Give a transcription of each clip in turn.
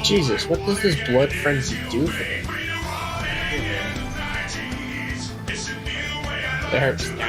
Jesus, what does this blood frenzy do for them? It hurts them?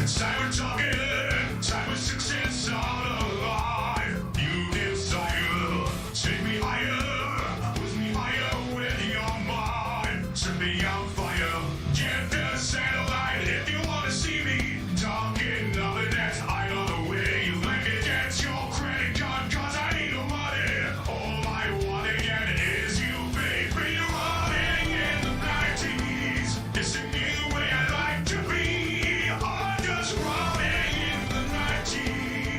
Time we're talking, time of success on alive. You desire, take me higher, push me higher with your mind. Set me on fire, get the satellite if you wanna see me. Talking of the net, I know the way you like it. Get your credit card, cause I need no money. All I want again is you, babe. Bring your running in the 90s. It's a new way I like to be. Just running in the 90s.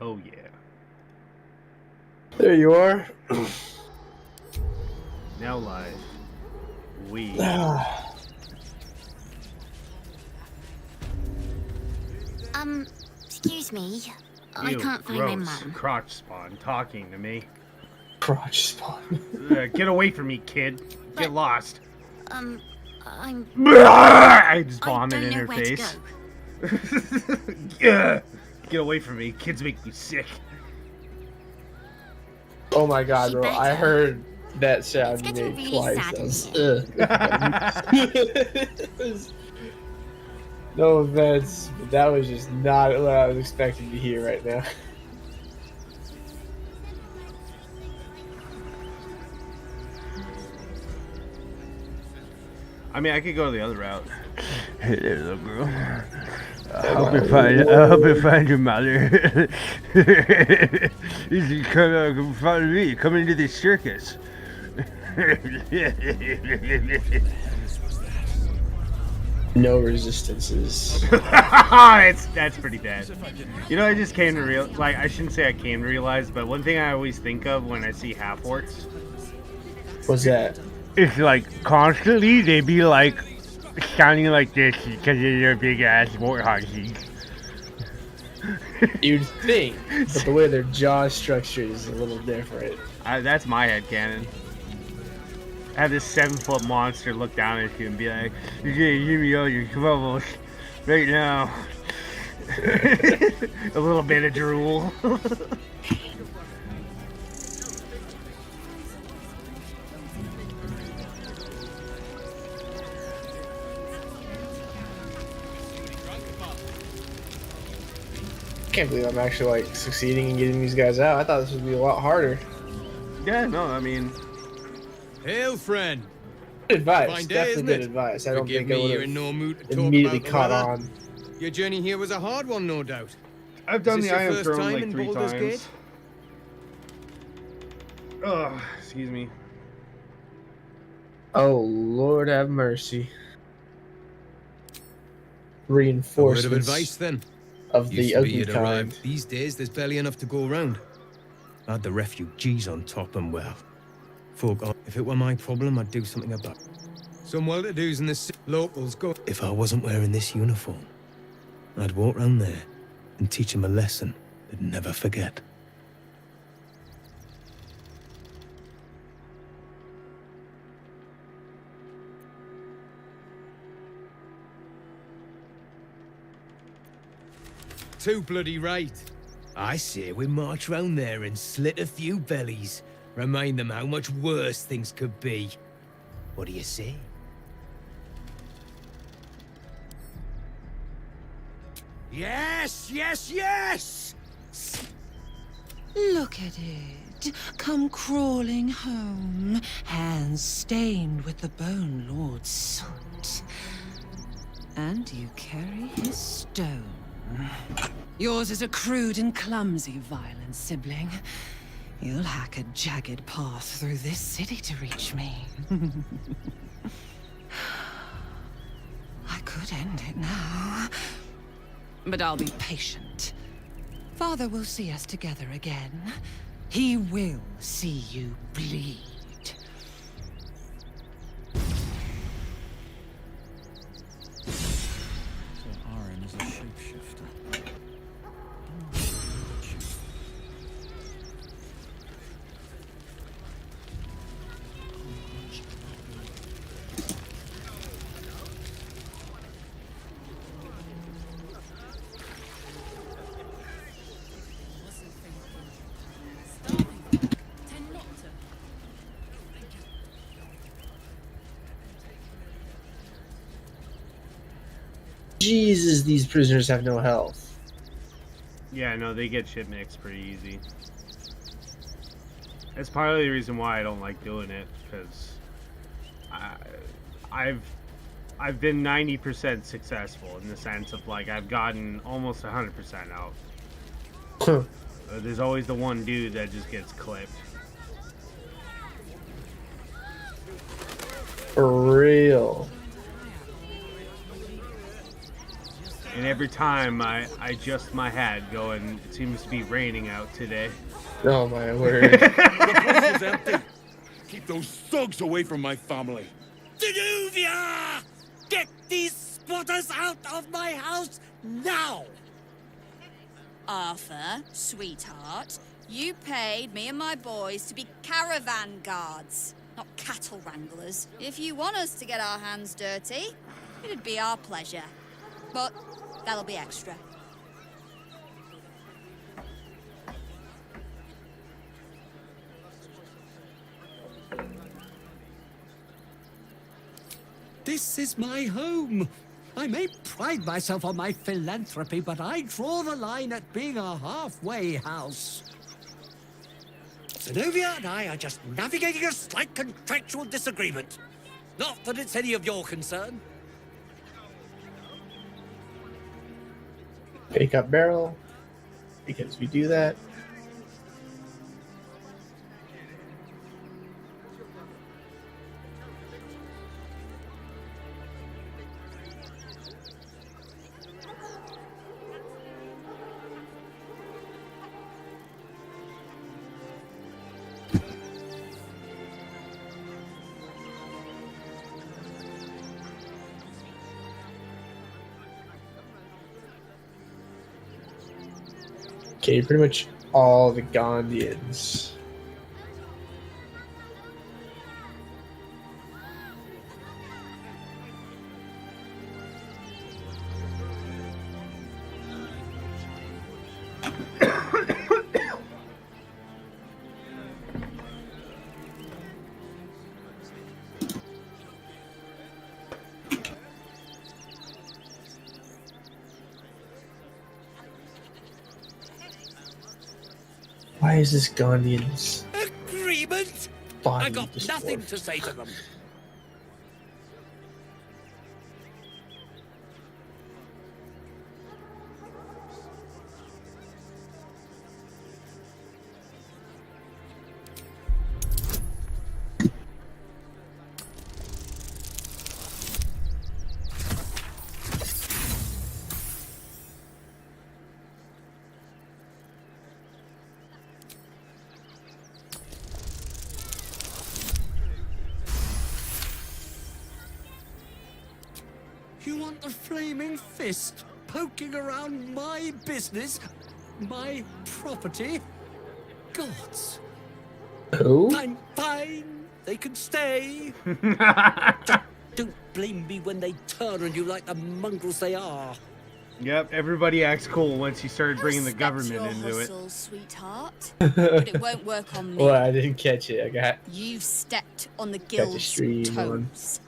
Oh yeah. There you are. Now live. We. Excuse me. I Ew, can't find my gross. mum. Crotch spawn talking to me. Crotch spawn. Get away from me, kid. Get lost. I'm... I just I bombed it don't in know her where to face. go. Yeah. Get away from me. Kids make me sick. Oh my god, She bro. I better. heard that sound It's you getting made really twice. sad That was, no offense, but that was just not what I was expecting to hear right now. I mean, I could go the other route. Hey there, little girl. I hope you find your mother. You should come follow me. Come into the circus. No resistances. That's pretty bad. You know, I just came to realize, like, I shouldn't say I came to realize, but one thing I always think of when I see half orcs. What's that? It's like constantly they be like sounding like this because of their big ass warthogs. You'd think, but the way their jaw structure is a little different. That's my headcanon. Have this 7-foot monster look down at you and be like, "You're gonna give me all your troubles right now." A little bit of drool. I can't believe I'm actually like succeeding in getting these guys out. I thought this would be a lot harder. Yeah, no, I mean, Hail, friend. Good advice. Fine day, Definitely isn't good it? advice. I don't Forgive think I me, would you're in have no mood to talk immediately about the caught weather. on. Your journey here was a hard one, no doubt. I've done Is the this Eye your of first Throne time like in 3 Baldur's times. Gate? Ugh, excuse me. Oh Lord, have mercy. A word Reinforcements of advice, then. of the Used to be ugly you'd kind. arrive. These days, there's barely enough to go around. Add the refugees on top, and well, folk. If it were my problem, I'd do something about it. Some well-to-dos in the locals go. If I wasn't wearing this uniform, I'd walk round there and teach them a lesson they'd never forget. Too bloody right. I say we march round there and slit a few bellies. Remind them how much worse things could be. What do you say? Yes, yes, yes! Look at it, come crawling home, hands stained with the Bone Lord's soot. And you carry his stone. Yours is a crude and clumsy violent sibling. You'll hack a jagged path through this city to reach me. I could end it now. But I'll be patient. Father will see us together again. He will see you bleed. So Aaron is a shapeshifter. Jesus, these prisoners have no health. Yeah, no, they get shit mixed pretty easy. That's part of the reason why I don't like doing it, because I've been 90% successful in the sense of like I've gotten almost 100% out. There's always the one dude that just gets clipped. For real. And every time I adjust my hat going, it seems to be raining out today. Oh my word. The place is empty. Keep those thugs away from my family. Danuvia! Get these spotters out of my house now! Arthur, sweetheart, you paid me and my boys to be caravan guards, not cattle wranglers. If you want us to get our hands dirty, it'd be our pleasure. But that'll be extra. This is my home. I may pride myself on my philanthropy, but I draw the line at being a halfway house. Zenobia and I are just navigating a slight contractual disagreement. Not that it's any of your concern. Pick up barrel. Because we do that. Okay, pretty much all the Gondians. Why is this Gondian's Agreement? body I got just nothing dwarfed? to say to them. You want the flaming fist poking around my business? My property? Gods. Who? I'm fine. They can stay. Don't blame me when they turn on you like the mongrels they are. Yep, everybody acts cool once you started bringing the Respect government your into it. hustle, sweetheart, but it won't work on me. Well, I didn't catch it. I got You've stepped on the got the guild's stream on toes.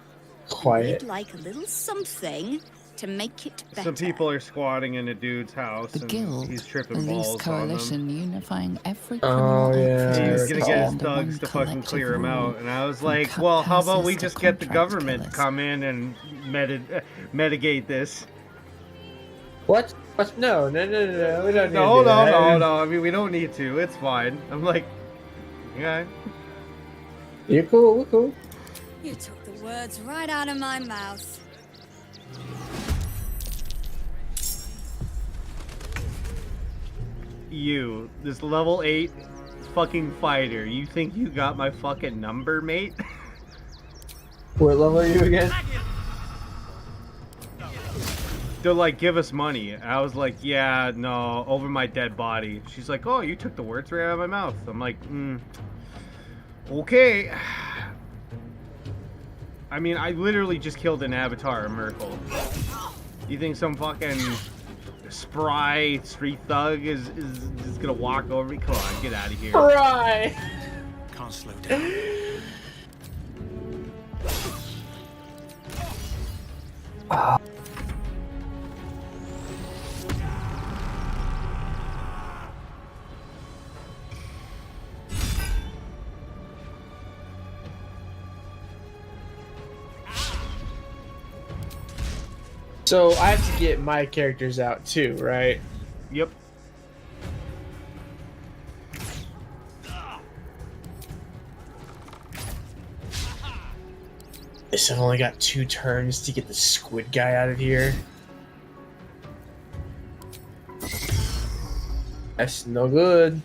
quiet. We'd like a little something to make it better. Some people are squatting in a dude's house The and Guild, he's a tripping loose balls on them. coalition unifying every Oh, criminal yeah, act I in the He's gonna city get his under thugs one to fucking collective clear him rule. out, and I was From like, cut well, how about passes we to just get the contract government killers. come in and mitigate this? What? What? No, no, no, no, no. We don't need No, to do no, that. no, no. I mean, we don't need to. It's fine. I'm like, yeah. You're cool. We're cool. You took the words right out of my mouth. You, this level 8 fucking fighter, you think you got my fucking number, mate? What level are you again? They're like, give us money. I was like, yeah, no, over my dead body. She's like, oh, you took the words right out of my mouth. I'm like, okay. I mean, I literally just killed an avatar, a Merkel. You think some fucking spry street thug is gonna walk over me? Come on, get out of here. Right. Can't slow down. So I have to get my characters out too, right? Yep. Guess I've only got 2 turns to get the squid guy out of here. That's no good.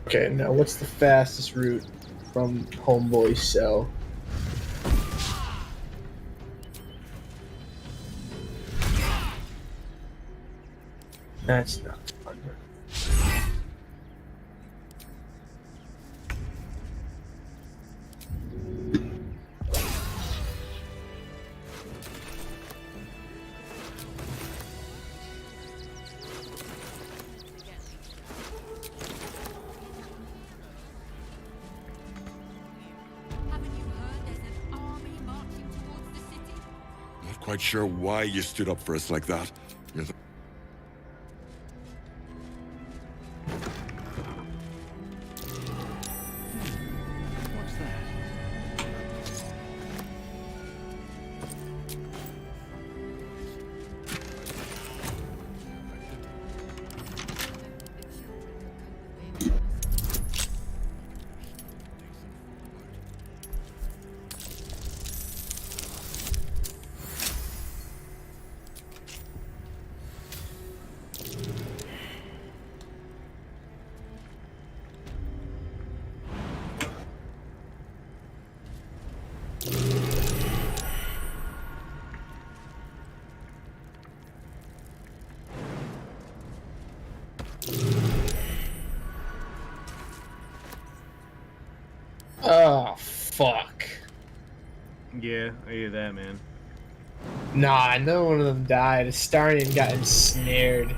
Okay, now what's the fastest route from Homeboy's cell? That's not fun. Not quite sure why you stood up for us like that. You're the What's that? Oh, fuck. Yeah, I hear that, man. Nah, no one of them died. Astarion got ensnared.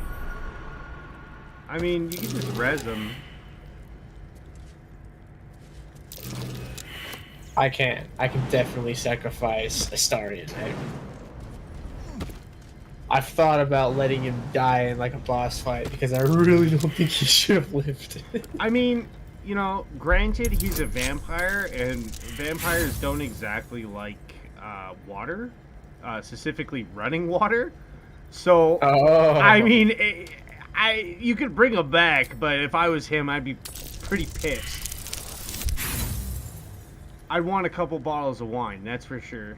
I mean, you can just res them. I can. I can definitely sacrifice Astarion. I've thought about letting him die in like a boss fight because I really don't think he should have lived. I mean, you know, granted, he's a vampire, and vampires don't exactly like water, specifically running water. So, Oh. I mean, you could bring him back, but if I was him, I'd be pretty pissed. I'd want a couple bottles of wine, that's for sure.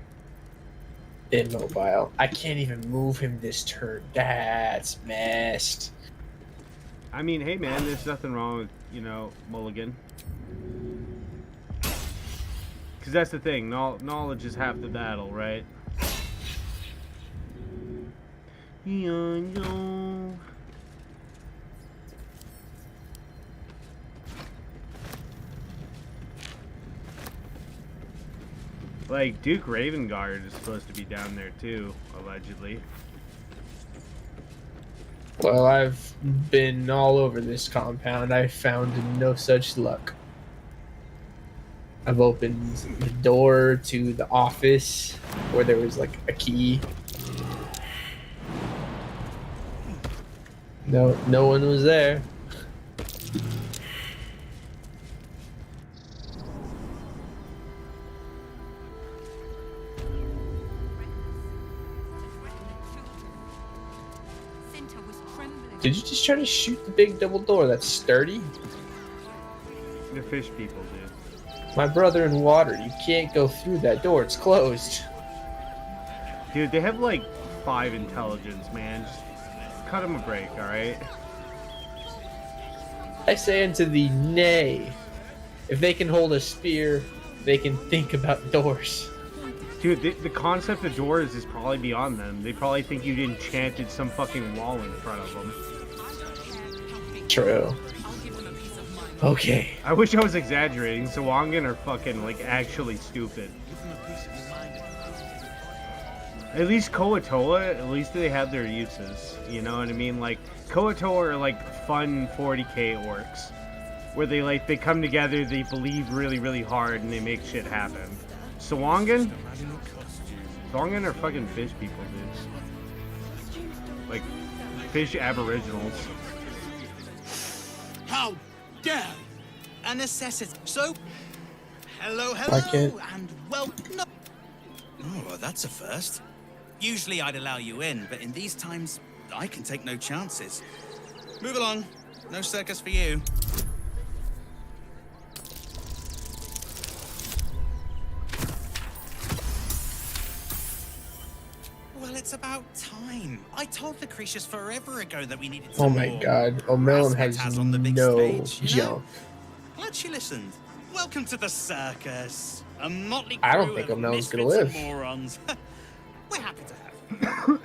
Immobile. I can't even move him this turn. That's messed. I mean, hey man, there's nothing wrong with, you know, mulligan. Because that's the thing, knowledge is half the battle, right? Like, Duke Ravengard is supposed to be down there too, allegedly. Well, I've been all over this compound. I found no such luck. I've opened the door to the office where there was like a key. No one was there. Did you just try to shoot the big double door that's sturdy? The fish people, dude. My brother in water, you can't go through that door, it's closed. Dude, they have like 5 intelligence, man. Just cut them a break, alright? I say unto thee, nay. If they can hold a spear, they can think about doors. Dude, the concept of doors is probably beyond them. They probably think you enchanted some fucking wall in front of them. True. Okay. I wish I was exaggerating. Sawangan are fucking, like, actually stupid. At least Koatoa, at least they have their uses. You know what I mean? Like, Koatoa are, like, fun 40k orcs. Where they come together, they believe really, really hard, and they make shit happen. Sawangan? Sawangan are fucking fish people, dude. Like, fish aboriginals. How dare! A necessity. So, hello, Like it. and welcome. No. Oh, that's a first. Usually I'd allow you in, but in these times, I can take no chances. Move along. No circus for you. Well, it's about time. I told the creatures forever ago that we needed Oh some my more god, O'Melon has razzmatazz on the big no stage, you know? jump. Glad she listened. Welcome to the circus. A motley crew I don't think of O'Melon's gonna misfits and live. morons. We're happy to have you.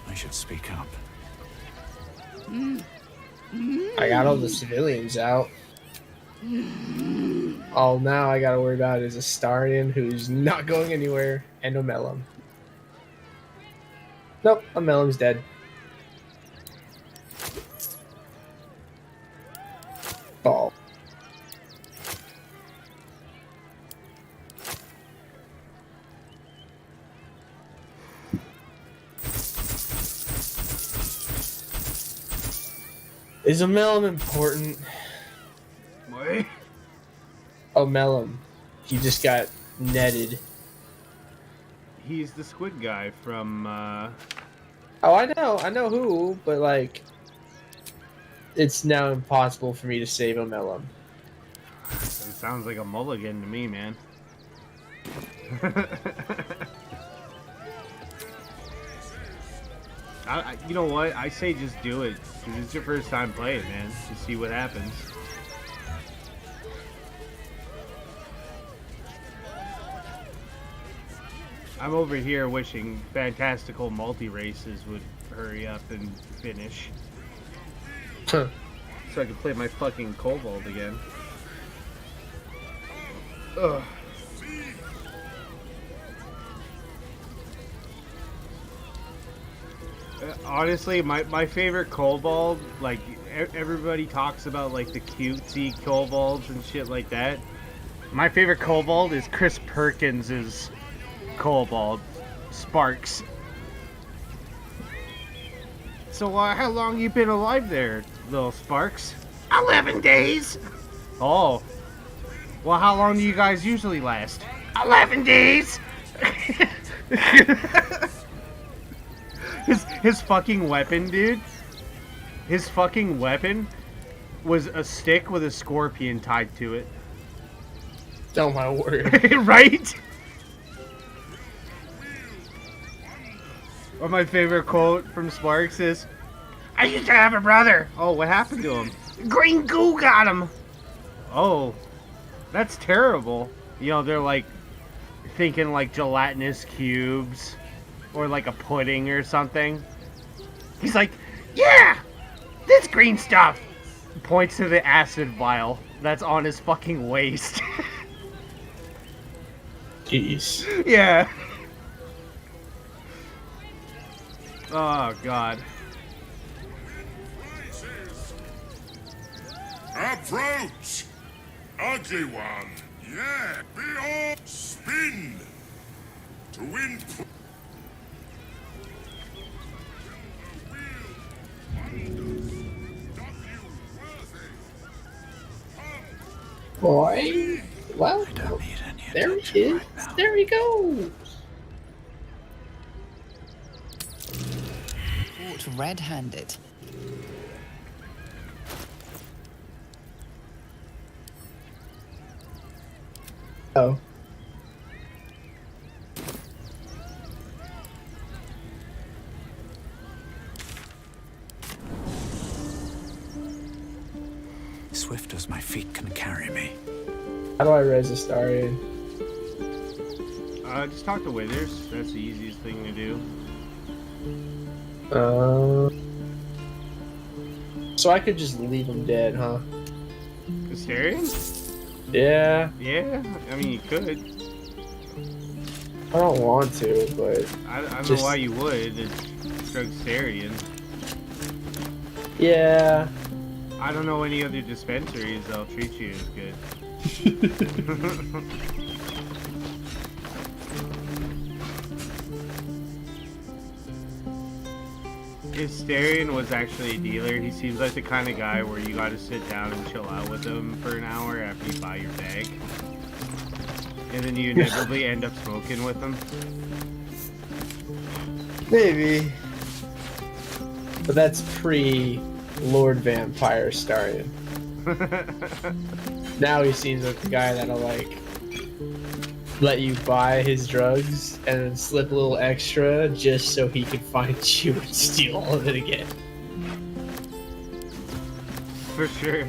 I should speak up. I got all the civilians out. All now I gotta worry about is Astarion, who's not going anywhere, and O'Melon. Nope, O'Melon's dead. Ball. Is O'Melon important? What? O'Melon. He just got netted. He's the squid guy from, Oh, I know who, but like, it's now impossible for me to save O'Melon. It sounds like a mulligan to me, man. You know what? I say just do it. Because it's your first time playing, man. Just see what happens. I'm over here wishing fantastical multi-races would hurry up and finish. Huh. So I can play my fucking Kobold again. Ugh. Honestly, my favorite Kobold, like, everybody talks about, like, the cutesy Kobolds and shit like that. My favorite Kobold is Chris Perkins's Kobold, Sparks. So, how long you been alive there, little Sparks? 11 days! Oh. Well, how long do you guys usually last? 11 days! His fucking weapon, dude. His fucking weapon was a stick with a scorpion tied to it. Oh my word. Right? Or my favorite quote from Sparks is, I used to have a brother. Oh, what happened to him? Green goo got him. Oh, that's terrible. You know, they're like thinking like gelatinous cubes or like a pudding or something. He's like, yeah, this green stuff. Points to the acid vial that's on his fucking waist. Jeez. Yeah. Oh, God. Approach! Ugly one! Yeah! Be all spin! To win. Boy. Well, there he is. There he goes. Caught red-handed. Oh. swift as my feet can carry me. How do I res Astarion? Just talk to Withers. That's the easiest thing to do. So I could just leave him dead, huh? Astarion? Yeah. Yeah, I mean, you could. I don't want to, but I don't know why you would. It's Astarion. Yeah. I don't know any other dispensaries that'll treat you as good. Astarion was actually a dealer. He seems like the kind of guy where you gotta sit down and chill out with him for an hour after you buy your bag. And then you inevitably end up smoking with him. Maybe. But that's pre-Lord Vampire Astarion. Now he seems like the guy that'll, like, let you buy his drugs and then slip a little extra just so he can find you and steal all of it again. For sure.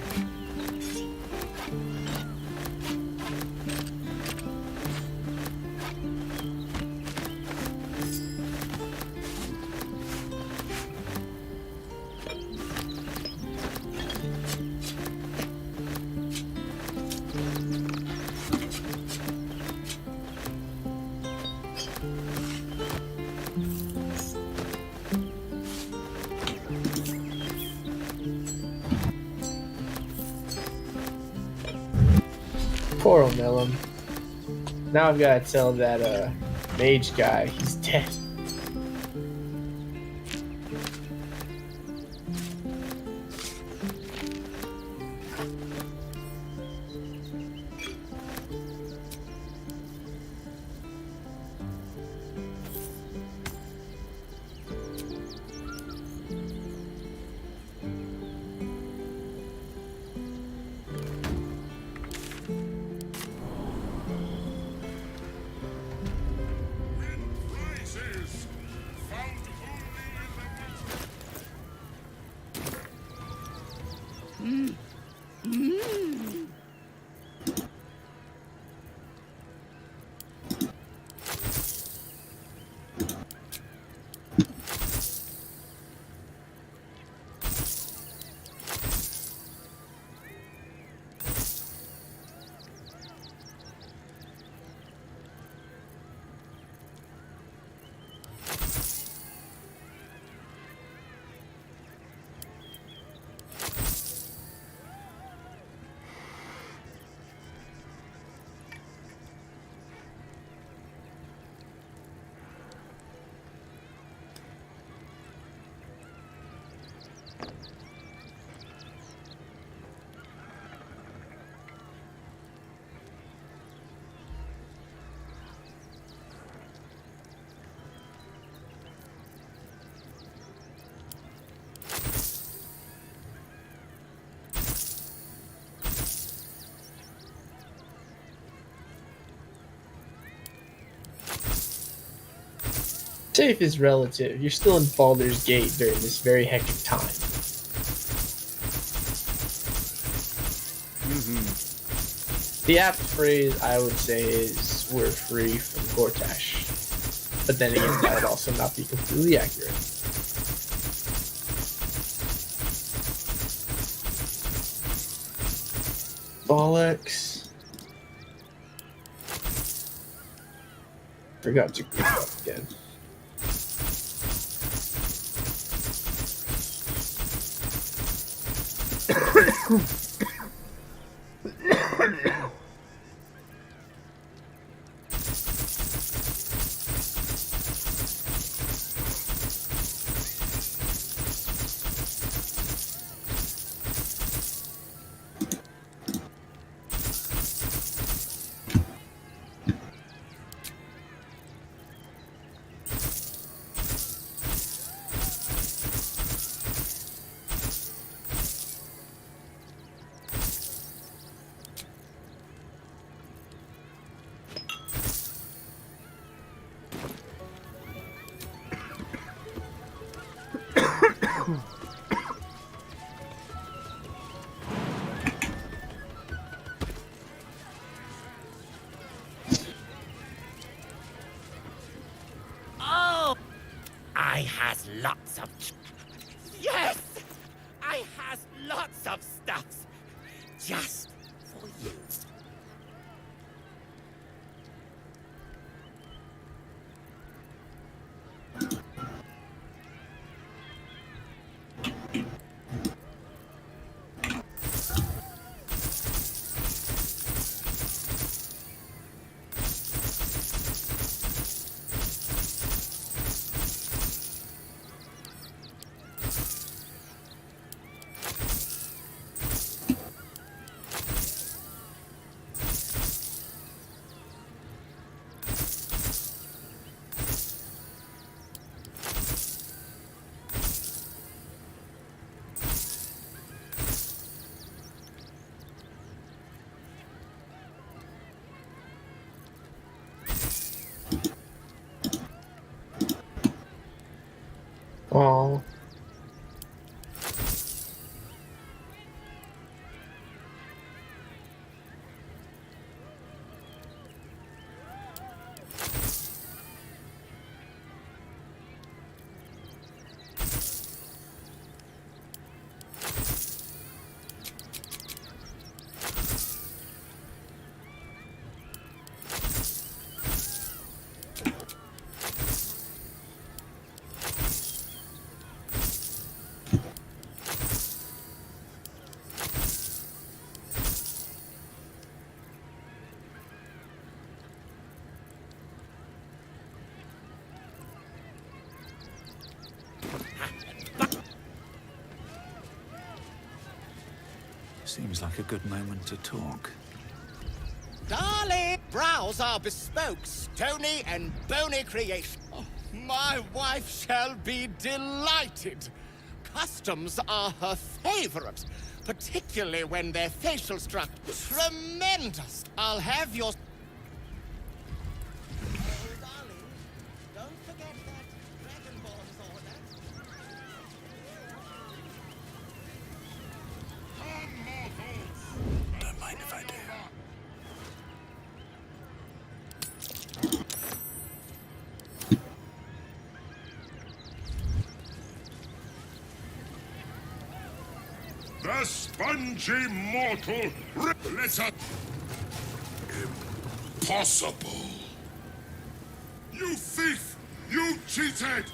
Poor O'Melum. Now I've got to tell that mage guy he's dead. Prizes found only in the Safe is relative. You're still in Baldur's Gate during this very hectic time. The apt phrase I would say is we're free from Gortash. But then again, that would also not be completely accurate. Bollocks. Forgot to group up again. I has lots of... Yes! I has lots of stuffs. Just for you. Oh. Seems like a good moment to talk. Darling, browse our bespoke, stony and bony creation. Oh, my wife shall be delighted. Customs are her favorite, particularly when their facial structure. Tremendous. I'll have your... Oh, darling, don't forget that Dragonborn's order. Don't mind if I do. The spongy mortal lets us... Impossible! You thief! You cheated!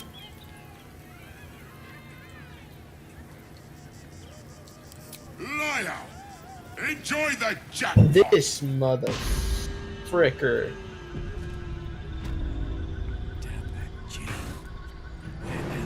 Liar! Enjoy the jackpot! This mother fricker. Damn that gin. Where am I?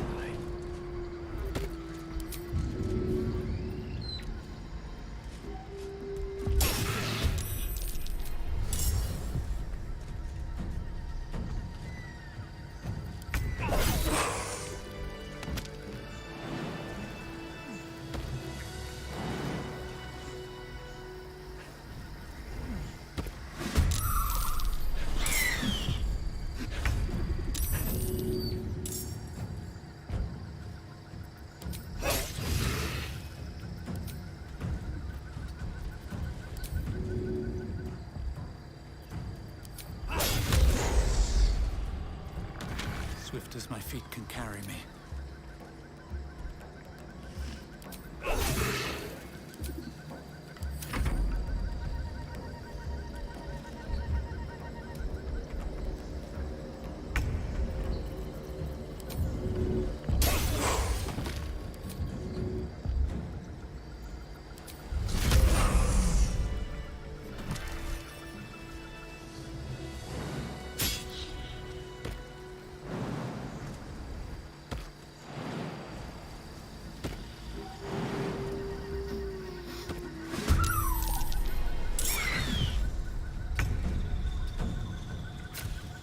Swift as my feet can carry me.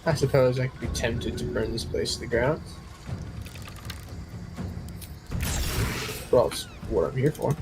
I suppose I could be tempted to burn this place to the ground. Well, that's what I'm here for.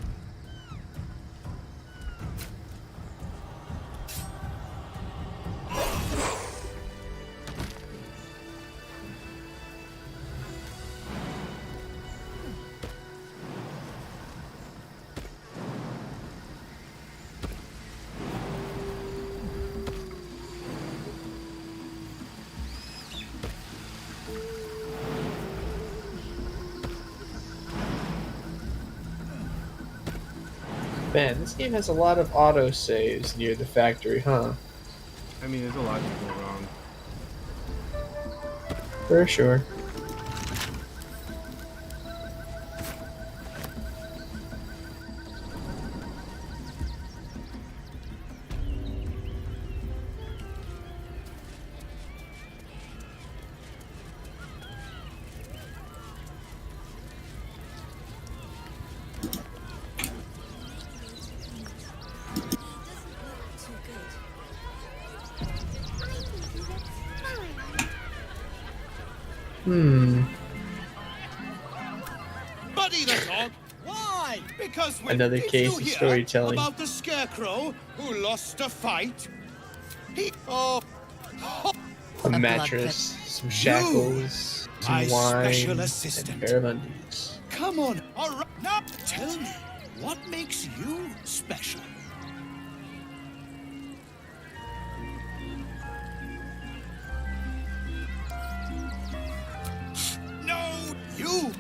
Man, this game has a lot of auto saves near the factory, huh? I mean, there's a lot that go wrong. For sure. Buddy the dog. Why? Because when Another did case you of hear storytelling. about the scarecrow who lost a fight? He A mattress, some shackles, my some wine, special and a assistant. pair of undies. Come on. All right. Now tell me, what makes you special? No, you.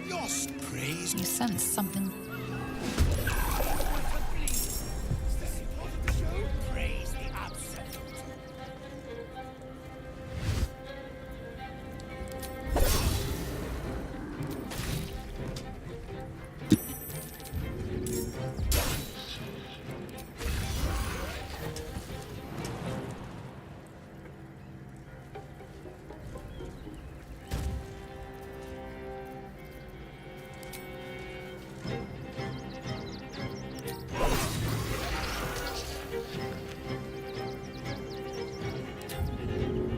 You're crazy. You sense something. Praise the absolute.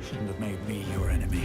Shouldn't have made me your enemy.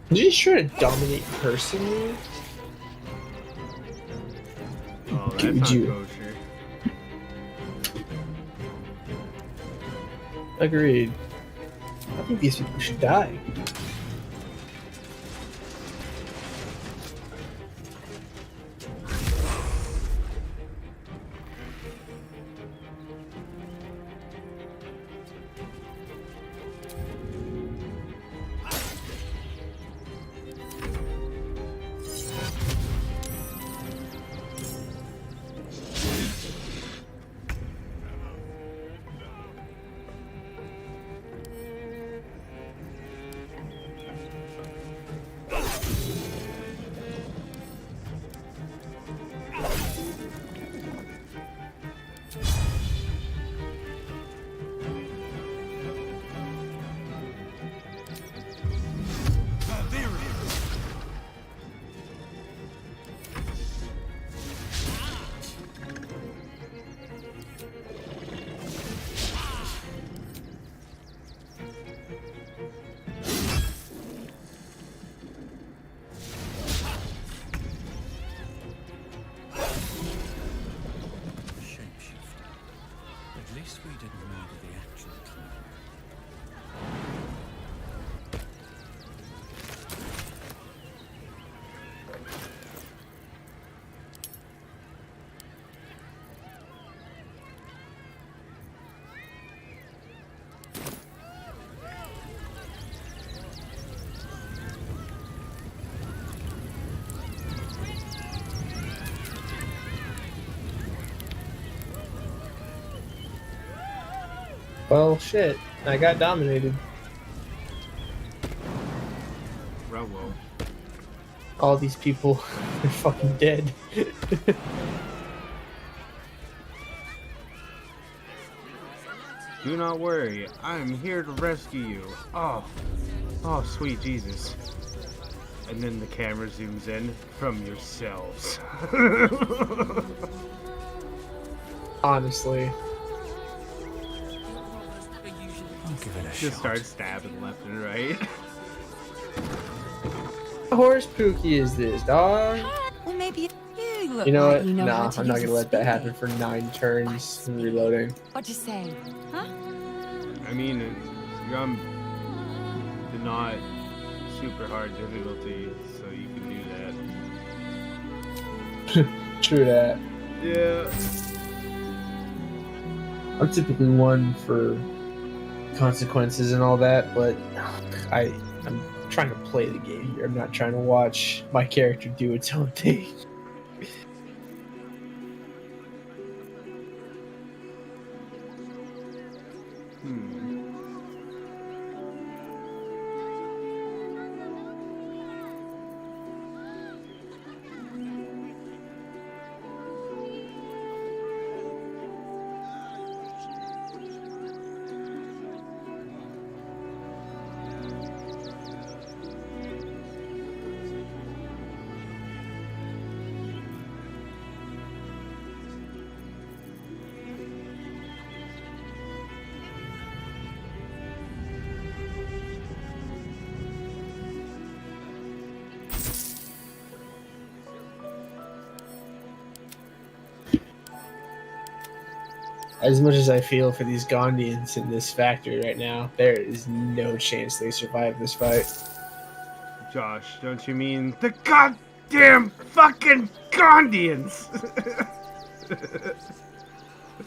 Did you just try to dominate personally? Oh, that's Could not you? kosher. Agreed. I think these people should die. Shapeshifter. At least we didn't murder the actual clown. Well, shit. I got dominated. Rolo. All these people are fucking dead. Do not worry, I am here to rescue you. Oh, sweet Jesus. And then the camera zooms in from yourselves. Honestly. I'll give it a Just shot. start stabbing left and right. horse pookie is this, dog? Or maybe you look You know like what? you know how Nah, to I'm not use gonna a let that happen spear. for 9 turns and reloading. What you say? Huh? I mean, you're on the not super hard difficulty, so you can do that. True that. Yeah. I'm typically one for consequences and all that, but I'm trying to play the game here. I'm not trying to watch my character do its own thing. As much as I feel for these Gondians in this factory right now, there is no chance they survive this fight. Josh, don't you mean the goddamn fucking Gondians?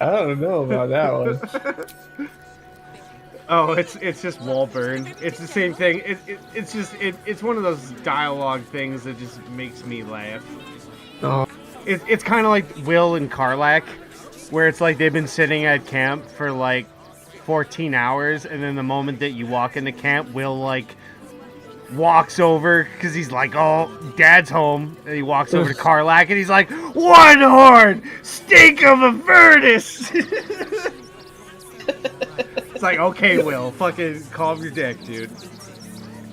I don't know about that one. Oh, it's just wall burn. It's the same thing. It's one of those dialogue things that just makes me laugh. Oh. It's kind of like Will and Karlak, where it's like they've been sitting at camp for like 14 hours, and then the moment that you walk into camp, Will like walks over because he's like, "Oh, Dad's home," and he walks over to Karlak, and he's like, "One horn, stink of a furnace." It's like, okay, Will, fucking calm your dick, dude.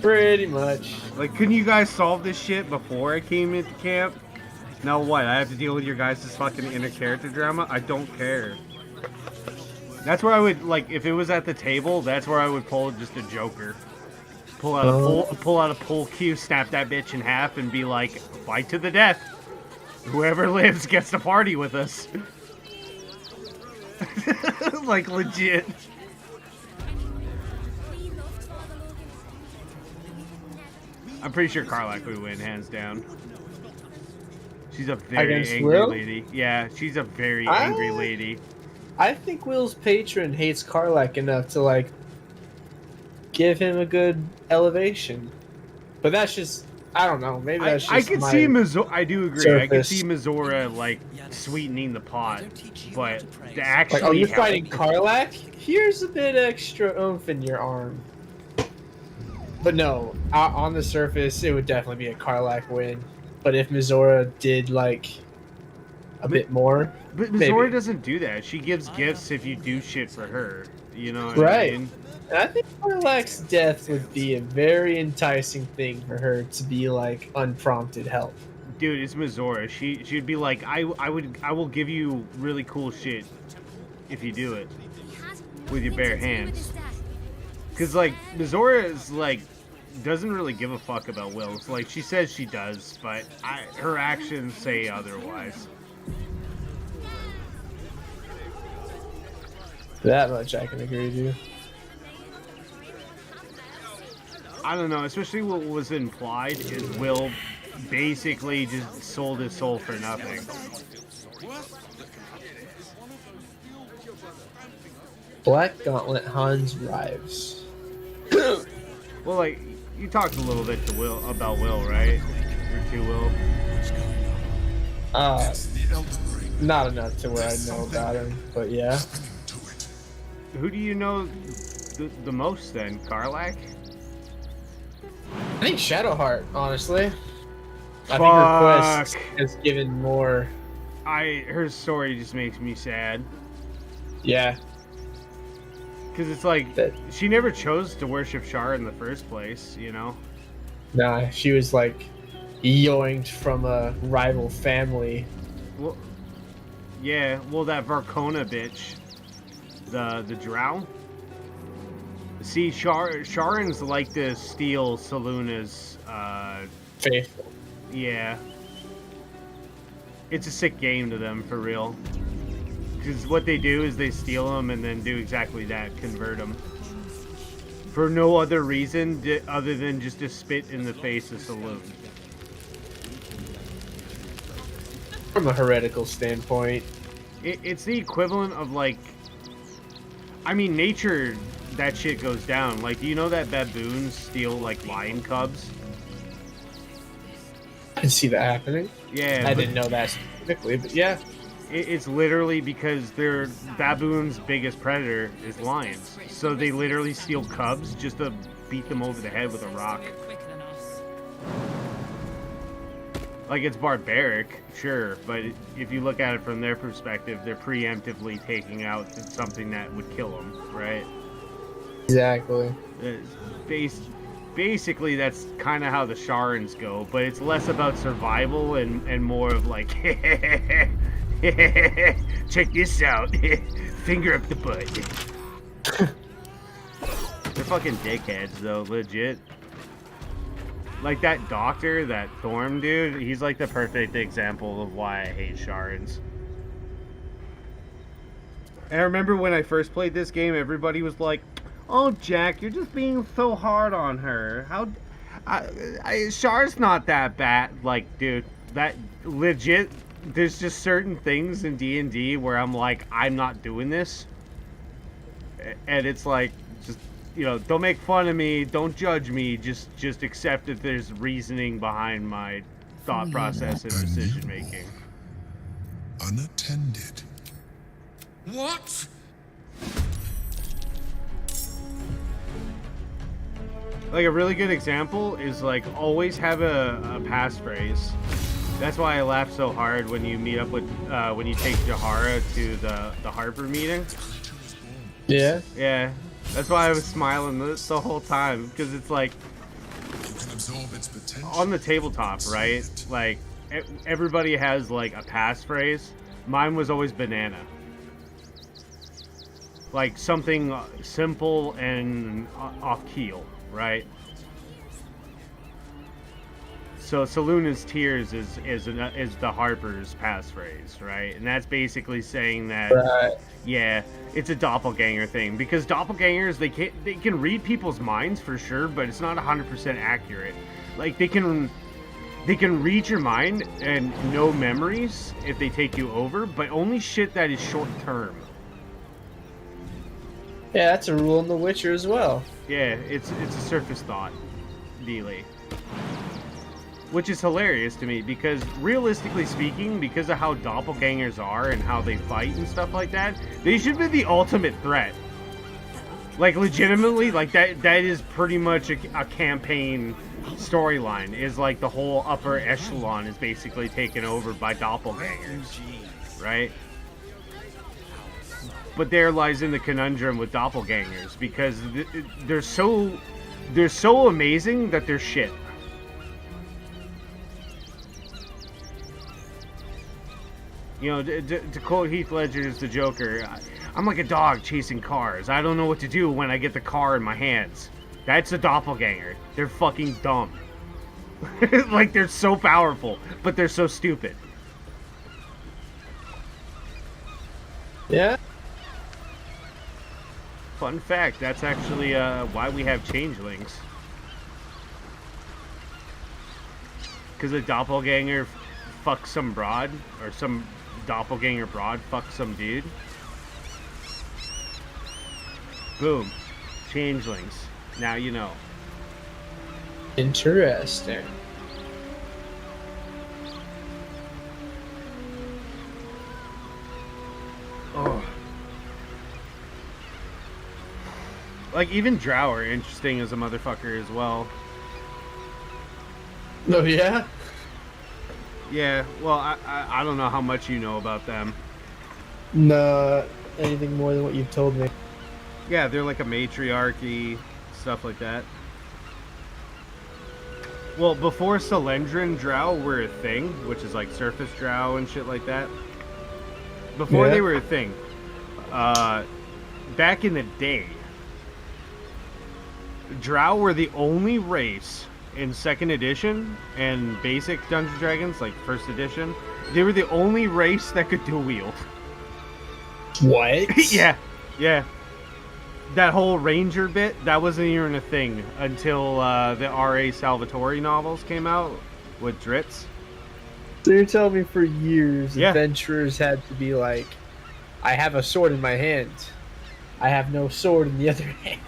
Pretty much. Like, couldn't you guys solve this shit before I came into camp? Now what? I have to deal with your guys' fucking inner character drama? I don't care. That's where I would, like, if it was at the table, that's where I would pull just a Joker. Pull out a pull cue, snap that bitch in half, and be like, fight to the death. Whoever lives gets to party with us. Like, legit. I'm pretty sure Karlak would win, hands down. She's a very Against angry Will? lady. Yeah, she's a very angry lady. I think Will's patron hates Karlak enough to, like, give him a good elevation. But that's just, I don't know, maybe that's just I can my see Mizora, I do agree, I can surface. see Mizora, like, sweetening the pot, but the Like, actually oh, you're fighting Karlak? Here's a bit extra oomph in your arm. But no, on the surface, it would definitely be a Karlak win. But if Mizora did, like, a bit more, But maybe. Mizora doesn't do that. She gives gifts if you do shit for her. You know what I Right. mean? And I think Karlak's death would be a very enticing thing for her to be, like, unprompted help. Dude, it's Mizora. She'd be like, I will give you really cool shit if you do it with your bare hands. Cause like Mizora is like doesn't really give a fuck about Will's. Like she says she does, but her actions say otherwise. That much I can agree with you. I don't know, especially what was implied is Will basically just sold his soul for nothing. Black Gauntlet Hans Rives. Well, like you talked a little bit to Will about Will, right? Or to Will. Not enough to where I know about him, but yeah. Who do you know the most then? Karlak? I think Shadowheart, honestly. I think Fuck. her quest has given more. Her story just makes me sad. Yeah. Because it's like, she never chose to worship Shar in the first place, you know? Nah, she was like yoinked from a rival family. Well, yeah, well, that Varkona bitch, the drow. See, Sharon's like to steal Saluna's faithful. Yeah. It's a sick game to them, for real. Because what they do is they steal them and then do exactly that, convert them. For no other reason other than just to spit in the face of Saloon. From a heretical standpoint. It's the equivalent of, like... I mean, nature, that shit goes down. Like, do you know that baboons steal, like, lion cubs? I can see that happening. Yeah. I didn't know that specifically, but yeah. It's literally because their baboon's biggest predator is lions. So they literally steal cubs just to beat them over the head with a rock. Like, it's barbaric, sure, but if you look at it from their perspective, they're preemptively taking out something that would kill them, right? Exactly. Basically, that's kind of how the Sharans go, but it's less about survival and more of like, check this out, finger up the butt. They're fucking dickheads, though, legit. Like, that doctor, that Thorm dude, he's like the perfect example of why I hate Sharans. And I remember when I first played this game, everybody was like, "Oh, Jack, you're just being so hard on her. How... Char's not that bad." Like, dude, that legit... There's just certain things in D&D where I'm like, I'm not doing this. And it's like, just, you know, don't make fun of me, don't judge me, just accept that there's reasoning behind my thought process and decision making. Unattended. What? Like, a really good example is, like, always have a passphrase. That's why I laugh so hard when you meet up with, when you take Jahara to the Harper meeting. Yeah? Yeah. That's why I was smiling the whole time, because it's like, on the tabletop, right? Like, everybody has, like, a passphrase. Mine was always banana. Like, something simple and off-keel, right? So Saloon's Tears is the Harper's passphrase, right? And that's basically saying that, right. Yeah, it's a doppelganger thing, because doppelgangers, they can read people's minds for sure, but it's not 100% accurate. Like, they can read your mind and know memories if they take you over, but only shit that is short term. Yeah, that's a rule in The Witcher as well. Yeah, it's a surface thought, Dealey. Which is hilarious to me, because realistically speaking, because of how doppelgangers are and how they fight and stuff like that, they should be the ultimate threat. Like, legitimately, like, that is pretty much a campaign storyline, is like the whole upper echelon is basically taken over by doppelgangers, right? But there lies in the conundrum with doppelgangers, because they're so amazing that they're shit. You know, to quote Heath Ledger's The Joker, I'm like a dog chasing cars. I don't know what to do when I get the car in my hands. That's a doppelganger. They're fucking dumb. Like, they're so powerful, but they're so stupid. Yeah? Fun fact, that's actually why we have changelings. Because a doppelganger fucks some broad, or some doppelganger broad fucks some dude. Boom. Changelings. Now you know. Interesting. Oh. Like, even Drow are interesting as a motherfucker as well. Oh, yeah? Yeah, well, I don't know how much you know about them. No, anything more than what you've told me. Yeah, they're like a matriarchy, stuff like that. Well, before Selendran Drow were a thing, which is like surface Drow and shit like that. Before they were a thing, back in the day, Drow were the only race in second edition and basic Dungeons and Dragons, like first edition, they were the only race that could dual wield. What? Yeah. That whole ranger bit, that wasn't even a thing until the R.A. Salvatore novels came out with Dritz. So you're telling me for years Yeah. adventurers had to be like, I have a sword in my hand. I have no sword in the other hand.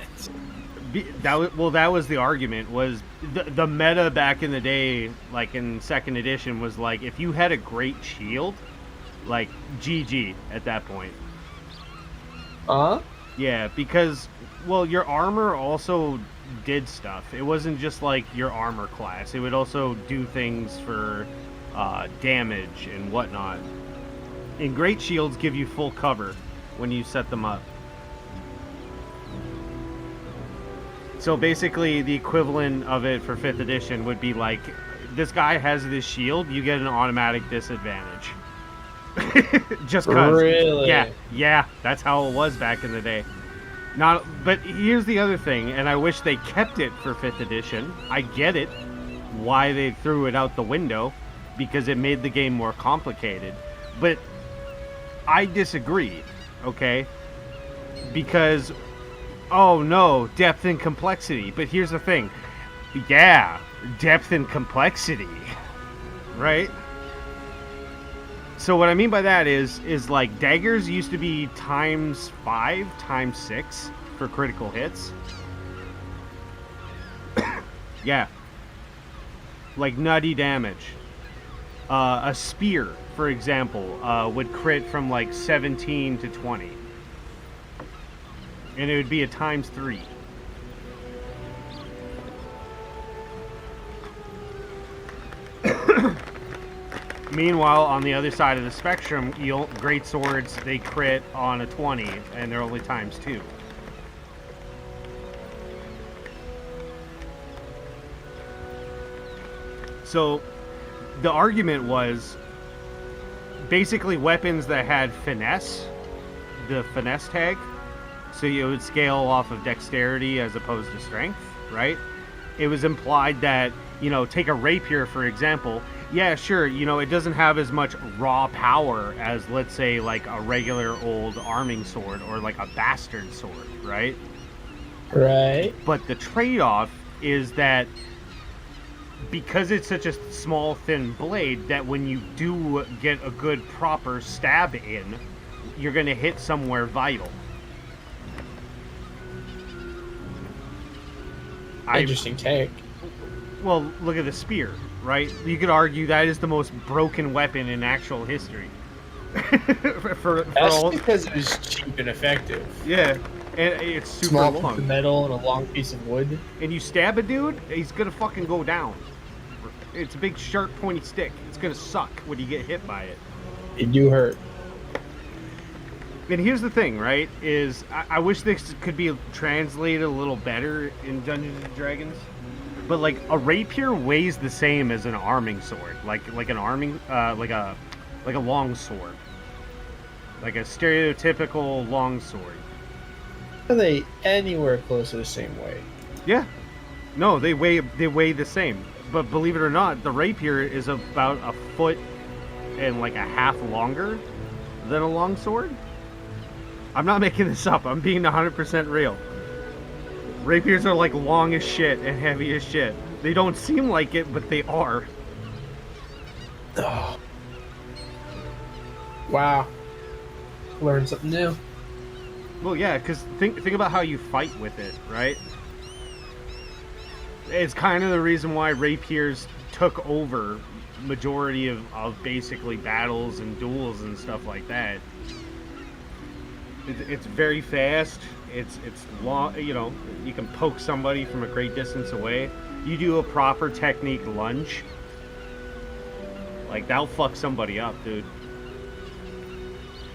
That was the argument, was the meta back in the day, like in second edition, was like, if you had a great shield, like GG at that point. Yeah, because, well, your armor also did stuff. It wasn't just like your armor class. It would also do things for damage and whatnot. And great shields give you full cover when you set them up. So basically, the equivalent of it for 5th edition would be like, this guy has this shield, you get an automatic disadvantage. Just cause. Really? Yeah, that's how it was back in the day. But here's the other thing, and I wish they kept it for 5th edition. I get it, why they threw it out the window, because it made the game more complicated. But I disagree, okay? Because, oh no, depth and complexity. But here's the thing. Yeah, depth and complexity, right? So what I mean by that is like daggers used to be ×5, ×6 for critical hits. Yeah. Like nutty damage. A spear, for example, would crit from like 17 to 20. And it would be a ×3. Meanwhile, on the other side of the spectrum, great swords, they crit on a 20, and they're only ×2. So, the argument was basically weapons that had finesse, the finesse tag, so you would scale off of dexterity as opposed to strength, right? It was implied that, take a rapier, for example. Yeah, sure, it doesn't have as much raw power as, let's say, like a regular old arming sword or like a bastard sword, right? Right. But the trade-off is that because it's such a small, thin blade, that when you do get a good, proper stab in, you're going to hit somewhere vital. Interesting take. Well, look at the spear, right? You could argue that is the most broken weapon in actual history. That's because it was cheap and effective. Yeah, and it's super small long. piece of metal and a long piece of wood. And you stab a dude, he's gonna fucking go down. It's a big, sharp, pointy stick. It's gonna suck when you get hit by it. It do hurt. And here's the thing, right? Is I wish this could be translated a little better in Dungeons and Dragons. But like a rapier weighs the same as an arming sword, like an arming, like a long sword, like a stereotypical long sword. Are they anywhere close to the same weight? Yeah, no, they weigh the same. But believe it or not, the rapier is about a foot and like a half longer than a long sword. I'm not making this up. I'm being 100% real. Rapiers are like long as shit and heavy as shit. They don't seem like it, but they are. Oh. Wow. Learned something new. Well, yeah, because think about how you fight with it, right? It's kind of the reason why rapiers took over majority of basically battles and duels and stuff like that. It's very fast. It's long. You can poke somebody from a great distance away. You do a proper technique lunge, like that'll fuck somebody up, dude.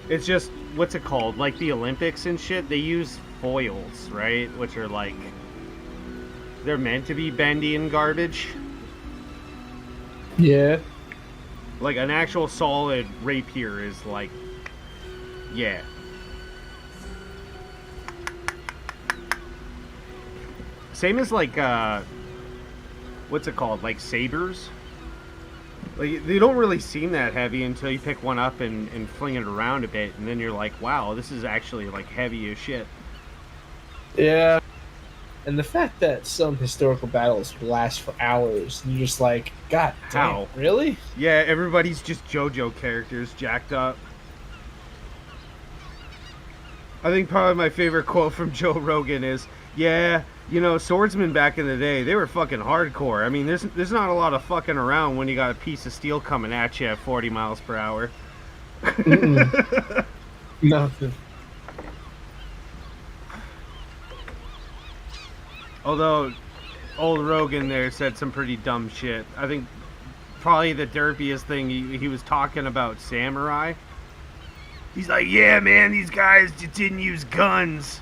It's just, what's it called? Like the Olympics and shit. They use foils, right? Which are like, they're meant to be bendy and garbage. Yeah. Like an actual solid rapier is like, yeah. Same as like what's it called? Like sabers. Like they don't really seem that heavy until you pick one up and fling it around a bit, and then you're like, wow, this is actually like heavy as shit. Yeah. And the fact that some historical battles last for hours, and you're just like, God damn, How? really? Yeah, everybody's just JoJo characters jacked up. I think probably my favorite quote from Joe Rogan is, yeah, you know, swordsmen back in the day, they were fucking hardcore. I mean, there's not a lot of fucking around when you got a piece of steel coming at you at 40 miles per hour. Nothing. Although, old Rogan there said some pretty dumb shit. I think probably the derpiest thing, he was talking about samurai. He's like, yeah, man, these guys just didn't use guns.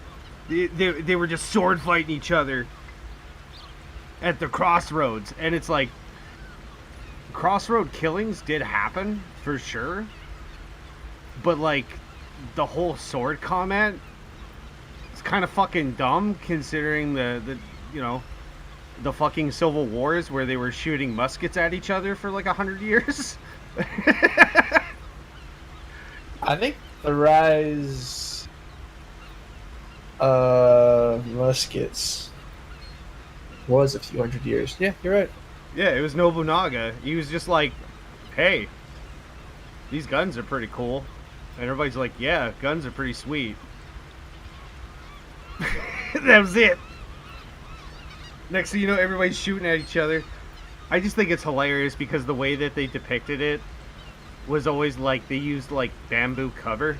They were just sword fighting each other at the crossroads. And it's like, crossroad killings did happen, for sure. But, like, the whole sword comment is kind of fucking dumb, considering the you know, the fucking civil wars where they were shooting muskets at each other for like 100 years. I think the rise of muskets was a few hundred years. Yeah, you're right. Yeah, it was Nobunaga. He was just like, hey, these guns are pretty cool. And everybody's like, yeah, guns are pretty sweet. That was it. Next thing you know, everybody's shooting at each other. I just think it's hilarious because the way that they depicted it was always like they used like bamboo cover.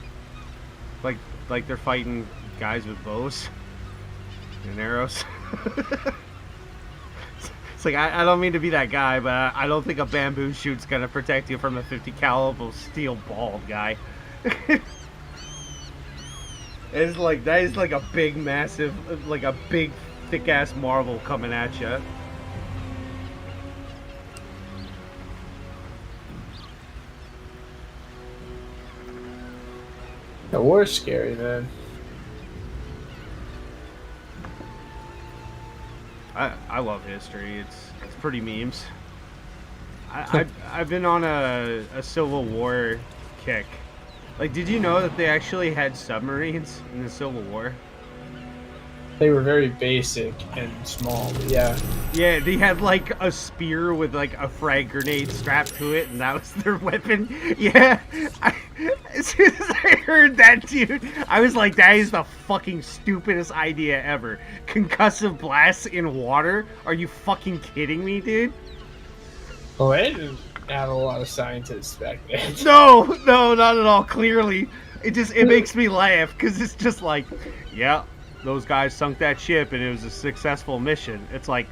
Like they're fighting guys with bows and arrows. It's like, I don't mean to be that guy, but I don't think a bamboo shoot's gonna protect you from a 50 caliber steel bald guy. It's like, that is like a big, massive, like a big, thick-ass marble coming at you. The war's scary, man. I love history. It's pretty memes. I've been on a Civil War kick. Like, did you know that they actually had submarines in the Civil War? They were very basic and small, but yeah. Yeah, they had like a spear with like a frag grenade strapped to it, and that was their weapon. Yeah, as soon as I heard that, dude, I was like, that is the fucking stupidest idea ever. Concussive blasts in water? Are you fucking kidding me, dude? Oh, they didn't have a lot of scientists back then. No, not at all. Clearly, it makes me laugh because it's just like, yeah. Those guys sunk that ship and it was a successful mission. It's like,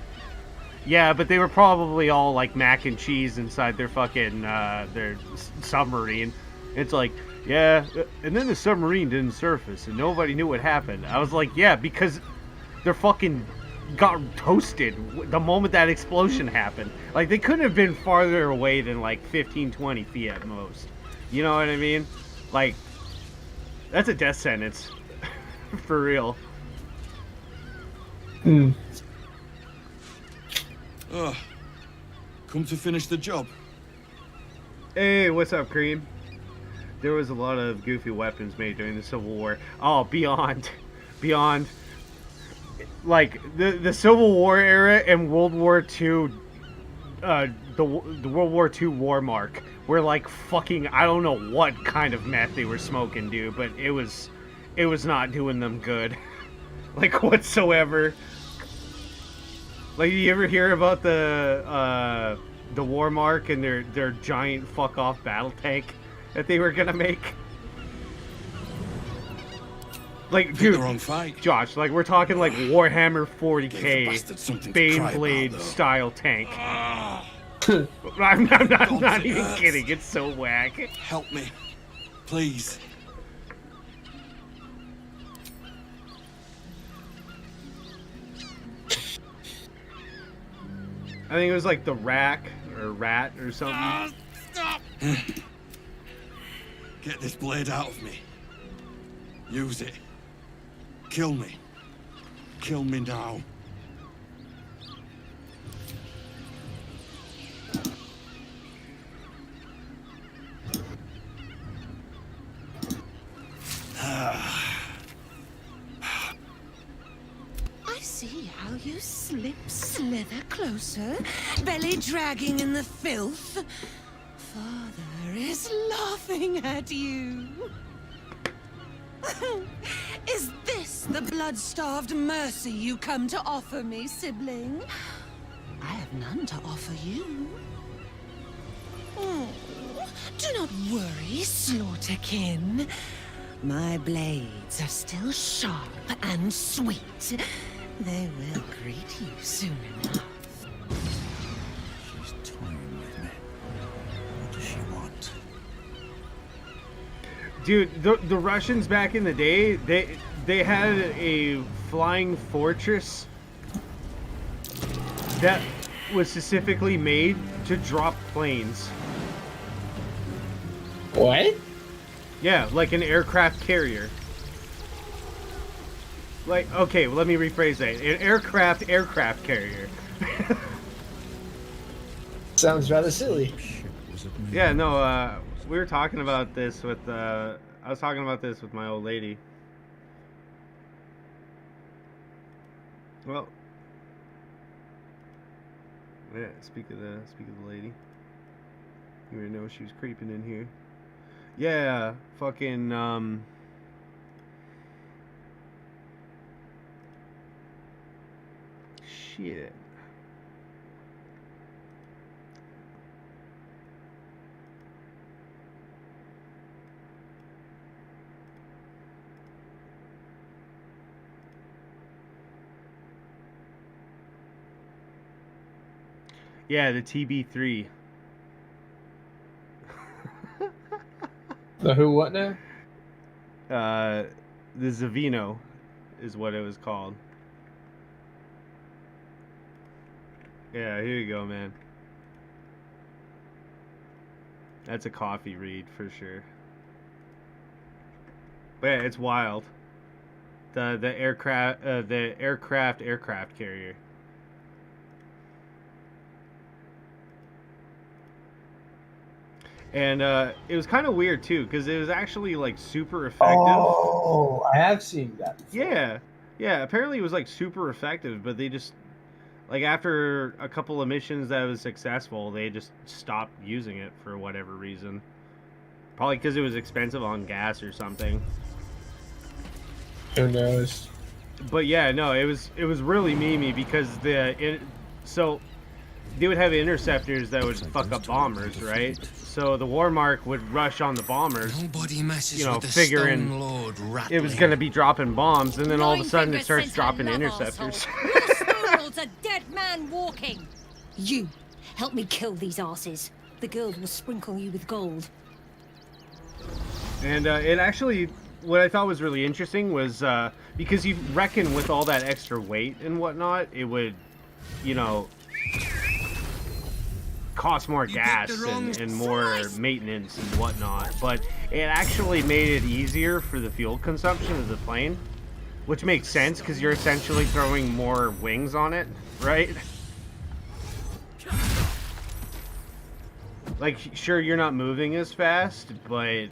yeah, but they were probably all like mac and cheese inside their fucking their submarine. It's like, yeah, and then the submarine didn't surface and nobody knew what happened. I was like, yeah, because they're fucking got toasted the moment that explosion happened. Like, they couldn't have been farther away than like 15, 20 feet at most. You know what I mean? Like, that's a death sentence. For real. Come to finish the job. Hey, what's up, Cream? There was a lot of goofy weapons made during the Civil War. Oh, beyond. Like, the Civil War era and World War II, the World War II war mark, were like fucking, I don't know what kind of meth they were smoking, dude, but it was not doing them good. Like, whatsoever. Like, you ever hear about the war mark and their giant fuck off battle tank that they were gonna make? Like, dude, the wrong fight. Josh, like, we're talking like Warhammer 40k Baneblade style tank. I'm not even kidding. It's so whack. Help me, please. I think it was like the rack or rat or something. Stop! Get this blade out of me. Use it. Kill me. Kill me now. see how you slither closer, belly dragging in the filth. Father is laughing at you. Is this the blood-starved mercy you come to offer me, sibling? I have none to offer you. Oh, do not worry, slaughterkin. My blades are still sharp and sweet. They will greet you soon enough. She's toying with me. What does she want? Dude, the Russians back in the day, they had a flying fortress that was specifically made to drop planes. What? Yeah, like an aircraft carrier. Like, okay, well, let me rephrase that. An aircraft carrier. Sounds rather silly. Yeah, no, we were talking about this with, I was talking about this with my old lady. Well, yeah, speak of the lady. You already know she was creeping in here. Yeah, fucking, shit. Yeah, the TB3. The who what now? The Zavino is what it was called. Yeah, here you go, man. That's a coffee read for sure. But yeah, it's wild. The aircraft carrier. And it was kind of weird too, because it was actually like super effective. Oh, I have seen that before. Yeah. Apparently it was like super effective, but they just like after a couple of missions that was successful, they just stopped using it for whatever reason. Probably because it was expensive on gas or something. Who knows? But yeah, no, it was really memey because so they would have interceptors that would fuck up bombers, right? So the Warmark would rush on the bombers, you know, figuring it was going to be dropping bombs, and then all of a sudden it starts dropping interceptors. Your a dead man walking. You, help me kill these asses. The girls will sprinkle you with gold. And it actually, what I thought was really interesting was, because you reckon with all that extra weight and whatnot, it would, you know, cost more gas and more maintenance and whatnot, but it actually made it easier for the fuel consumption of the plane, which makes sense because you're essentially throwing more wings on it, right? Like, sure, you're not moving as fast, but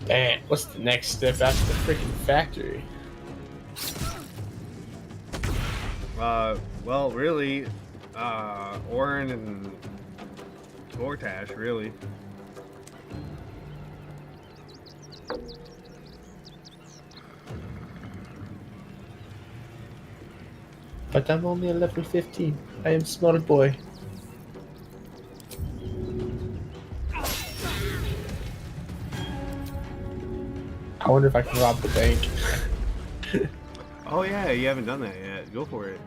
Man, what's the next step after the freaking factory? well, really, Orin and Gortash, really. But I'm only a level 15. I am small boy. I wonder if I can rob the bank. Oh yeah, you haven't done that yet. Go for it.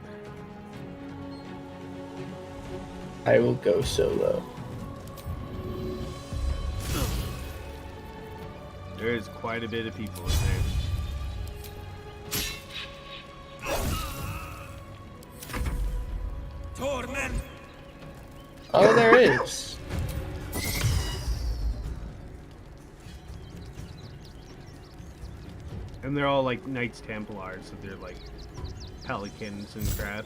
I will go solo. There's quite a bit of people in there. Torment! Oh, there is. And they're all like Knights Templars, so they're like pelicans and crap.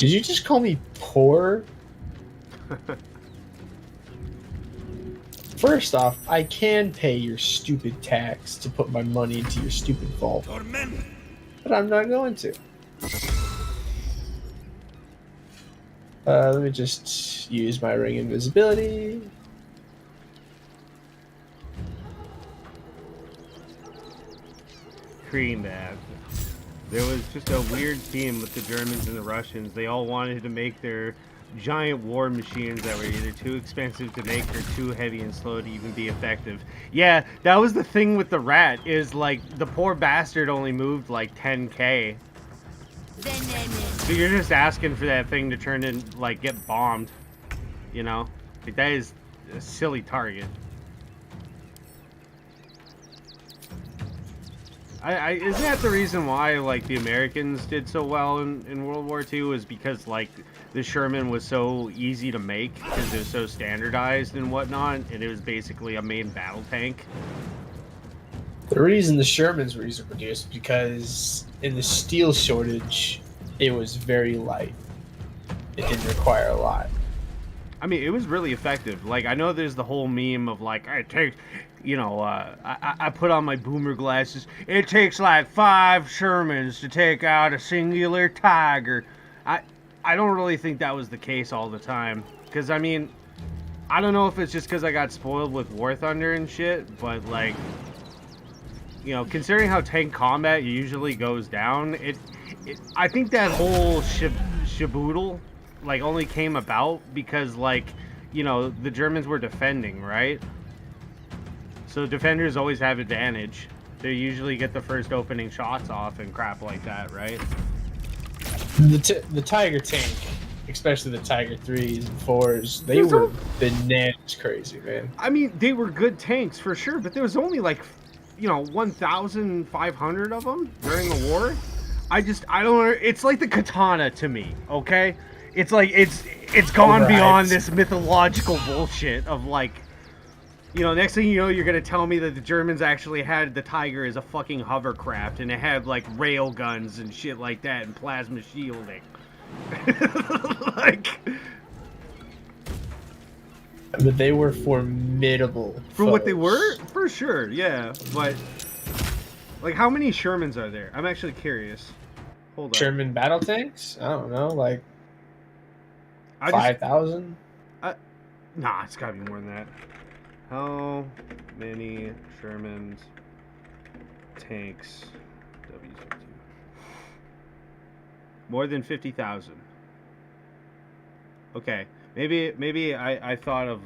Did you just call me poor? First off, I can pay your stupid tax to put my money into your stupid vault. But I'm not going to. Let me just use my ring invisibility. Cream bath. There was just a weird theme with the Germans and the Russians. They all wanted to make their giant war machines that were either too expensive to make or too heavy and slow to even be effective. Yeah, that was the thing with the rat, is like the poor bastard only moved like 10k. So you're just asking for that thing to turn in, like, get bombed. You know? Like, that is a silly target. Isn't that the reason why, like, the Americans did so well in World War II? Is because, like, the Sherman was so easy to make because it was so standardized and whatnot, and it was basically a main battle tank. The reason the Shermans were easy to produce because in the steel shortage, it was very light. It didn't require a lot. I mean, it was really effective. Like, I know there's the whole meme of, like, it takes, you know, I put on my boomer glasses. It takes, like, 5 Shermans to take out a singular tiger. I don't really think that was the case all the time. Because, I mean, I don't know if it's just because I got spoiled with War Thunder and shit, but, like, you know, considering how tank combat usually goes down, I think that whole shaboodle, like, only came about because, like, you know, the Germans were defending, right? So defenders always have advantage. They usually get the first opening shots off and crap like that, right? The Tiger tank, especially the Tiger 3s and 4s, they were bananas crazy, man. I mean, they were good tanks for sure, but there was only, like, you know, 1,500 of them during the war. I don't, it's like the katana to me, okay? It's like, it's gone beyond this mythological bullshit of, like, you know, next thing you know, you're gonna tell me that the Germans actually had the Tiger as a fucking hovercraft, and it had, like, rail guns and shit like that, and plasma shielding. Like... But they were formidable. For what they were? For sure, yeah. But, like, how many Shermans are there? I'm actually curious. Hold on. Sherman battle tanks? I don't know, like 5,000? Nah, it's gotta be more than that. How many Sherman tanks? W2. More than 50,000. Okay. Maybe I thought of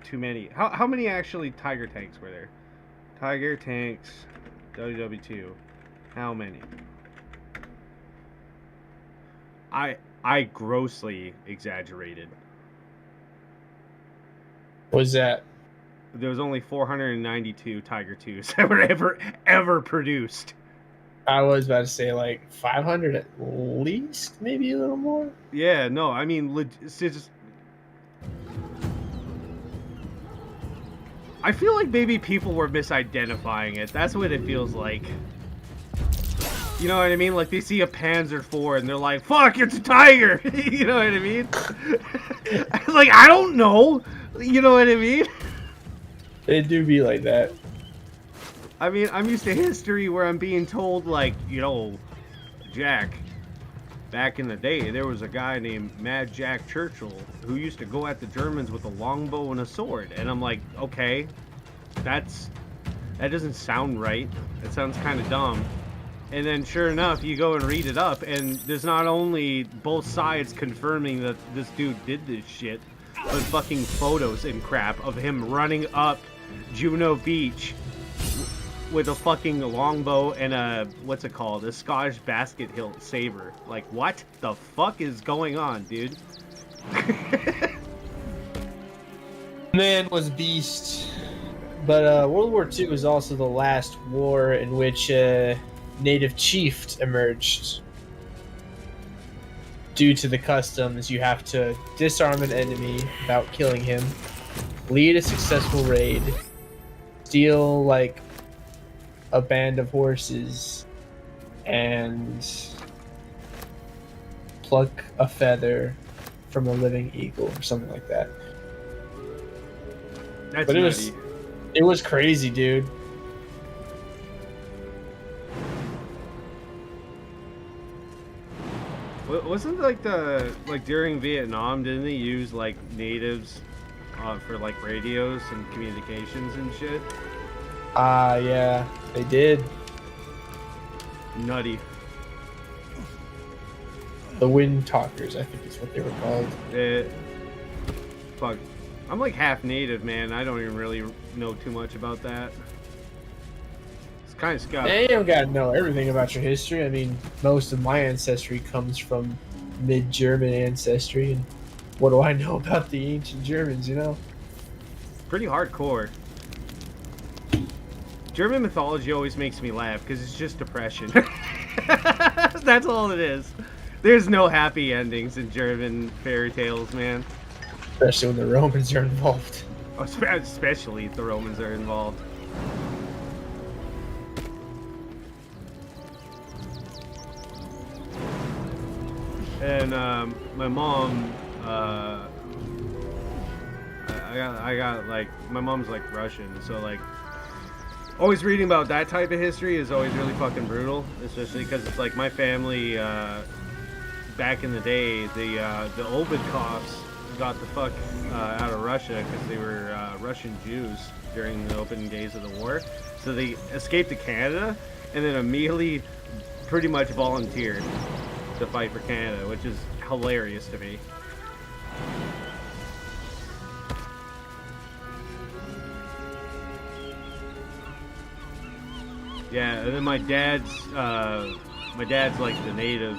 too many. How many actually Tiger tanks were there? Tiger tanks, WW2. How many? I grossly exaggerated. What was that? There was only 492 Tiger 2s that were ever produced. I was about to say like 500 at least, maybe a little more. Yeah, no, I mean, it's just... I feel like maybe people were misidentifying it. That's what it feels like. You know what I mean? Like, they see a Panzer IV and they're like, fuck, it's a Tiger! You know what I mean? Like, I don't know! You know what I mean? It do be like that. I mean, I'm used to history where I'm being told, like, you know, Jack, back in the day, there was a guy named Mad Jack Churchill who used to go at the Germans with a longbow and a sword. And I'm like, okay, that doesn't sound right. That sounds kind of dumb. And then sure enough, you go and read it up, and there's not only both sides confirming that this dude did this shit, but fucking photos and crap of him running up Juno Beach with a fucking longbow and a, what's it called, a Scottish basket hilt saber. Like, what the fuck is going on, dude? Man was beast. But World War II was also the last war in which native chief emerged. Due to the customs, you have to disarm an enemy without killing him, lead a successful raid, steal, like, a band of horses, and pluck a feather from a living eagle or something like that. That's But nutty. it was crazy, dude. Wasn't like during Vietnam, didn't they use like natives for like radios and communications and shit? Yeah, they did. Nutty. The wind talkers, I think is what they were called. Fuck. I'm like half native, man. I don't even really know too much about that. It's kind of scary. Yeah, you don't gotta know everything about your history. I mean, most of my ancestry comes from mid-German ancestry, and what do I know about the ancient Germans, you know? Pretty hardcore. German mythology always makes me laugh because it's just depression. That's all it is. There's no happy endings in German fairy tales, man. Especially when the Romans are involved. Especially if the Romans are involved. And my mom, I got like, my mom's like Russian, so like, always reading about that type of history is always really fucking brutal, especially because it's like my family, back in the day, the Obidkovs got the fuck out of Russia because they were Russian Jews during the opening days of the war. So they escaped to Canada and then immediately pretty much volunteered to fight for Canada, which is hilarious to me. Yeah, and then my dad's like the native,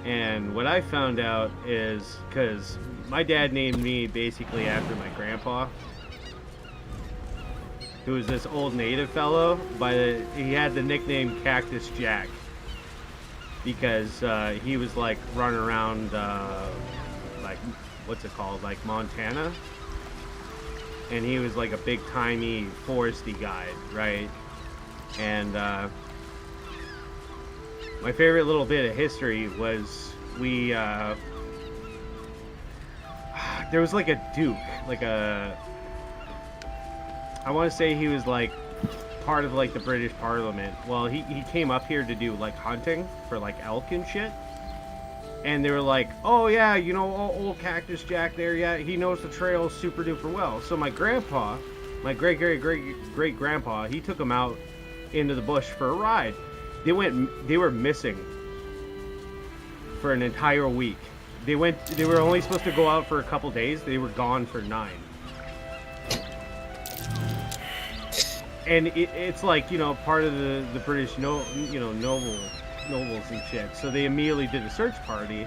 and what I found out is because my dad named me basically after my grandpa, who was this old native fellow. He had the nickname Cactus Jack because he was like running around like what's it called, like Montana, and he was like a big timey foresty guide, right? And my favorite little bit of history was there was like a duke, I want to say he was like part of like the British Parliament. Well, he came up here to do like hunting for like elk and shit. And they were like, oh yeah, you know, old Cactus Jack there, yeah, he knows the trail super duper well. So my grandpa, my great grandpa, he took him out into the bush for a ride. They were missing for an entire week. They were only supposed to go out for a couple days. They were gone for 9. And it's like, you know, part of the British nobles and shit. So they immediately did a search party,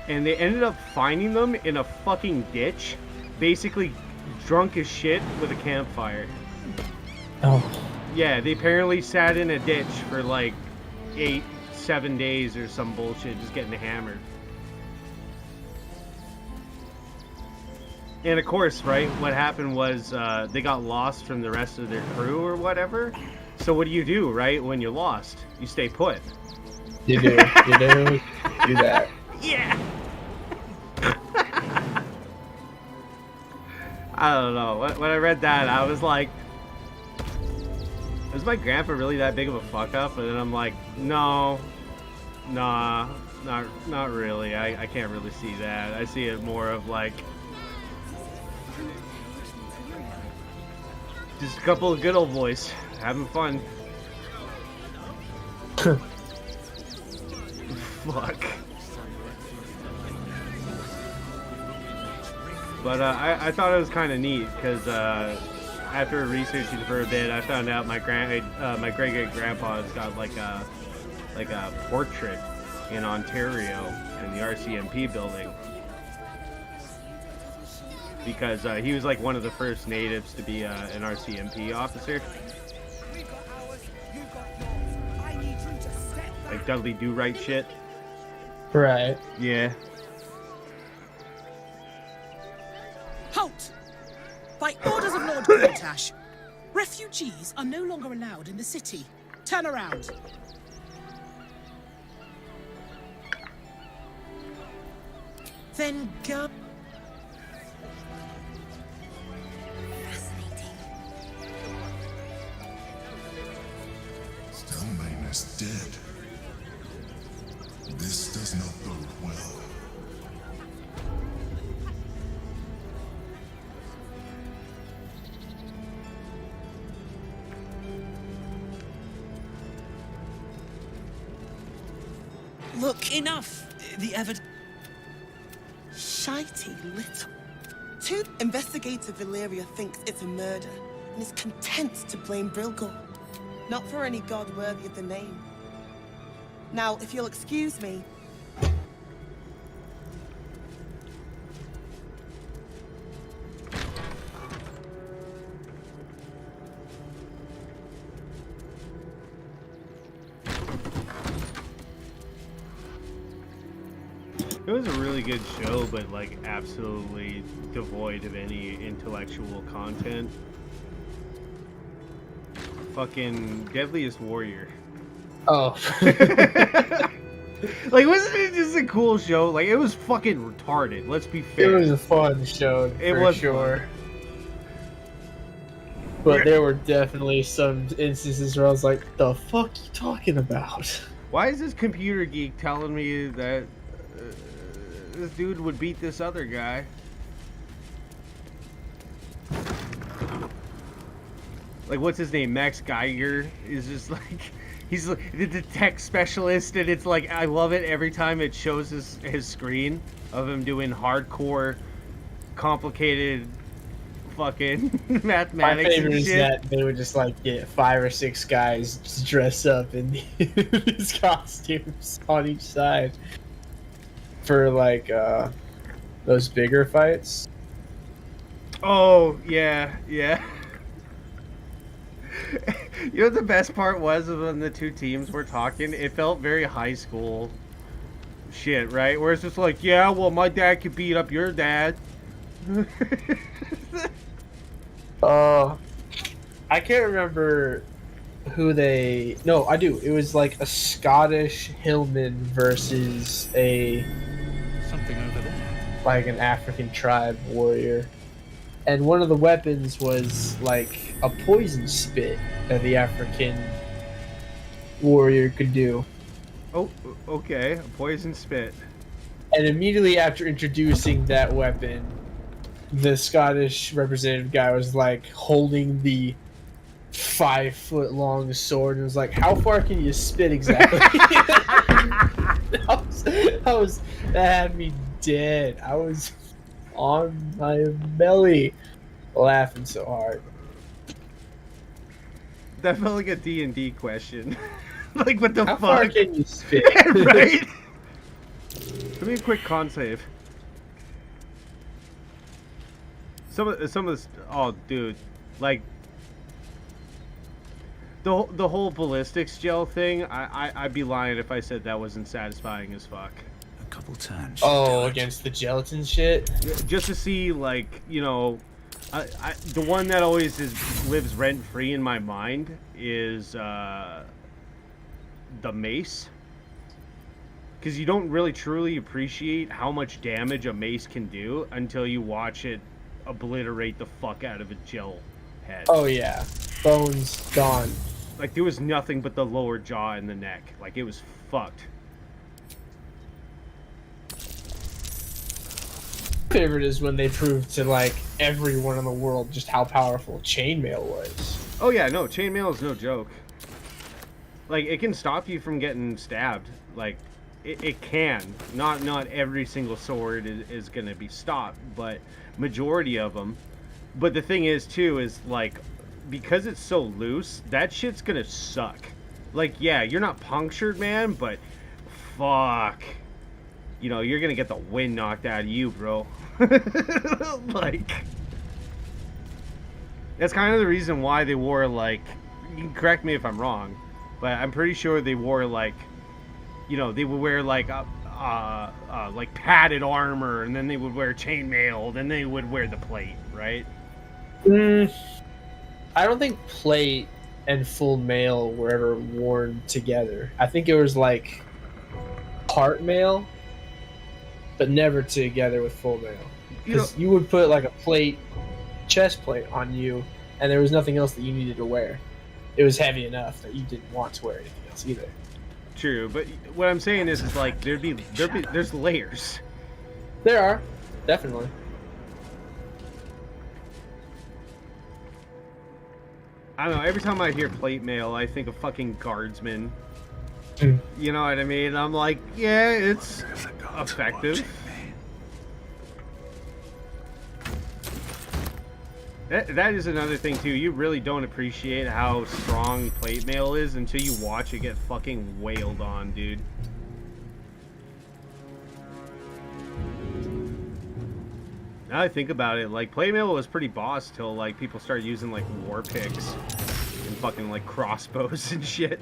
and they ended up finding them in a fucking ditch, basically drunk as shit with a campfire. Oh. Yeah, they apparently sat in a ditch for like 7 days or some bullshit, just getting hammered. And of course, right, what happened was they got lost from the rest of their crew or whatever. So what do, right, when you're lost? You stay put. You do. You do that. Yeah. I don't know. When I read that, I was like, was my grandpa really that big of a fuck up? And then I'm like, no, nah, not really. I can't really see that. I see it more of like just a couple of good old boys having fun. Fuck. But I thought it was kind of neat because after researching for a bit, I found out my great grandpa's got like a portrait in Ontario in the RCMP building because he was like one of the first natives to be an RCMP officer. Like Dudley Do-Right shit. Right. Yeah. Halt! By orders of Lord Cortash, refugees are no longer allowed in the city. Turn around. Then go. Stelmane is dead. This does not bode well. Look, enough. The evidence. Shitey little. Investigator Valyria thinks it's a murder and is content to blame Brilgor. Not for any god worthy of the name. Now, if you'll excuse me. It was a really good show, but like absolutely devoid of any intellectual content. Fucking Deadliest Warrior. Oh. Like, wasn't it just a cool show? Like, it was fucking retarded. Let's be fair. It was a fun show. It for was sure. fun. But there were definitely some instances where I was like, "The fuck you talking about?" Why is this computer geek telling me that this dude would beat this other guy? Like, what's his name? Max Geiger is just like, he's the tech specialist, and it's like, I love it every time it shows his screen of him doing hardcore, complicated fucking mathematics. My favorite and is shit. that they would just like get 5 or 6 guys just dress up in these costumes on each side for like those bigger fights. Oh yeah. You know what the best part was of when the two teams were talking? It felt very high school shit, right? Where it's just like, yeah, well, my dad could beat up your dad. I can't remember who they... No, I do. It was like a Scottish hillman versus a... Something over there. like an African tribe warrior. And one of the weapons was like a poison spit that the African warrior could do. Oh, okay. A poison spit. And immediately after introducing that weapon, the Scottish representative guy was like holding the 5-foot-long sword and was like, "How far can you spit exactly?" that had me dead. I was on my belly laughing so hard. That felt like a D&D question. Like, what the How fuck? far can you spit? Right? Give me a quick con save. Some of this. Oh, dude, like the whole ballistics gel thing. I'd be lying if I said that wasn't satisfying as fuck. A couple turns. Oh, against the gelatin shit. Just to see, like, you know, the one that always lives rent free in my mind is the mace. Because you don't really truly appreciate how much damage a mace can do until you watch it obliterate the fuck out of a gel head. Oh yeah, bones gone. Like, there was nothing but the lower jaw and the neck. Like, it was fucked. Favorite is when they proved to like everyone in the world just how powerful chainmail was. Oh yeah, no, chainmail is no joke. Like, it can stop you from getting stabbed. Like, it can. Not every single sword is gonna be stopped, but majority of them. But the thing is too is, like, because it's so loose, that shit's gonna suck. Like, yeah, you're not punctured, man, but fuck, you know, you're gonna get the wind knocked out of you, bro. Like, that's kind of the reason why they wore, like, you can correct me if I'm wrong, but I'm pretty sure they wore, like, you know, they would wear like like padded armor, and then they would wear chainmail, then they would wear the plate, right? I don't think plate and full mail were ever worn together. I think it was like part mail but never together with full mail. You know- Because you would put like a plate, chest plate on you, and there was nothing else that you needed to wear. It was heavy enough that you didn't want to wear anything else either. True, but what I'm saying is like there's layers. There are, definitely. I don't know. Every time I hear plate mail, I think of fucking guardsmen. Mm. You know what I mean? I'm like, yeah, it's effective. That is another thing too. You really don't appreciate how strong plate mail is until you watch it get fucking wailed on, dude. Now I think about it, like plate mail was pretty boss till like people started using like war picks and fucking like crossbows and shit.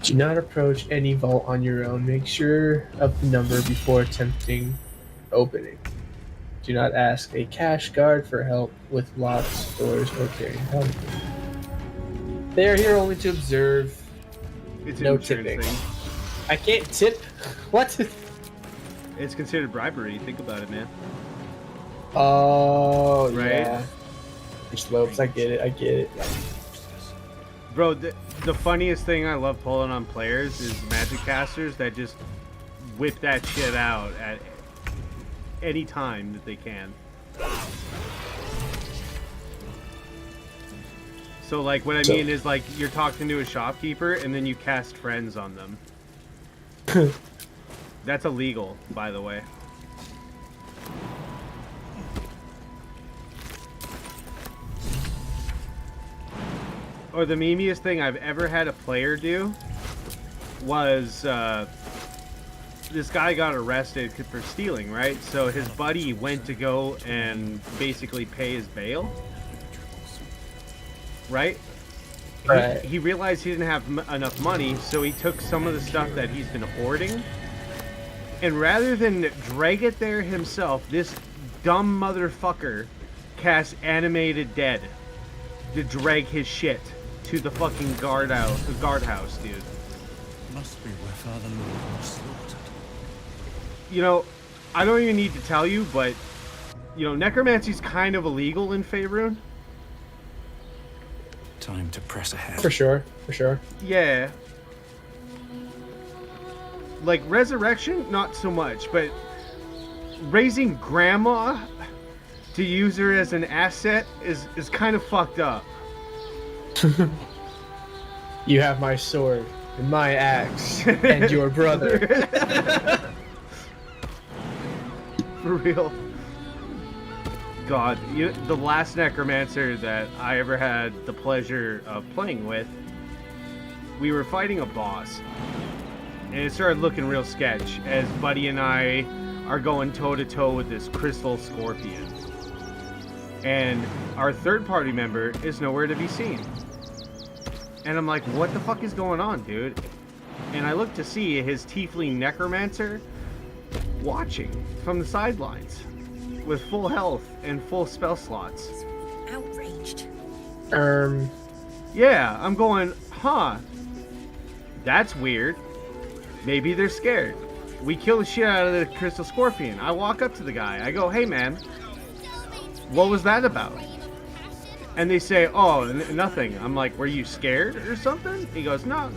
Do not approach any vault on your own. Make sure of the number before attempting opening. Do not ask a cash guard for help with locks, doors, or carrying help. They are here only to observe. It's an No insurance tipping. thing. I can't tip. What? It's considered bribery. Think about it, man. Oh, Right? yeah. Slopes. I get it. I get it. Bro, the funniest thing I love pulling on players is magic casters that just whip that shit out at any time that they can. So like what I mean is like you're talking to a shopkeeper and then you cast friends on them. That's illegal, by the way. Or the memeiest thing I've ever had a player do was this guy got arrested for stealing, right? So his buddy went to go and basically pay his bail, right? Right. He realized he didn't have enough money, so he took some of the stuff that he's been hoarding, and rather than drag it there himself, this dumb motherfucker cast Animated Dead to drag his shit to the fucking guardhouse, dude. Must be where Father Lord was slaughtered. You know, I don't even need to tell you, but you know, necromancy's kind of illegal in Faerun. Time to press ahead. For sure. For sure. Yeah. Like resurrection, not so much, but raising grandma to use her as an asset is kind of fucked up. You have my sword and my axe and your brother. For real. God, the last necromancer that I ever had the pleasure of playing with, we were fighting a boss. And it started looking real sketch as Buddy and I are going toe-to-toe with this crystal scorpion. And our third party member is nowhere to be seen. And I'm like, what the fuck is going on, dude? And I look to see his tiefling necromancer watching from the sidelines with full health and full spell slots. Outraged. Yeah, I'm going, huh. That's weird. Maybe they're scared. We kill the shit out of the crystal scorpion. I walk up to the guy. I go, hey man, what was that about? And they say, oh, nothing. I'm like, were you scared or something? He goes, no.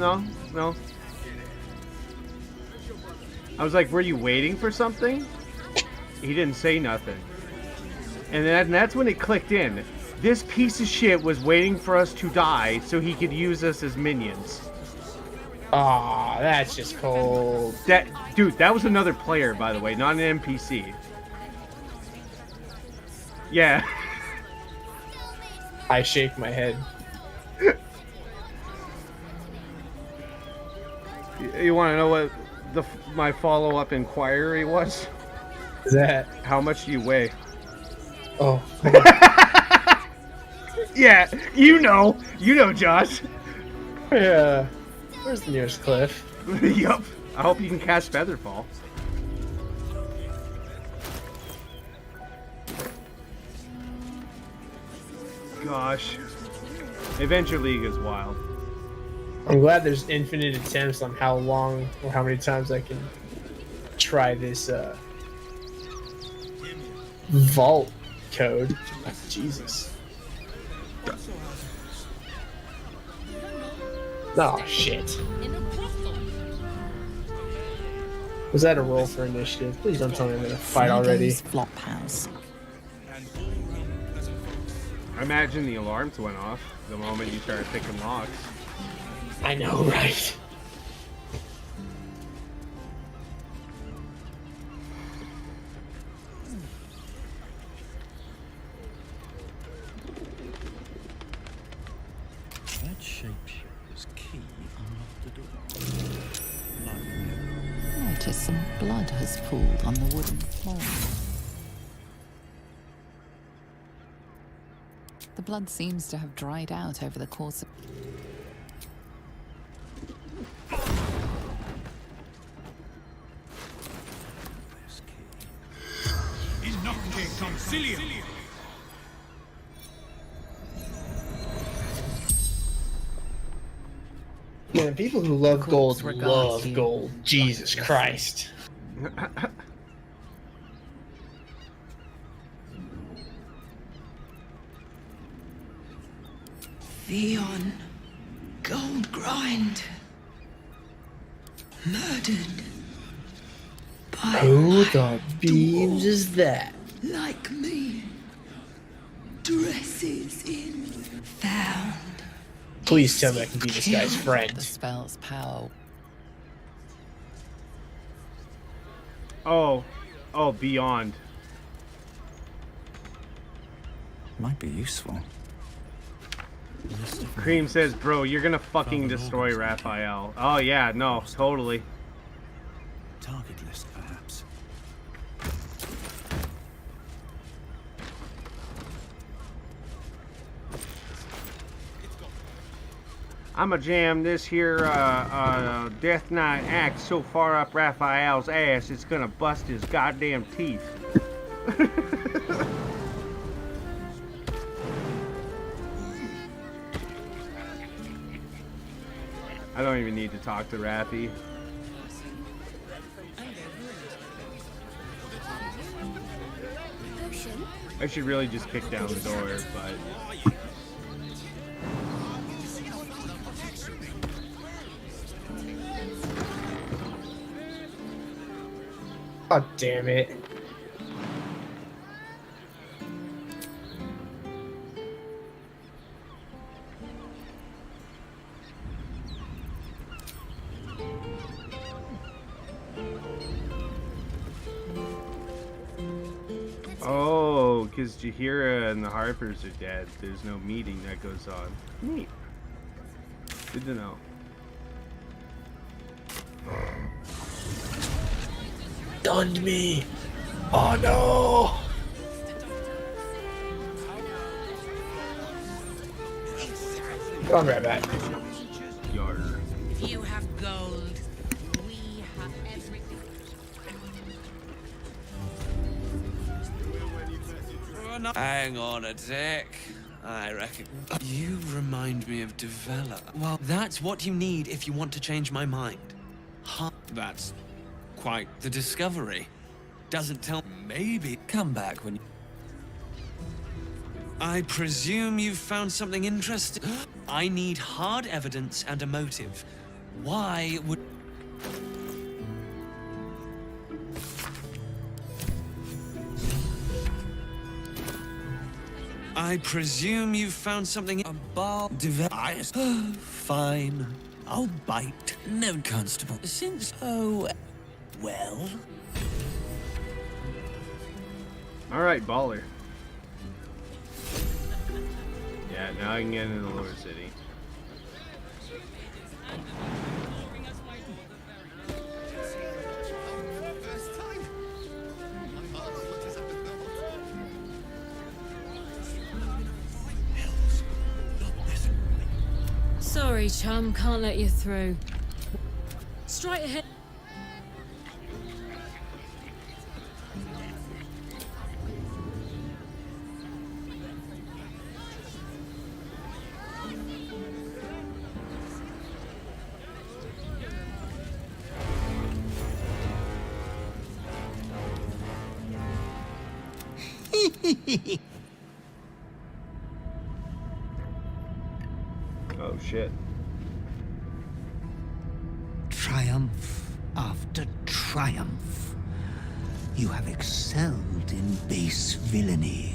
I was like, were you waiting for something? He didn't say nothing. And that's when it clicked in. This piece of shit was waiting for us to die so he could use us as minions. Aw, that's just cold. Dude, that was another player, by the way, not an NPC. Yeah. I shake my head. You want to know what my follow-up inquiry was? Is that? How much do you weigh? Oh. Yeah, you know, Josh. Yeah. Where's the nearest cliff? Yup. I hope you can cast Featherfall. Gosh. Adventure League is wild. I'm glad there's infinite attempts on how long or how many times I can try this vault code. Jesus. Oh shit. Was that a roll for initiative? Please don't tell me I'm gonna fight already. Flop house. I imagine the alarms went off the moment you started picking locks. I know, right? That shapeshifter's key unlocked the door. Notice some blood has pooled on the wooden floor. The blood seems to have dried out over the course of... Man, people who love gold love gold. Jesus Christ. Theon, gold grind, murdered by Who the beams is that? like me, dresses in, found. Please tell me I can be this guy's friend. The spell's power. Oh, beyond. Might be useful. Cream says, bro, you're gonna fucking destroy Raphael. Oh yeah, no, totally. Target list, perhaps. I'ma jam this here Death Knight axe so far up Raphael's ass it's gonna bust his goddamn teeth. I don't even need to talk to Raffy. I should really just kick down the door, but... God damn it. Oh, because Jahira and the Harpers are dead. There's no meeting that goes on. Neat. Good to know. Stunned me. Oh no. Come right back. Yar. If you have gold, we have everything. Hang on a sec. I reckon. You remind me of Develop. Well, that's what you need if you want to change my mind. Huh? That's quite the discovery. Doesn't tell. Maybe come back when. I presume you've found something interesting. I need hard evidence and a motive. Why would... I presume you've found something... A bar... device. Fine. I'll bite. No, Constable. Since... Oh... Well... Alright, baller. Yeah, now I can get into the lower city. Sorry, chum, can't let you through. Straight ahead. Oh shit. Triumph after triumph. You have excelled in base villainy.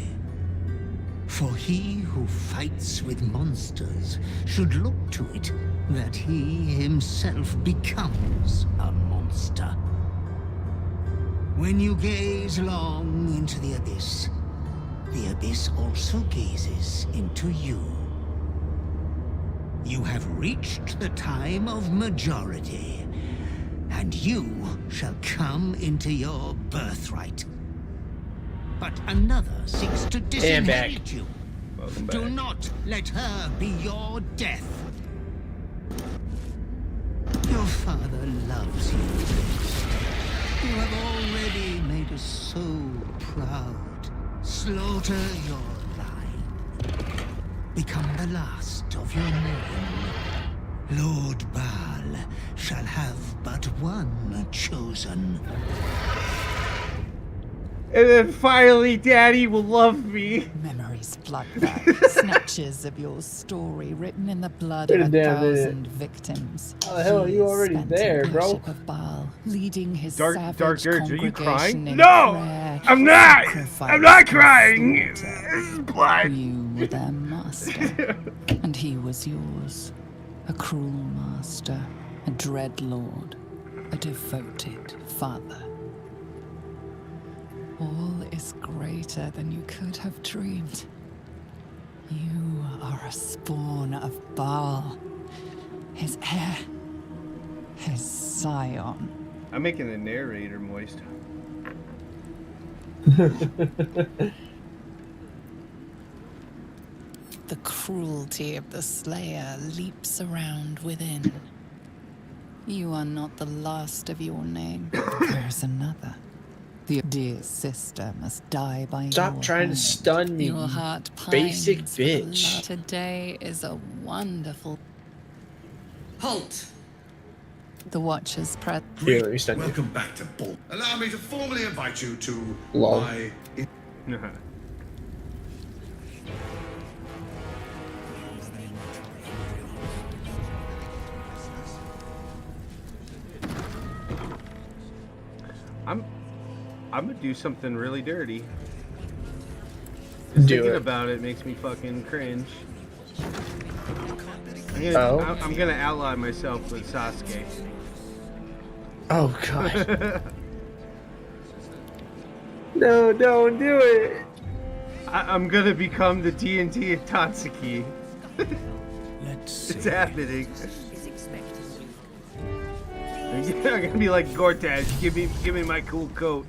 For he who fights with monsters should look to it that he himself becomes a monster. When you gaze long into the abyss also gazes into you. You have reached the time of majority, and you shall come into your birthright. But another seeks to disinherit you. Do not let her be your death. Your father loves you. You have already made us so proud. Slaughter your line. Become the last of your name. Lord Baal shall have but one chosen. And then finally, Daddy will love me. Memories flood back, snatches of your story written in the blood of 1,000 victims. How the hell are you already Spent there, in bro? worship of Baal, leading his Dark savage Dirge, are you crying? congregation in No! prayer, I'm not! sacrifice, I'm not and crying! slaughter. This is blood! You were their master, and he was yours. A cruel master, a dread lord, a devoted father. All is greater than you could have dreamed. You are a spawn of Baal, his heir, his scion. I'm making the narrator moist. The cruelty of the Slayer leaps around within. You are not the last of your name. There's another. The dear sister must die by Stop your trying to hand. stun me, Your you heart basic pines for the bitch. love. Today is a wonderful. Halt! The Watcher's press. Here, let me stun you. Welcome back to Baldur. Allow me to formally invite you to Lol. my... I'm gonna do something really dirty. Do Thinking it. about it makes me fucking cringe. Oh. I'm gonna ally myself with Sasuke. Oh god. No, don't do it. I'm gonna become the TNT of Tatsuki. It's happening. I'm gonna be like Gortaz. Give me my cool coat.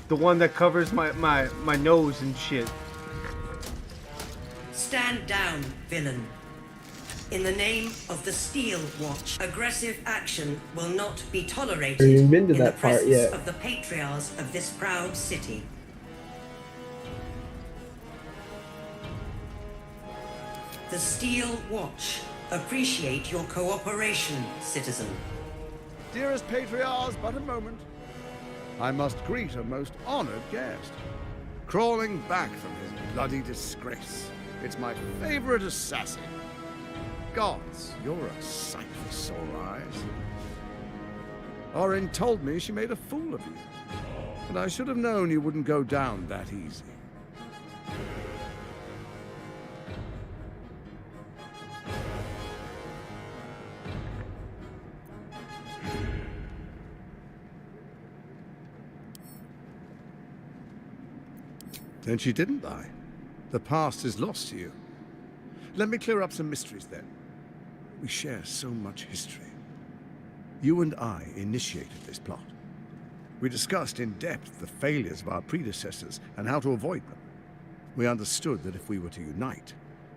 The one that covers my nose and shit. Stand down, villain. In the name of the Steel Watch, aggressive action will not be tolerated Have you even been to in the that part presence yet? of the patriarchs of this proud city. The Steel Watch appreciate your cooperation, citizen. Dearest patriarchs, but a moment. I must greet a most honored guest. Crawling back from his bloody disgrace. It's my favorite assassin. Gods, you're a sight for sore eyes. Orin told me she made a fool of you. And I should have known you wouldn't go down that easy. Then she didn't lie. The past is lost to you. Let me clear up some mysteries then. We share so much history. You and I initiated this plot. We discussed in depth the failures of our predecessors and how to avoid them. We understood that if we were to unite,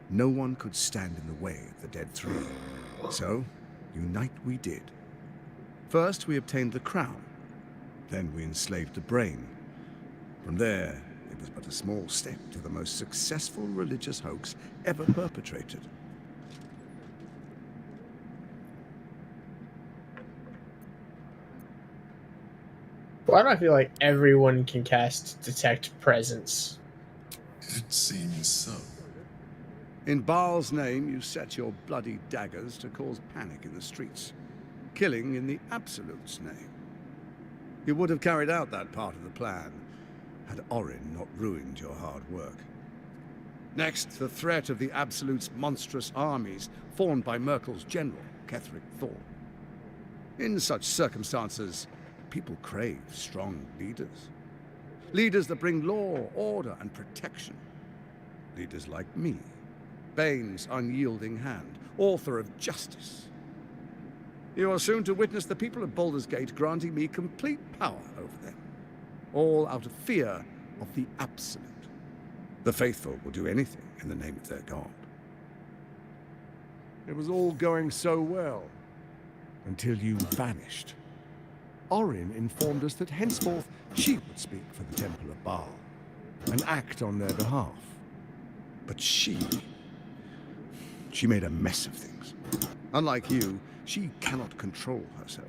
no one could stand in the way of the Dead Three. So, unite we did. First, we obtained the crown. Then we enslaved the brain. From there, it was but a small step to the most successful religious hoax ever perpetrated. Why do I feel like everyone can cast Detect Presence? It seems so. In Baal's name, you set your bloody daggers to cause panic in the streets, killing in the Absolute's name. You would have carried out that part of the plan had Orin not ruined your hard work. Next, the threat of the Absolute's monstrous armies formed by Merkel's general, Ketheric Thorn. In such circumstances, people crave strong leaders. Leaders that bring law, order, and protection. Leaders like me, Bane's unyielding hand, author of justice. You are soon to witness the people of Baldur's Gate granting me complete power over them, all out of fear of the Absolute. The faithful will do anything in the name of their god. It was all going so well, until you vanished. Orin informed us that henceforth she would speak for the Temple of Baal, and act on their behalf. But she made a mess of things. Unlike you, she cannot control herself.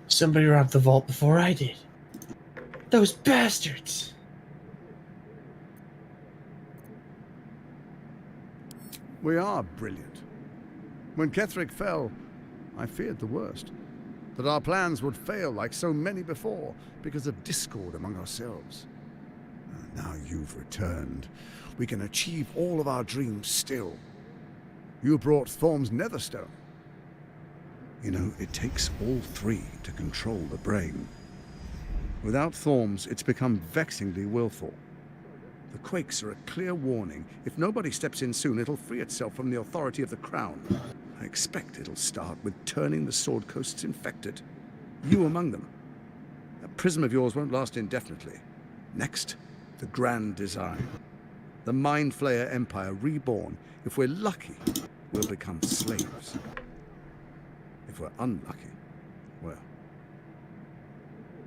Somebody robbed the vault before I did. Those bastards! We are brilliant. When Ketheric fell, I feared the worst. That our plans would fail like so many before because of discord among ourselves. Now you've returned. We can achieve all of our dreams still. You brought Thorm's Netherstone. You know, it takes all three to control the brain. Without Thorm's, it's become vexingly willful. The quakes are a clear warning. If nobody steps in soon, it'll free itself from the authority of the Crown. I expect it'll start with turning the Sword Coasts infected. You among them. That prism of yours won't last indefinitely. Next, the grand design. The Mind Flayer Empire reborn. If we're lucky, we'll become slaves. If we're unlucky, well,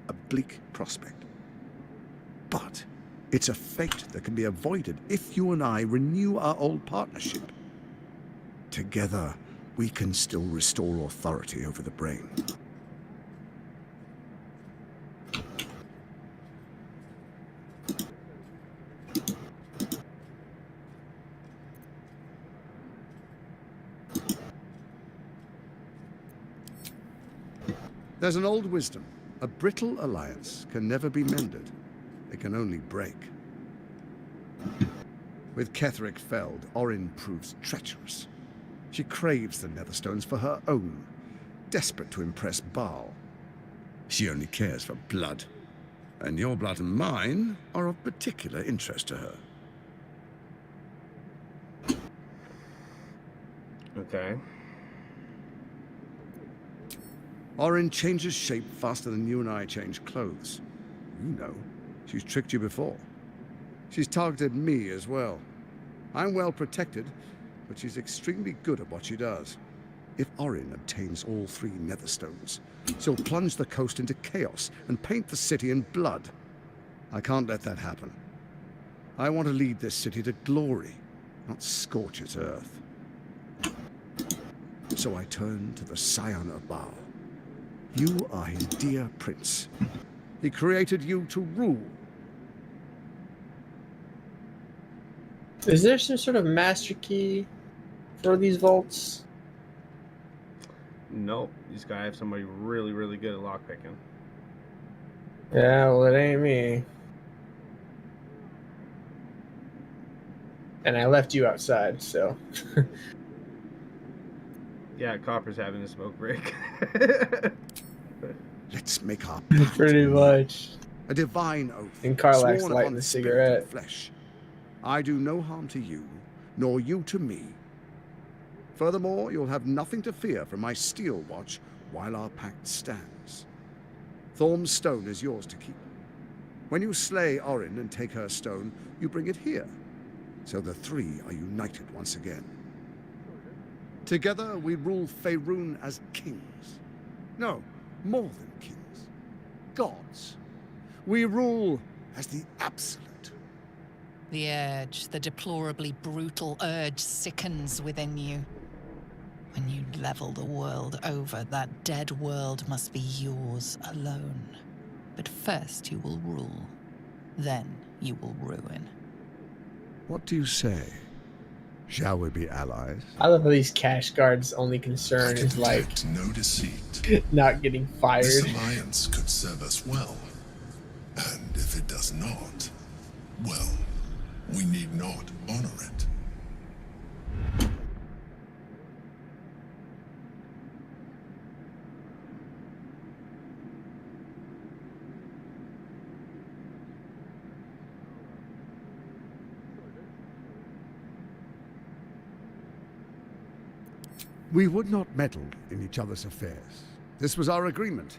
a bleak prospect. But it's a fate that can be avoided if you and I renew our old partnership. Together, we can still restore authority over the brain. There's an old wisdom. A brittle alliance can never be mended. It can only break. With Ketheric felled, Orin proves treacherous. She craves the Netherstones for her own, desperate to impress Baal. She only cares for blood, and your blood and mine are of particular interest to her. Okay. Orin changes shape faster than you and I change clothes. You know, she's tricked you before. She's targeted me as well. I'm well protected, but she's extremely good at what she does. If Orin obtains all three Netherstones, she'll plunge the coast into chaos and paint the city in blood. I can't let that happen. I want to lead this city to glory, not scorch its earth. So I turn to the Scion of Baal. You are his dear prince. He created you to rule. Is there some sort of master key for these vaults? Nope. You just gotta have somebody really, really good at lockpicking. Yeah, well, it ain't me. And I left you outside, so. Yeah, Copper's having a smoke break. Let's make our Pretty much. A divine oath. And Karlach's sworn lighting upon the spirit cigarette. and flesh. I do no harm to you, nor you to me. Furthermore, you'll have nothing to fear from my steel watch while our pact stands. Thorm's stone is yours to keep. When you slay Orin and take her stone, you bring it here. So the three are united once again. Together we rule Faerun as kings. No, more than kings. Gods. We rule as the absolute. The urge, the deplorably brutal urge sickens within you. When you level the world over, that dead world must be yours alone. But first you will rule. Then you will ruin. What do you say? Shall we be allies? I love how these cash guards' only concern is like No deceit. not getting fired. This alliance could serve us well. And if it does not, well, we need not honor it. We would not meddle in each other's affairs. This was our agreement.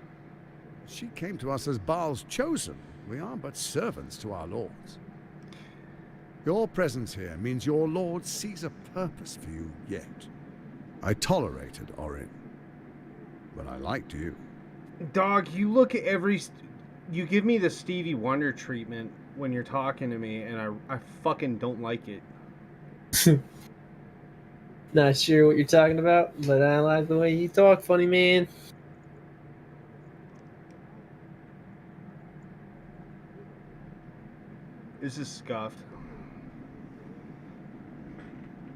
She came to us as Baal's chosen. We are but servants to our lords. Your presence here means your lord sees a purpose for you yet. I tolerated Orin, but I liked you. Dog, you look at you give me the Stevie Wonder treatment when you're talking to me, and I fucking don't like it. Not sure what you're talking about, but I like the way you talk, funny man. This is scuffed.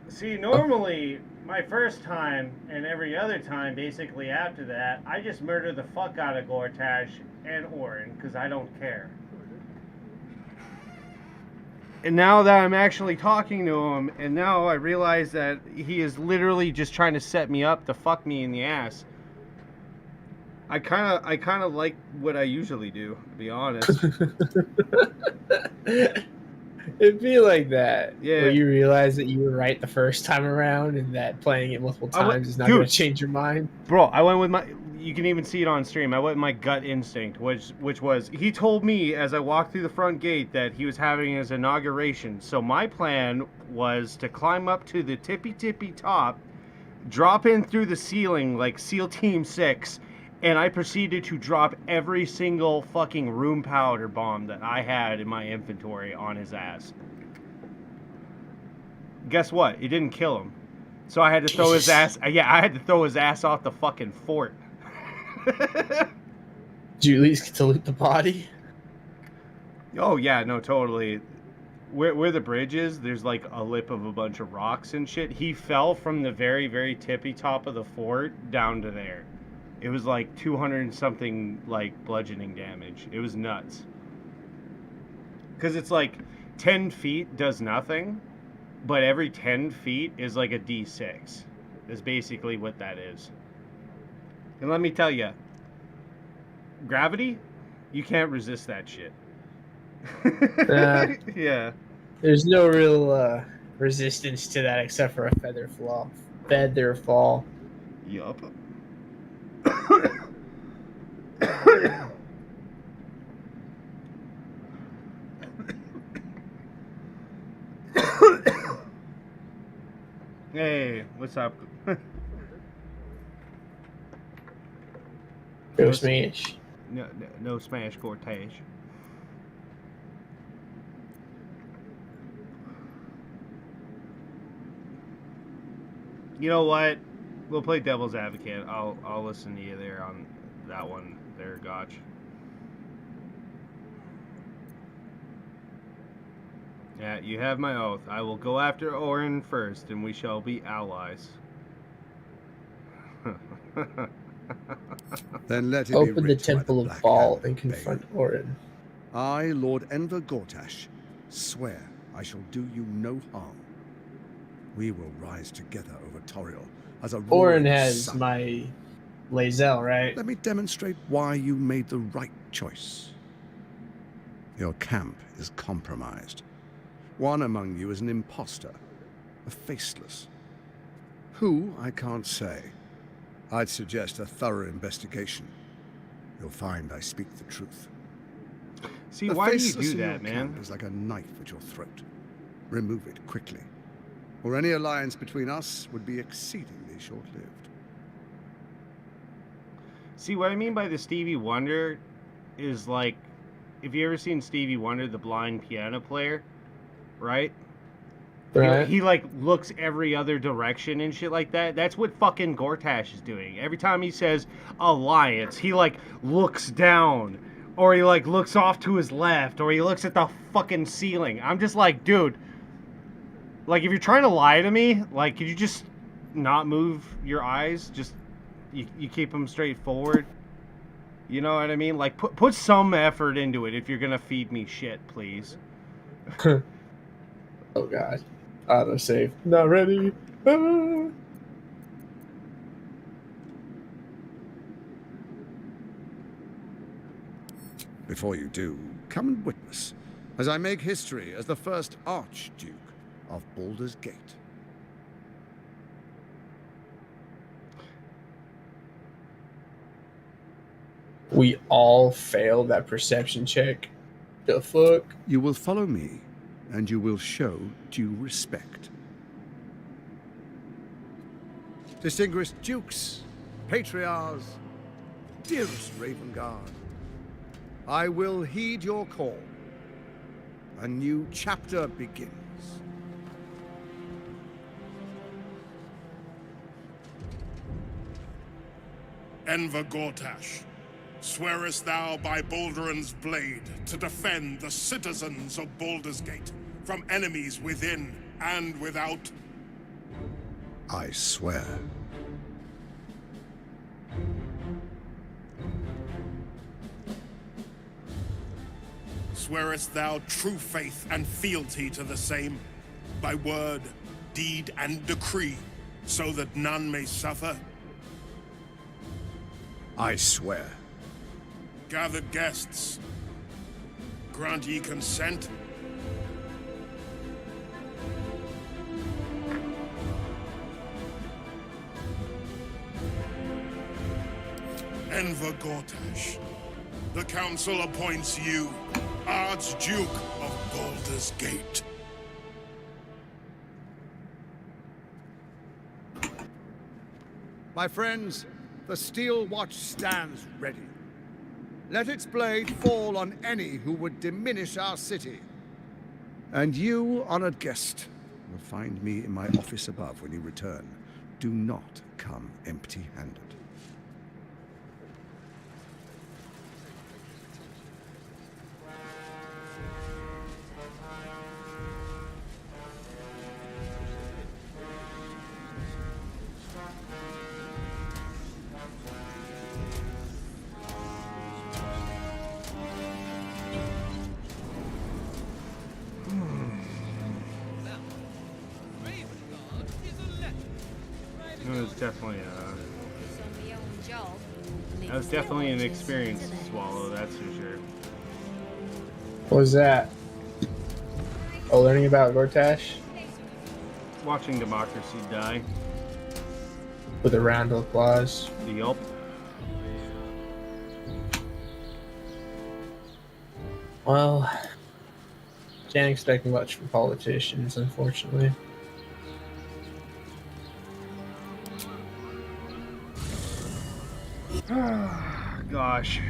See, normally, my first time and every other time, basically after that, I just murder the fuck out of Gortash and Orin, because I don't care. And now that I'm actually talking to him, and now I realize that he is literally just trying to set me up to fuck me in the ass. I kind of like what I usually do, to be honest. It'd be like that. Yeah. Where you realize that you were right the first time around and that playing it multiple times is not going to change your mind. Bro, I went with my... You can even see it on stream. I went with my gut instinct, which was... He told me as I walked through the front gate that he was having his inauguration. So my plan was to climb up to the tippy top, drop in through the ceiling like SEAL Team 6, and I proceeded to drop every single fucking room powder bomb that I had in my inventory on his ass. Guess what? It didn't kill him. So I had to throw his ass... Yeah, I had to throw his ass off the fucking fort. Did you at least get to loot the body? Oh, yeah, no, totally. Where the bridge is, there's like a lip of a bunch of rocks and shit. He fell from the very, very tippy top of the fort down to there. It was like 200 and something, like, bludgeoning damage. It was nuts. Because it's like 10 feet does nothing, but every 10 feet is like a D6. Is basically what that is. And let me tell you, gravity, you can't resist that shit. Yeah. There's no real resistance to that except for a feather fall. Yup. Hey, what's up? Go smash. No smash, Cortege. You know what? We'll play devil's advocate. I'll listen to you there on that one there, Gotch. Yeah, you have my oath. I will go after Orin first, and we shall be allies. Then let it Open be the Temple of Baal and confront Orin. I, Lord Enver Gortash, swear I shall do you no harm. We will rise together over Toriel as a Orin roaring has sun. my Lae'zel, right? Let me demonstrate why you made the right choice. Your camp is compromised. One among you is an imposter, a faceless. Who, I can't say. I'd suggest a thorough investigation. You'll find I speak the truth. See, The why do you faceless do in your that, man? camp is like a knife at your throat. Remove it quickly, or any alliance between us would be exceedingly short-lived. See, what I mean by the Stevie Wonder is like, if you ever seen Stevie Wonder, the blind piano player, right? Right. He like looks every other direction and shit like that. That's what fucking Gortash is doing. Every time he says alliance, he like looks down, or he like looks off to his left, or he looks at the fucking ceiling. I'm just like, dude, like if you're trying to lie to me, like could you just not move your eyes? Just you keep them straight forward. You know what I mean? Like put some effort into it if you're gonna feed me shit, please. Oh god. Autosave. Not ready. Ah. Before you do, come and witness as I make history as the first Archduke of Baldur's Gate. We all failed that perception check. The fuck? You will follow me, and you will show due respect. Distinguished dukes, patriarchs, dearest Ravengard, I will heed your call. A new chapter begins. Enver Gortash, swearest thou by Balduran's blade to defend the citizens of Baldur's Gate from enemies within and without? I swear. Swearest thou true faith and fealty to the same, by word, deed, and decree, so that none may suffer? I swear. Gathered guests, grant ye consent? Enver Gortash, the council appoints you Archduke of Baldur's Gate. My friends, the Steel Watch stands ready. Let its blade fall on any who would diminish our city. And you, honored guest, will find me in my office above when you return. Do not come empty-handed. That was definitely an experience to swallow, that's for sure. What was that? Oh, learning about Gortash? Watching democracy die. With a round of applause. Yup. Well, can't expect much from politicians, unfortunately. Gosh.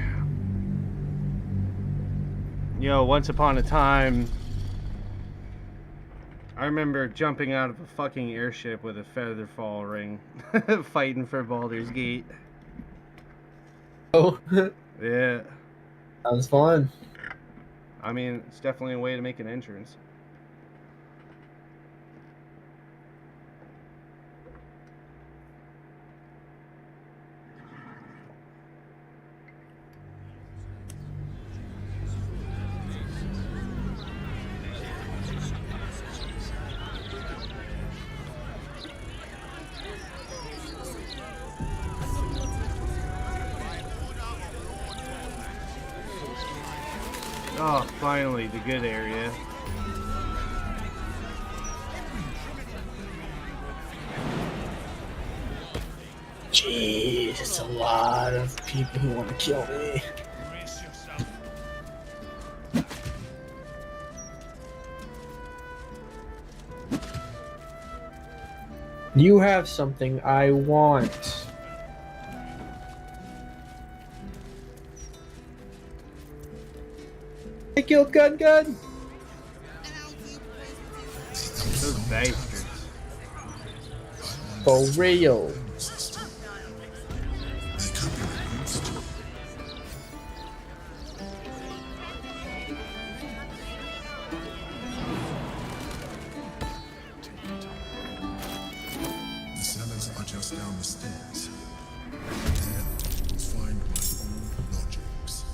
Yo, once upon a time, I remember jumping out of a fucking airship with a feather fall ring, fighting for Baldur's Gate. Oh. Yeah. That was fun. I mean, it's definitely a way to make an entrance. Oh, finally, the good area. Jeez, it's a lot of people who want to kill me. You have something I want. I killed Gun Gun. Those bastards. For real. The cellars are just down the stairs. There, you'll find my old lodgings.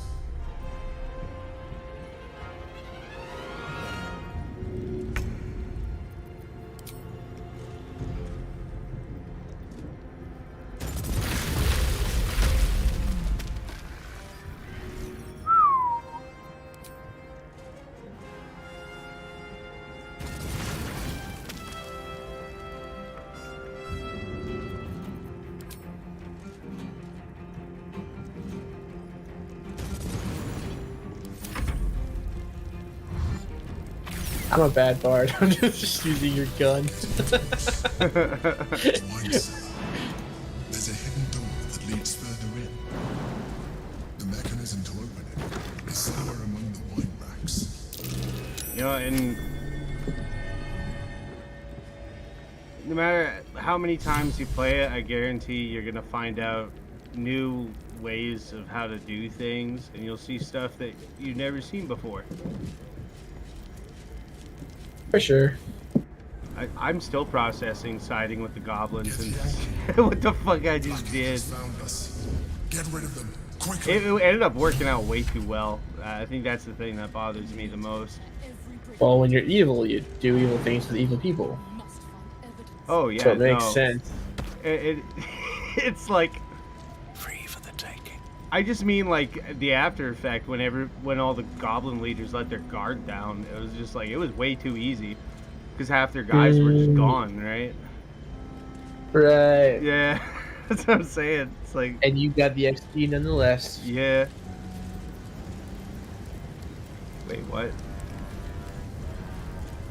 I'm a bad bard. I'm just using your gun. There's a hidden door that leads further in. The mechanism to open it is somewhere among the wine racks. You know, and no matter how many times you play it, I guarantee you're gonna find out new ways of how to do things, and you'll see stuff that you've never seen before. For sure. I'm still processing siding with the goblins and what the fuck I just did. Get rid of them quickly. It ended up working out way too well. I think that's the thing that bothers me the most. Well, when you're evil, you do evil things to the evil people. Oh yeah, So it makes no. sense. It's like Free for the taking. I just mean like the after effect when all the goblin leaders let their guard down. It was just like it was way too easy because half their guys were just gone, right? Right. Yeah, that's what I'm saying. It's like, and you got the XP nonetheless. Yeah. Wait, what?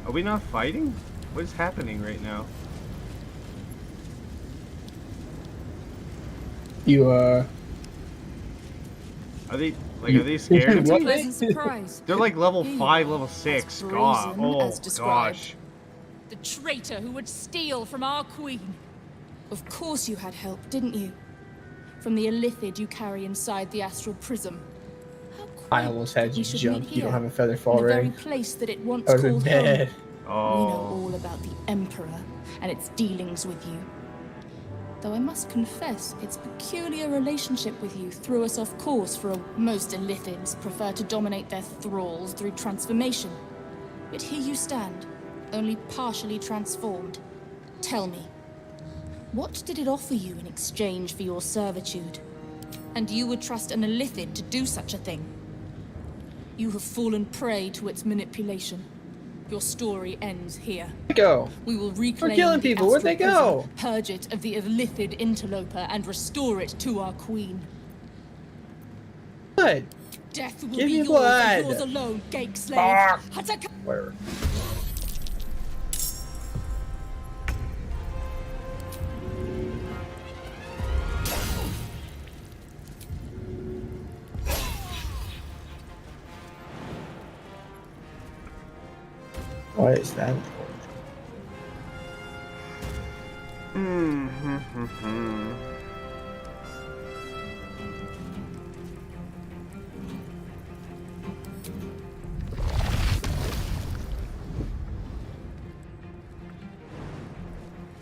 Are we not fighting? What is happening right now? You Are they scared? What? Pleasant surprise. They're like level Here you 5, are, level 6. as God. brazen Oh as described. gosh. The traitor who would steal from our queen. Of course you had help, didn't you? From the illithid you carry inside the astral prism. I almost had you We should jump. meet You don't here, have a feather fall in the very ring. place that it once I was in called bed. home. We know all about the Emperor and its dealings with you. Though I must confess, its peculiar relationship with you threw us off course for most illithids prefer to dominate their thralls through transformation. Yet here you stand, only partially transformed. Tell me, what did it offer you in exchange for your servitude? And you would trust an illithid to do such a thing? You have fallen prey to its manipulation. Your story ends here. Go. We will reclaim We're killing the people. Where'd they astral go? prison, purge it of the illithid interloper, and restore it to our queen. Blood. Death will Give be me yours, blood. and yours alone, Gake slave. Fuck. Hataka- Where? What is that?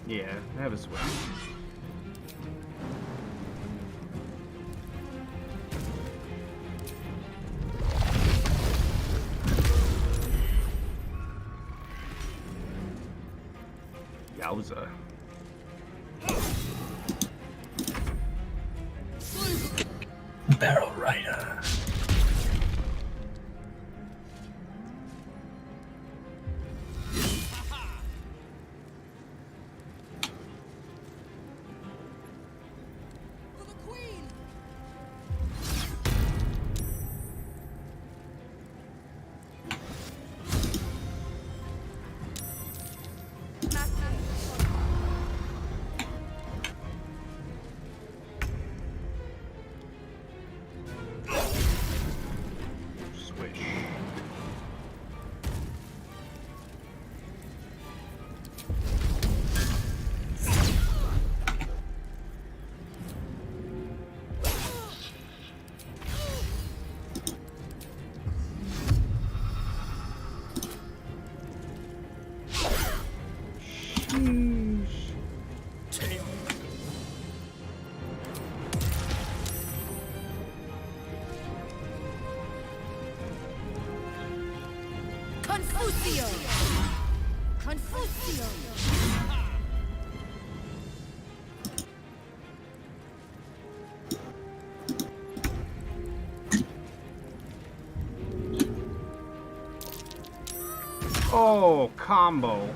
Yeah, have a swim. Yowza. Barrel Rider. Confusio! Confusio! Oh, combo.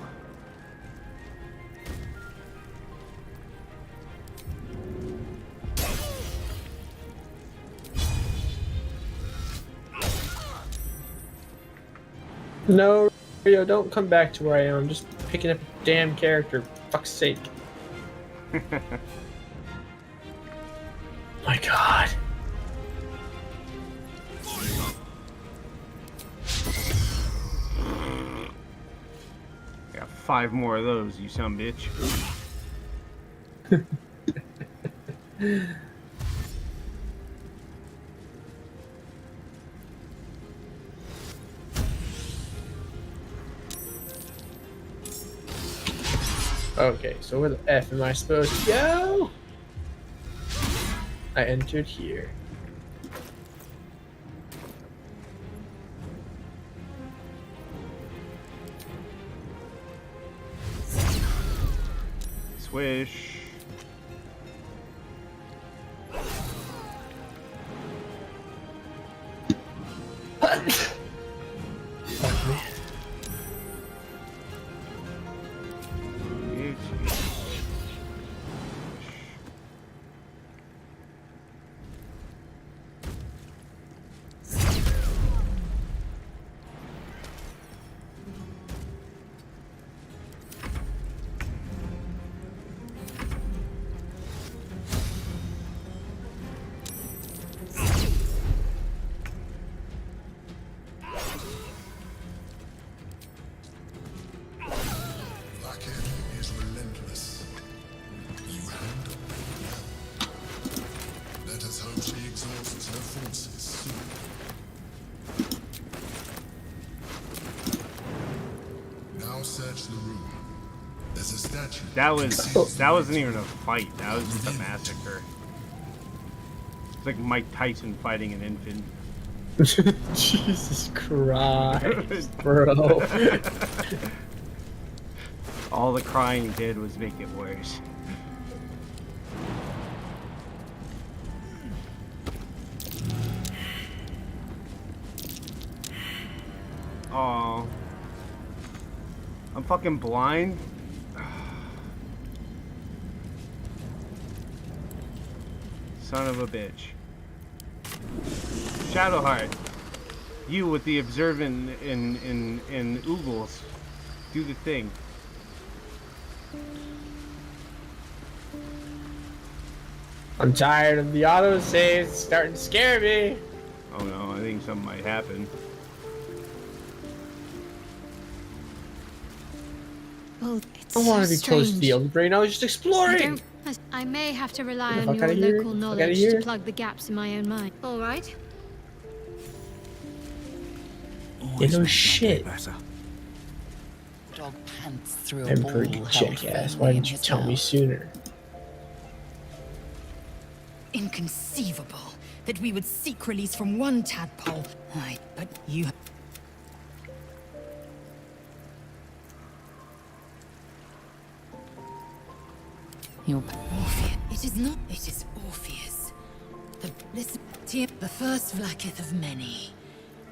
No, Rio, don't come back to where I am. I'm just picking up a damn character. Fuck's sake. My God. Got 5 more of those, you son of a bitch. Okay, so where the F am I supposed to go? I entered here. Swish. Blackhead is relentless. You handle her well. Let us hope she exhausts her forces soon. Now search the room. There's a statue. That wasn't even a fight. That was just a massacre. It's like Mike Tyson fighting an infant. Jesus Christ, bro. All the crying did was make it worse. Oh, I'm fucking blind. Son of a bitch. Shadowheart, you with the observant in oogles, do the thing. I'm tired of the autosaves. It's starting to scare me. Oh no, I think something might happen. Well, it's I don't want to be so close to strange. the old brain. I was just exploring. I may have to rely Get the on fuck your outta here. local Get the fuck outta knowledge here. to plug the gaps in my own mind. All right. Yeah, no shit. Dog pants through a Emperor ball held jackass. firmly Why in didn't you his tell me mouth. sooner? Inconceivable that we would seek release from one tadpole. Aye, but you... Orpheus. It is not. It is Orpheus. The first Vlaakith of many.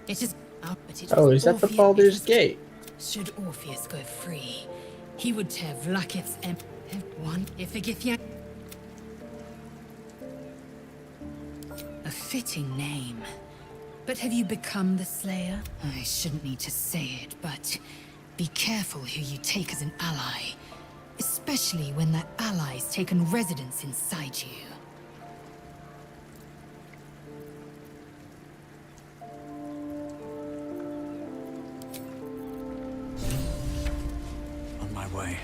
It is... but it Oh, was is that the Orpheus- Baldur's it was- Gate? Should Orpheus go free, he would tear Vlaakith's one Ifigithia. A fitting name. But have you become the Slayer? I shouldn't need to say it, but be careful who you take as an ally. Especially when that ally's taken residence inside you. On my way.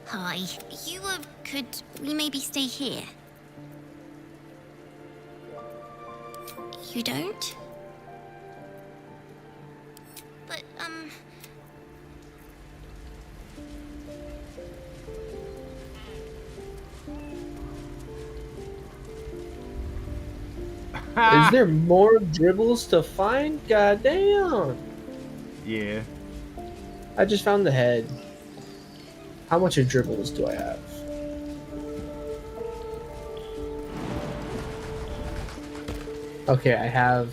Hi. You, could we maybe stay here? You don't? But, Is there more dribbles to find? God damn. Yeah. I just found the head. How much of dribbles do I have? Okay, I have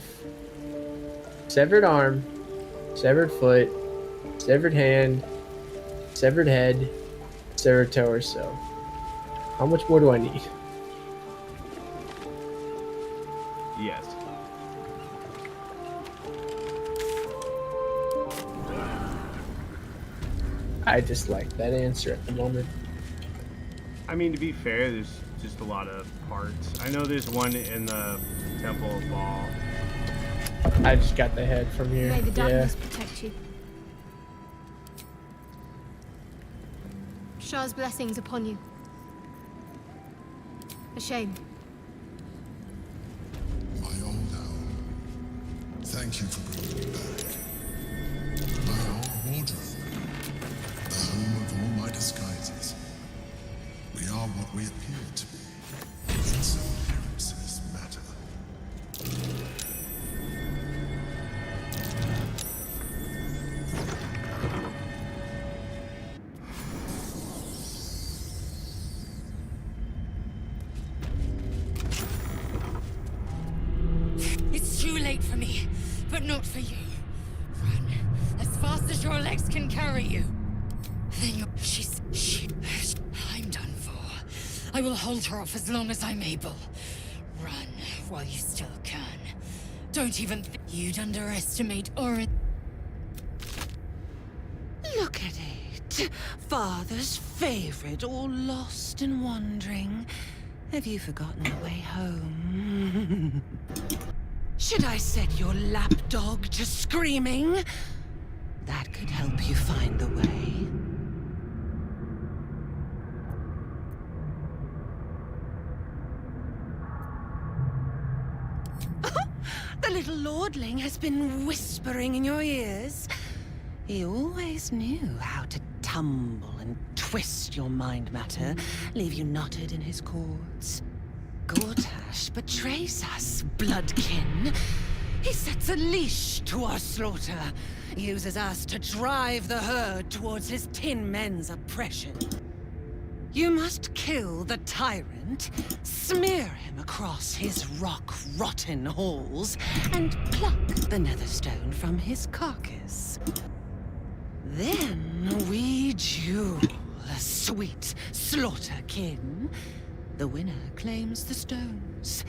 severed arm, severed foot, severed hand, severed head, severed torso. How much more do I need? Yes. I just like that answer at the moment. I mean, to be fair, there's just a lot of parts. I know there's one in the Temple of Baal. I just got the head from here. May the Yeah. darkness protect you. Shah's blessings upon you. A shame. My old home. Thank you for bringing me back. My old wardrobe. The home of all my disguises. We are what we appear to be. Even so, appearances matter. It's too late for me, but not for you. Run as fast as your legs can carry you. Then you're... I'm done for. I will hold her off as long as I'm able. Run while you still can. Don't even think you'd underestimate Orin. Look at it. Father's favorite, all lost and wandering. Have you forgotten the way home? Should I set your lapdog to screaming? That could help you find the way. The little lordling has been whispering in your ears. He always knew how to tumble and twist your mind matter, leave you knotted in his cords. Gortash betrays us, bloodkin. He sets a leash to our slaughter, uses us to drive the herd towards his tin men's oppression. You must kill the tyrant, smear him across his rock-rotten halls, and pluck the netherstone from his carcass. Then we duel, sweet slaughterkin. The winner claims the stones.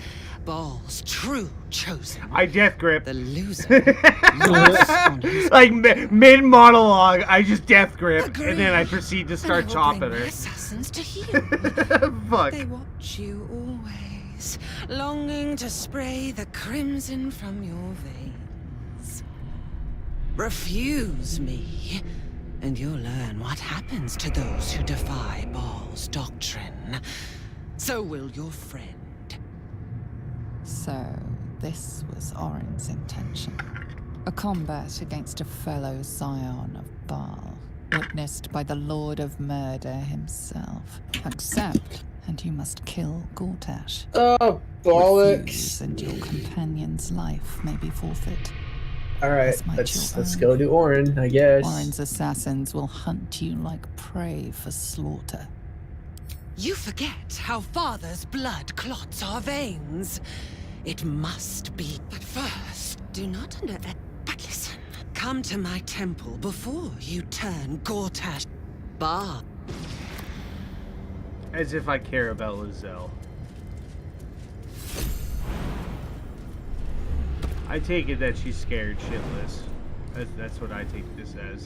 Baal's true chosen. I death grip. The loser lost on his like mid monologue, I just death grip, and then I proceed to start chopping her. Assassins to heal. Fuck. They watch you always, longing to spray the crimson from your veins. Refuse me, and you'll learn what happens to those who defy Baal's doctrine. So will your friend. So, this was Orin's intention. A combat against a fellow scion of Baal, witnessed by the Lord of Murder himself. Accept, and you must kill Gortash. Oh, bollocks. Refuse, and your companion's life may be forfeit. Alright, let's go to Orin, I guess. Orin's assassins will hunt you like prey for slaughter. You forget how Father's blood clots our veins. It must be. But first, do not But listen, come to my temple before you turn Gortash Bar. As if I care about Lizelle. I take it that she's scared shitless. That's what I take this as.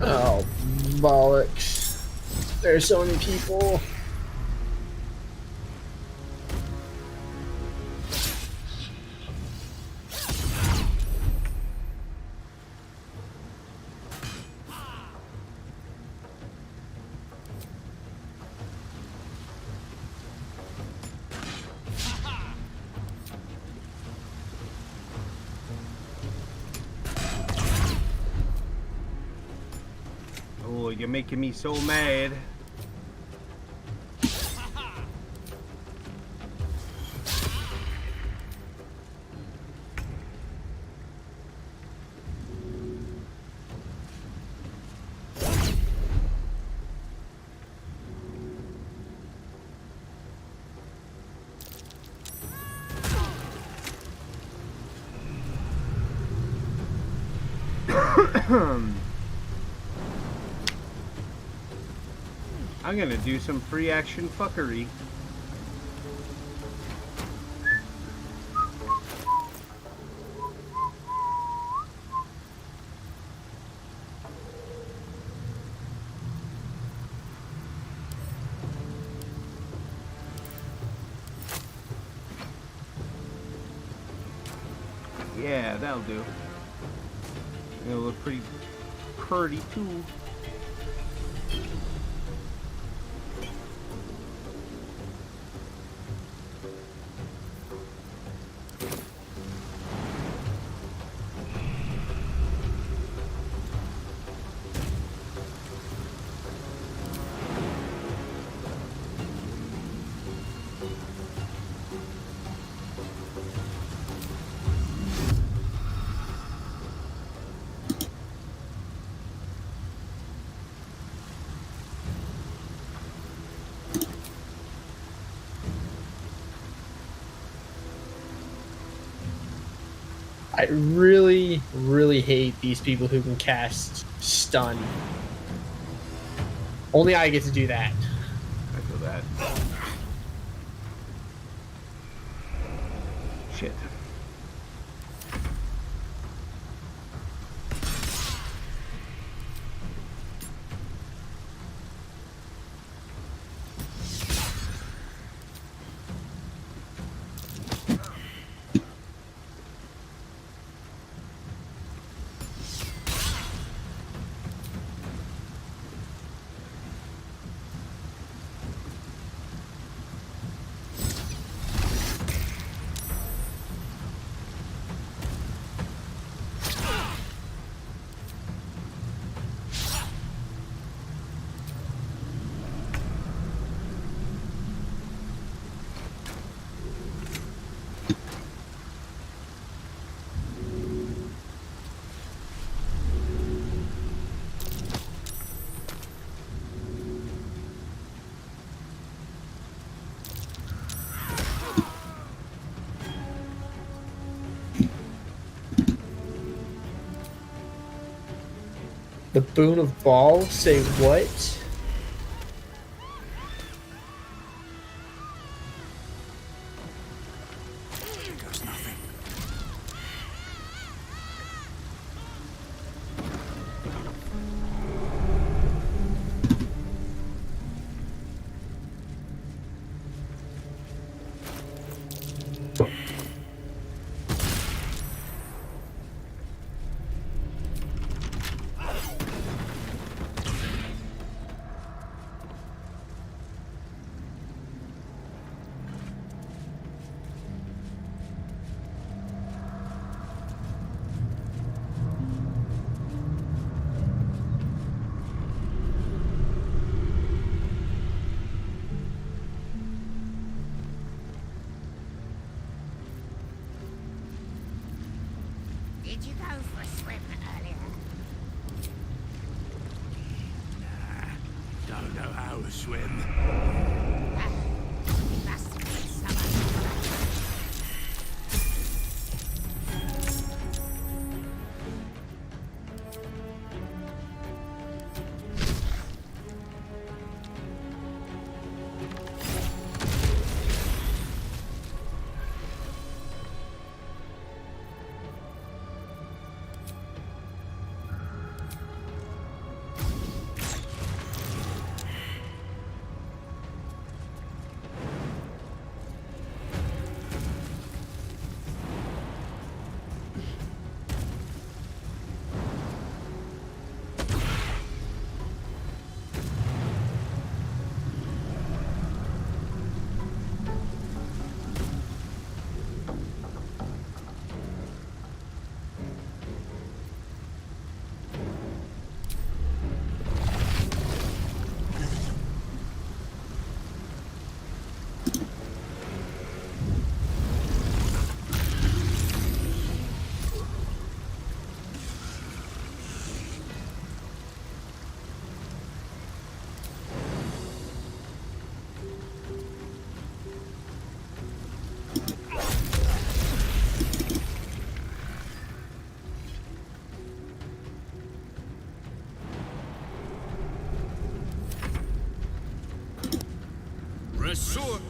Oh, bollocks. There's so many people. Oh, you're making me so mad. I'm gonna do some free action fuckery. Yeah, that'll do. It'll look pretty too. I really, really hate these people who can cast stun. Only I get to do that. I feel that. Shit. The boon of ball? Say what? Did you go for a swim earlier? Nah, don't know how to swim. Must have been summer. my sword.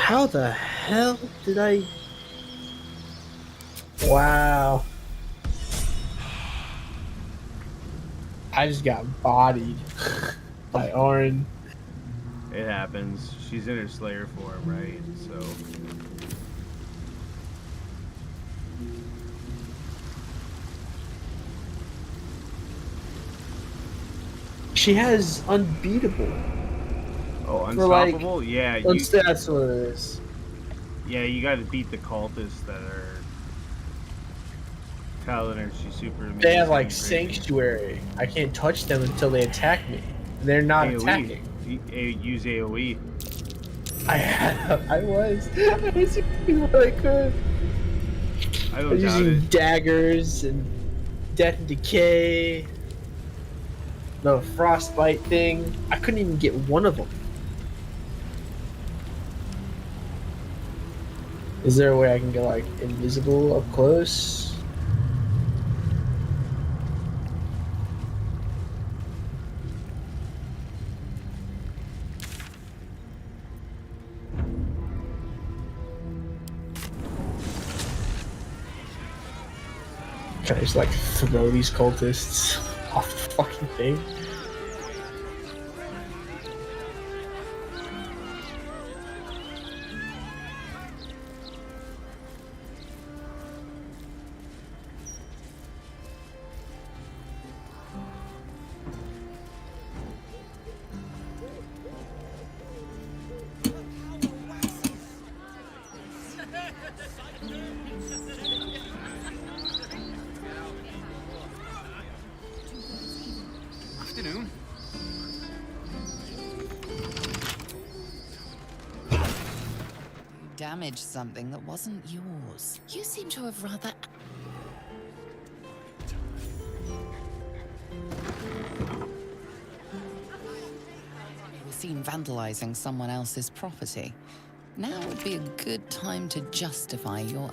How the hell did I... Wow. I just got bodied by Orin. It happens. She's in her Slayer form, right? So. She has unbeatable. Oh, For, like, unstoppable? Yeah. That's what it is. Yeah, you got to beat the cultists that are telling her she's super amazing. They have like and crazy. sanctuary. I can't touch them until they attack me. And they're not AoE. attacking. Use AoE. I was using what I could. I I don't was doubt using it. daggers and death and decay. The frostbite thing. I couldn't even get one of them. Is there a way I can get like invisible up close? Can I just like throw these cultists off the fucking thing? afternoon. You damaged something that wasn't yours. You seem to have rather... You were seen vandalizing someone else's property. Now would be a good time to justify your...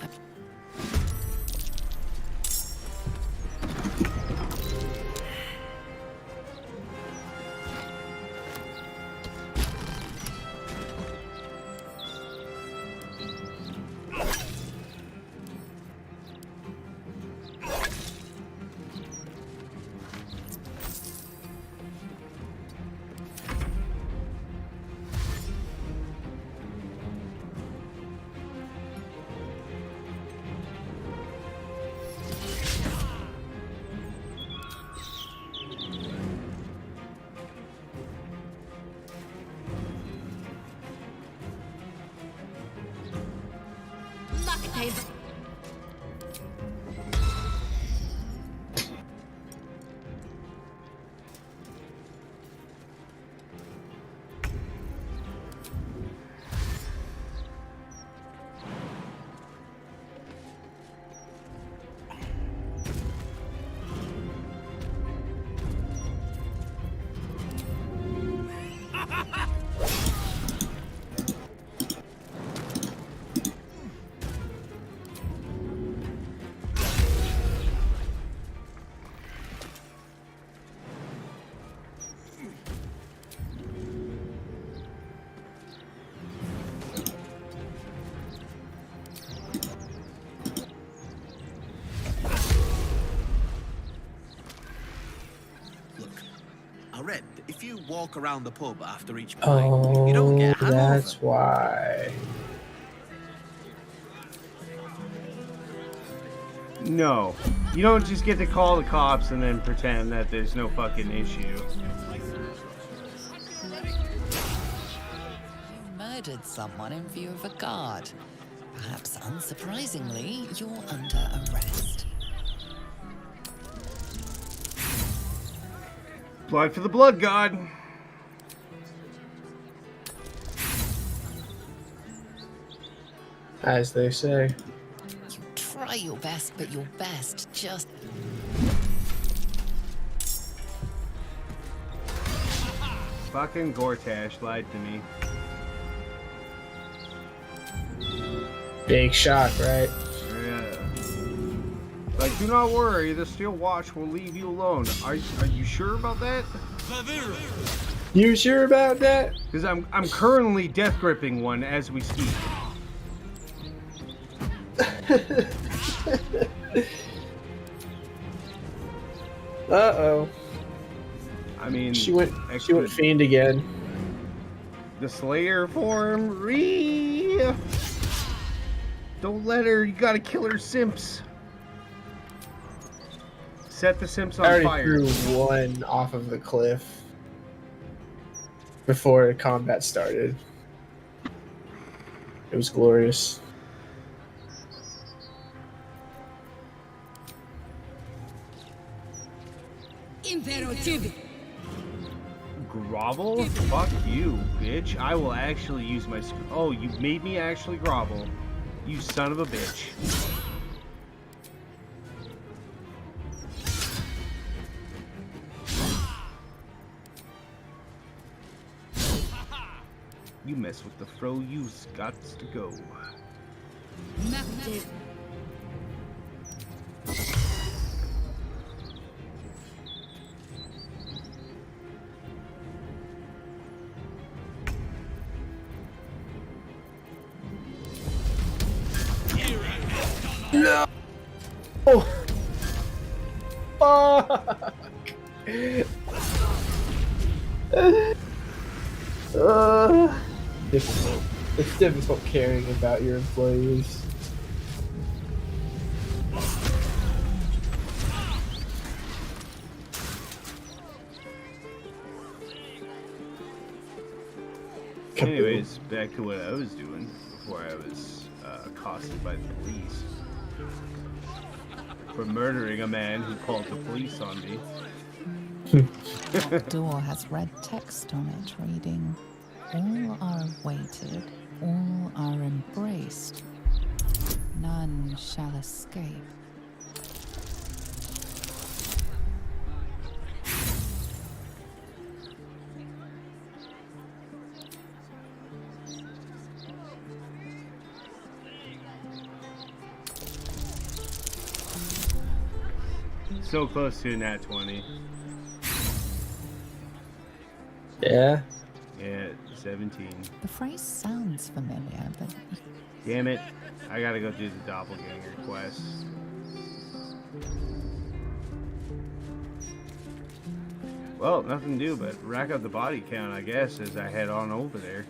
Red, if you walk around the pub after each pint, you don't get a hangover. That's why. No. You don't just get to call the cops and then pretend that there's no fucking issue. You murdered someone in view of a guard. Perhaps unsurprisingly, you're under arrest. Blood for the blood god. As they say. You try your best, but your best just... Fucking Gortash lied to me. Big shock, right? Yeah. Like, do not worry, the Steel Watch will leave you alone. Are you sure about that? You sure about that? Because I'm currently death gripping one as we speak. Uh-oh. I mean, she went fiend again. The Slayer form, don't let her. You gotta kill her simps. Set the simps on I fire. already threw one off of the cliff before combat started. It was glorious. Grovel? Fuck you, bitch. I will actually use my... Oh, you made me actually grovel. You son of a bitch. You mess with the throw, you's got to go. No! Oh! Fuck! Difficult. It's difficult caring about your employees. Anyways, back to what I was doing before I was accosted by the police for murdering a man who called the police on me. That door has red text on it reading, "All are awaited, all are embraced, none shall escape." So close to a nat 20. Yeah. Yeah, 17. The phrase sounds familiar, but Damn it. I gotta go do the doppelganger quest. Well, nothing to do but rack up the body count, I guess, as I head on over there.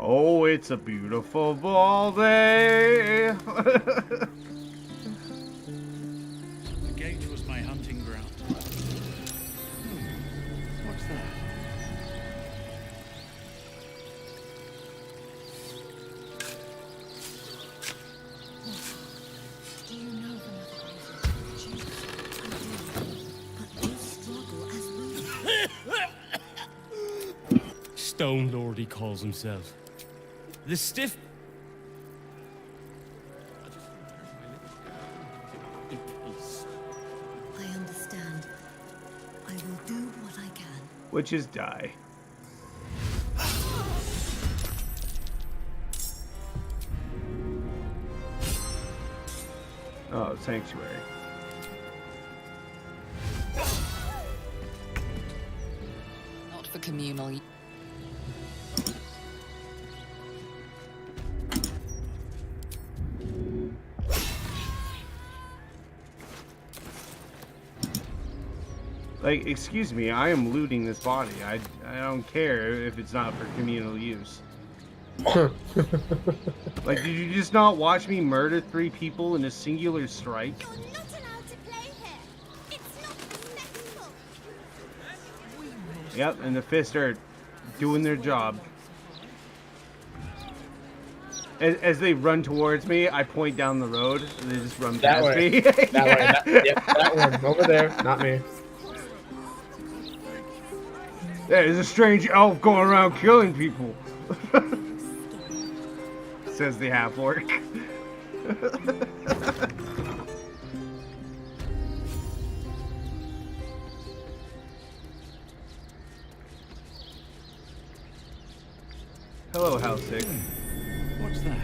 Oh, it's a beautiful fall day. The gate was my hunting ground. What's that? Do you know the Mother Graven? I do. But they struggle as we. Stone Lord, he calls himself. The stiff. I understand. I will do what I can. Which is die. Oh, sanctuary. not for communal. Like, excuse me, I am looting this body. I don't care if it's not for communal use. Like, did you just not watch me murder 3 people in a singular strike? You're not allowed to play here. It's not respectful. Yep, and the fists are doing their job. As they run towards me, I point down the road, and they just run That past way. me. That way. Yep, that one. Over there. Not me. There's a strange elf going around killing people. Says the half-orc. Hello, Halsig. What's that?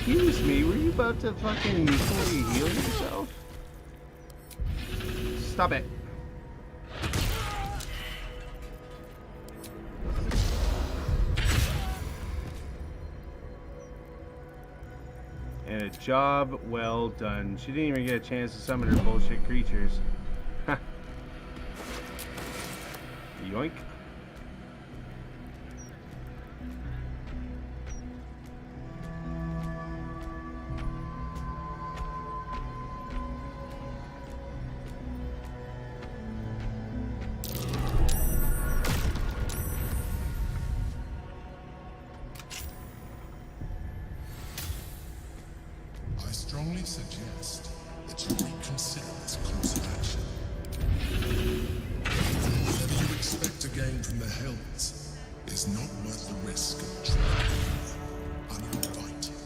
Excuse me, were you about to fucking fully heal yourself? Stop it. And a job well done. She didn't even get a chance to summon her bullshit creatures. Yoink. I strongly suggest that you reconsider this course of action. Whatever you expect to gain from the Hells is not worth the risk of trying uninvited.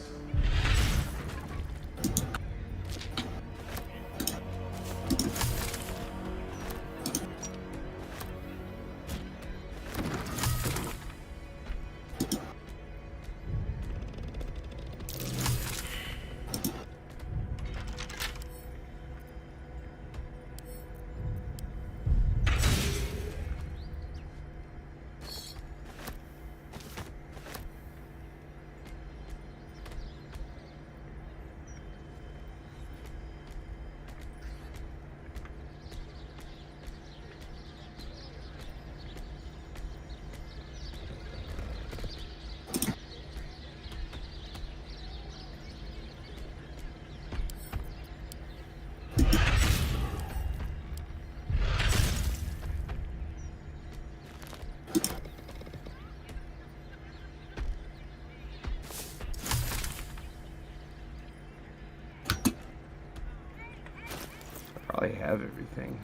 Probably have everything.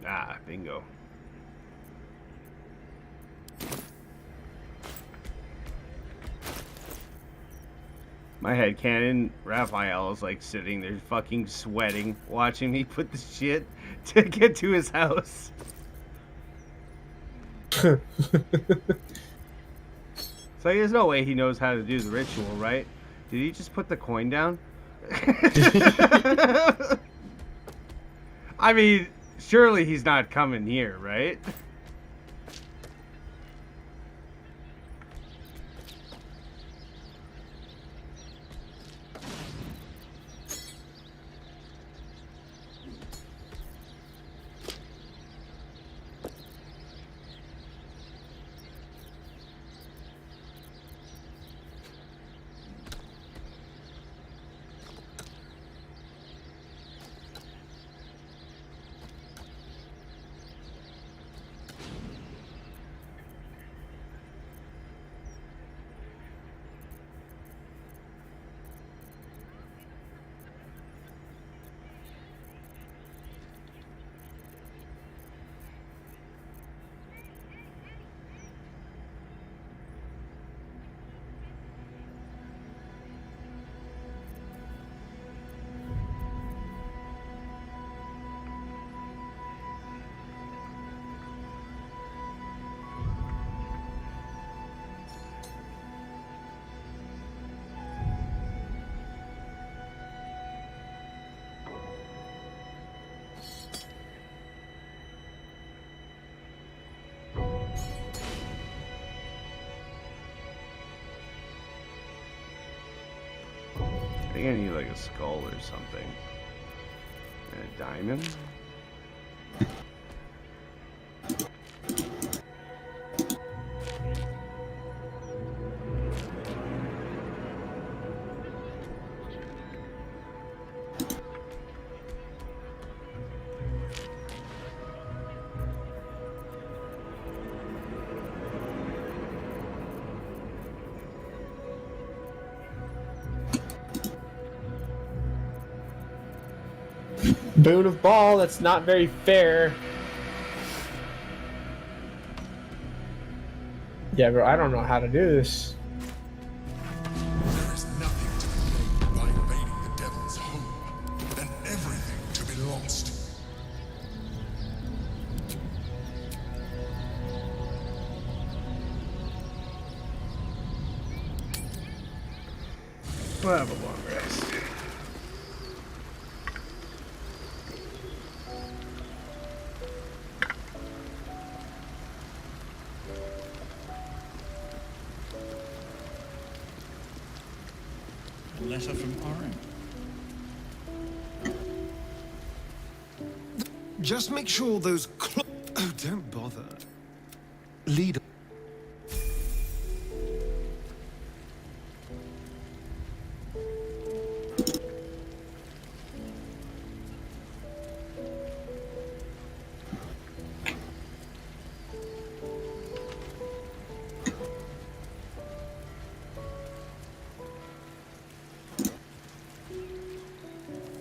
Ah, bingo. My headcanon, Raphael is like sitting there fucking sweating, watching me put the shit to get to his house. So there's no way he knows how to do the ritual, right? Did he just put the coin down? I mean, surely he's not coming here, right? I think I need like a skull or something. And a diamond? Boon of ball, that's not very fair. Yeah, bro, I don't know how to do this. There is nothing to be gained by invading the devil's home, and everything to be lost. We'll have a long rest. A letter from Oren. Just make sure those oh, don't bother. Leader.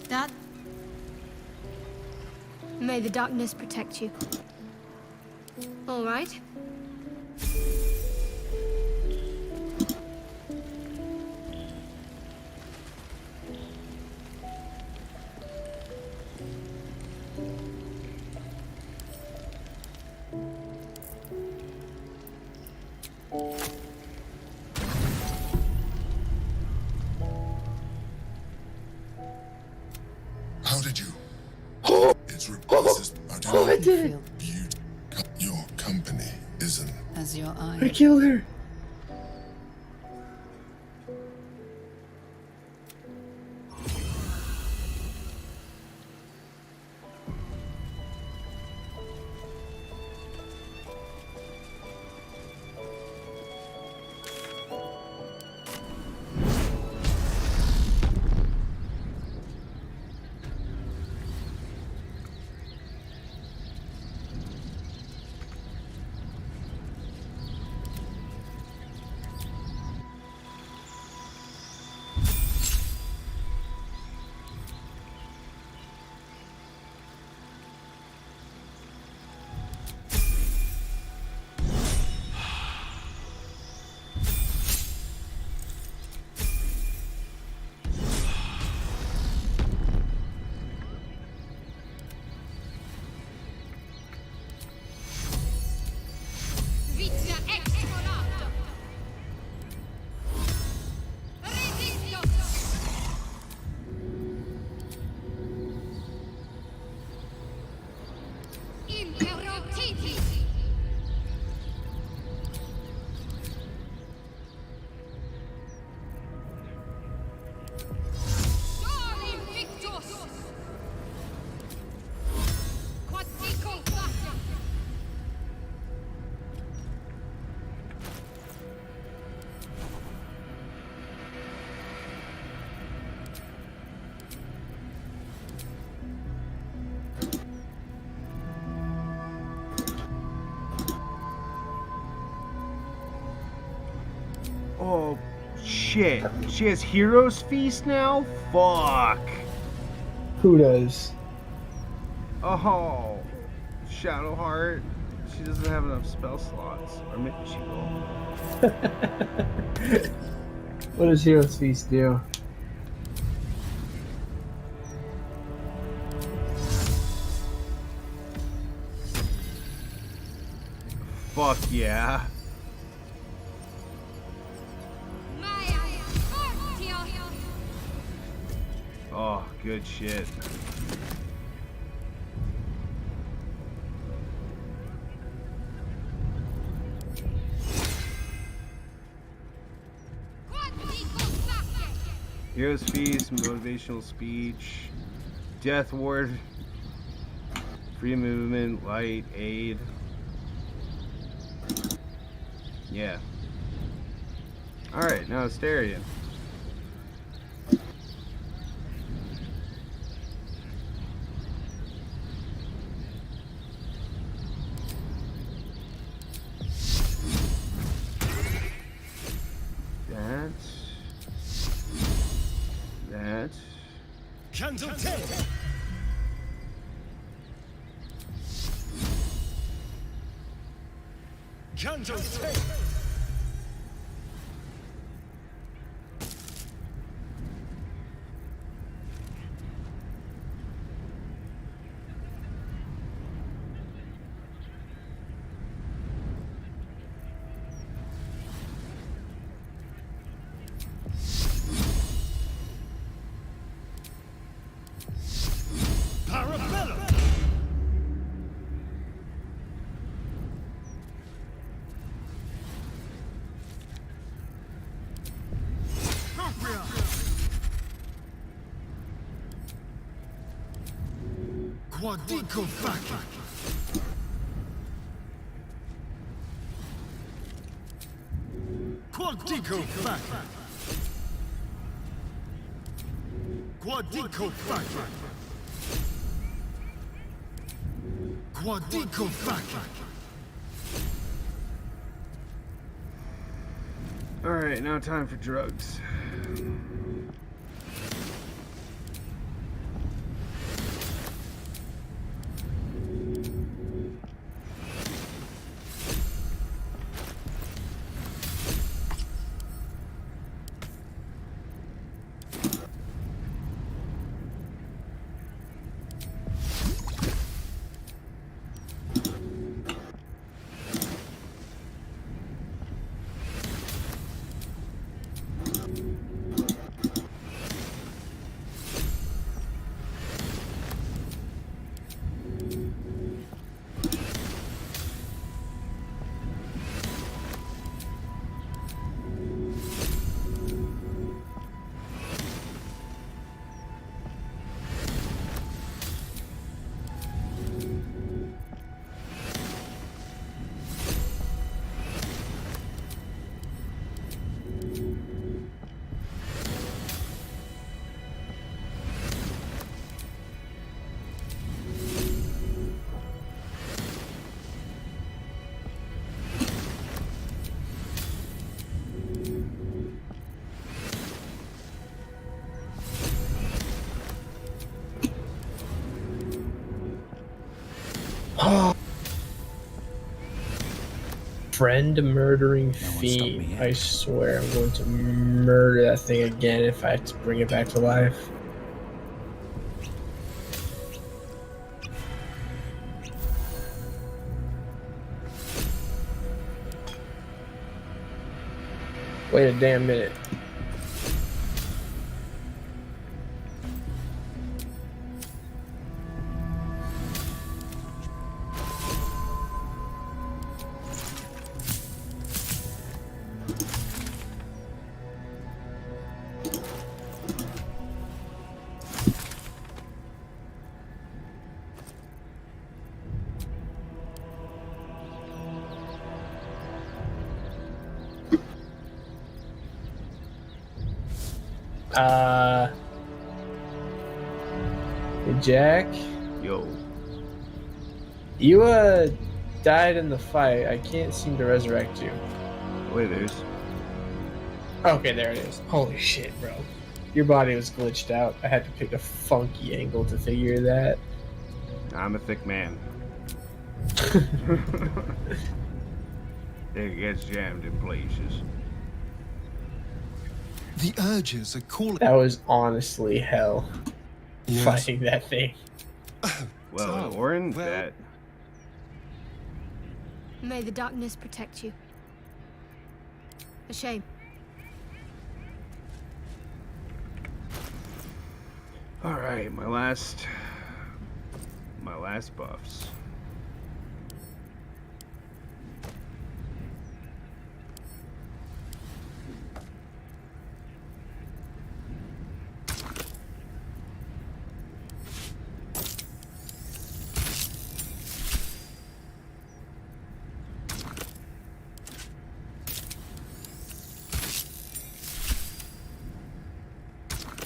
Dad? May the darkness protect you. All right? How did you? It's repulsive. I do Oh, I not did it! Your company isn't. As your eye. I killed her! shit. She has Hero's Feast now? Fuck. Who does? Oh. Shadowheart. She doesn't have enough spell slots. Or maybe she will. What does Hero's Feast do? Fuck yeah. Oh, good shit. Hero's Feast, Motivational Speech, Death Ward, Free Movement, Light, Aid. Yeah. Alright, now Asterion. That. Candle 10. Candle 10. Quadico Faki. Quadico Faki. Quadico Faki. Quadico Faki. Alright, now time for drugs. Friend murdering fiend. I swear I'm going to murder that thing again if I have to bring it back to life. Wait a damn minute. Hey Jack? Yo. You, died in the fight. I can't seem to resurrect you. Wait, there's. Okay, there it is. Holy shit, bro. Your body was glitched out. I had to pick a funky angle to figure that. I'm a thick man. It gets jammed in places. The urges are calling. That was honestly hell. Yes. Fighting that thing. Well, Orin, that. May the darkness protect you. A shame. All right, my last buffs.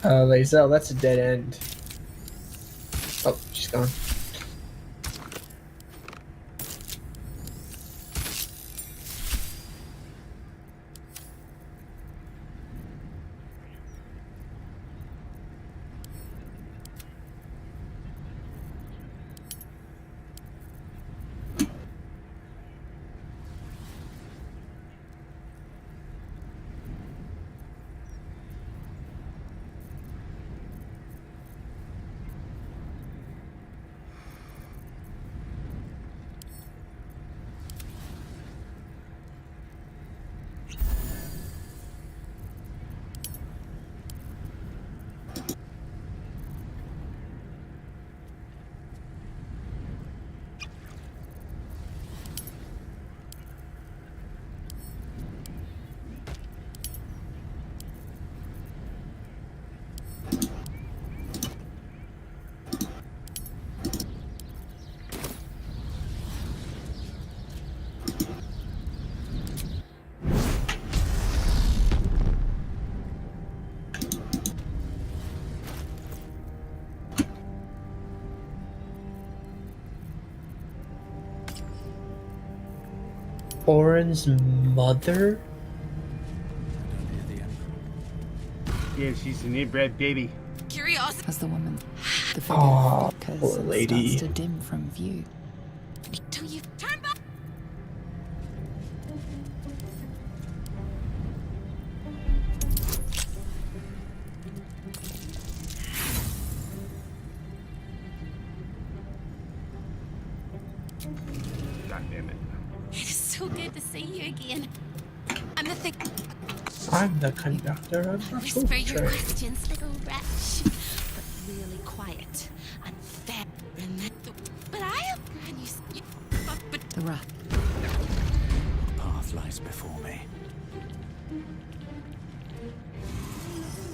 Lae'zel, that's a dead end. Oh, she's gone. Orin's mother? Yeah, she's an inbred baby. Curiosity. As the woman, the figure Aw, flickers poor and lady. starts to dim from view. Till you turn back. God damn it. It's so good to see you again. I'm the thing. I'm the conductor of the Whisper food your train. questions, little wretch. But really quiet and fair. And that but I am. And you but The wrath. What path lies before me?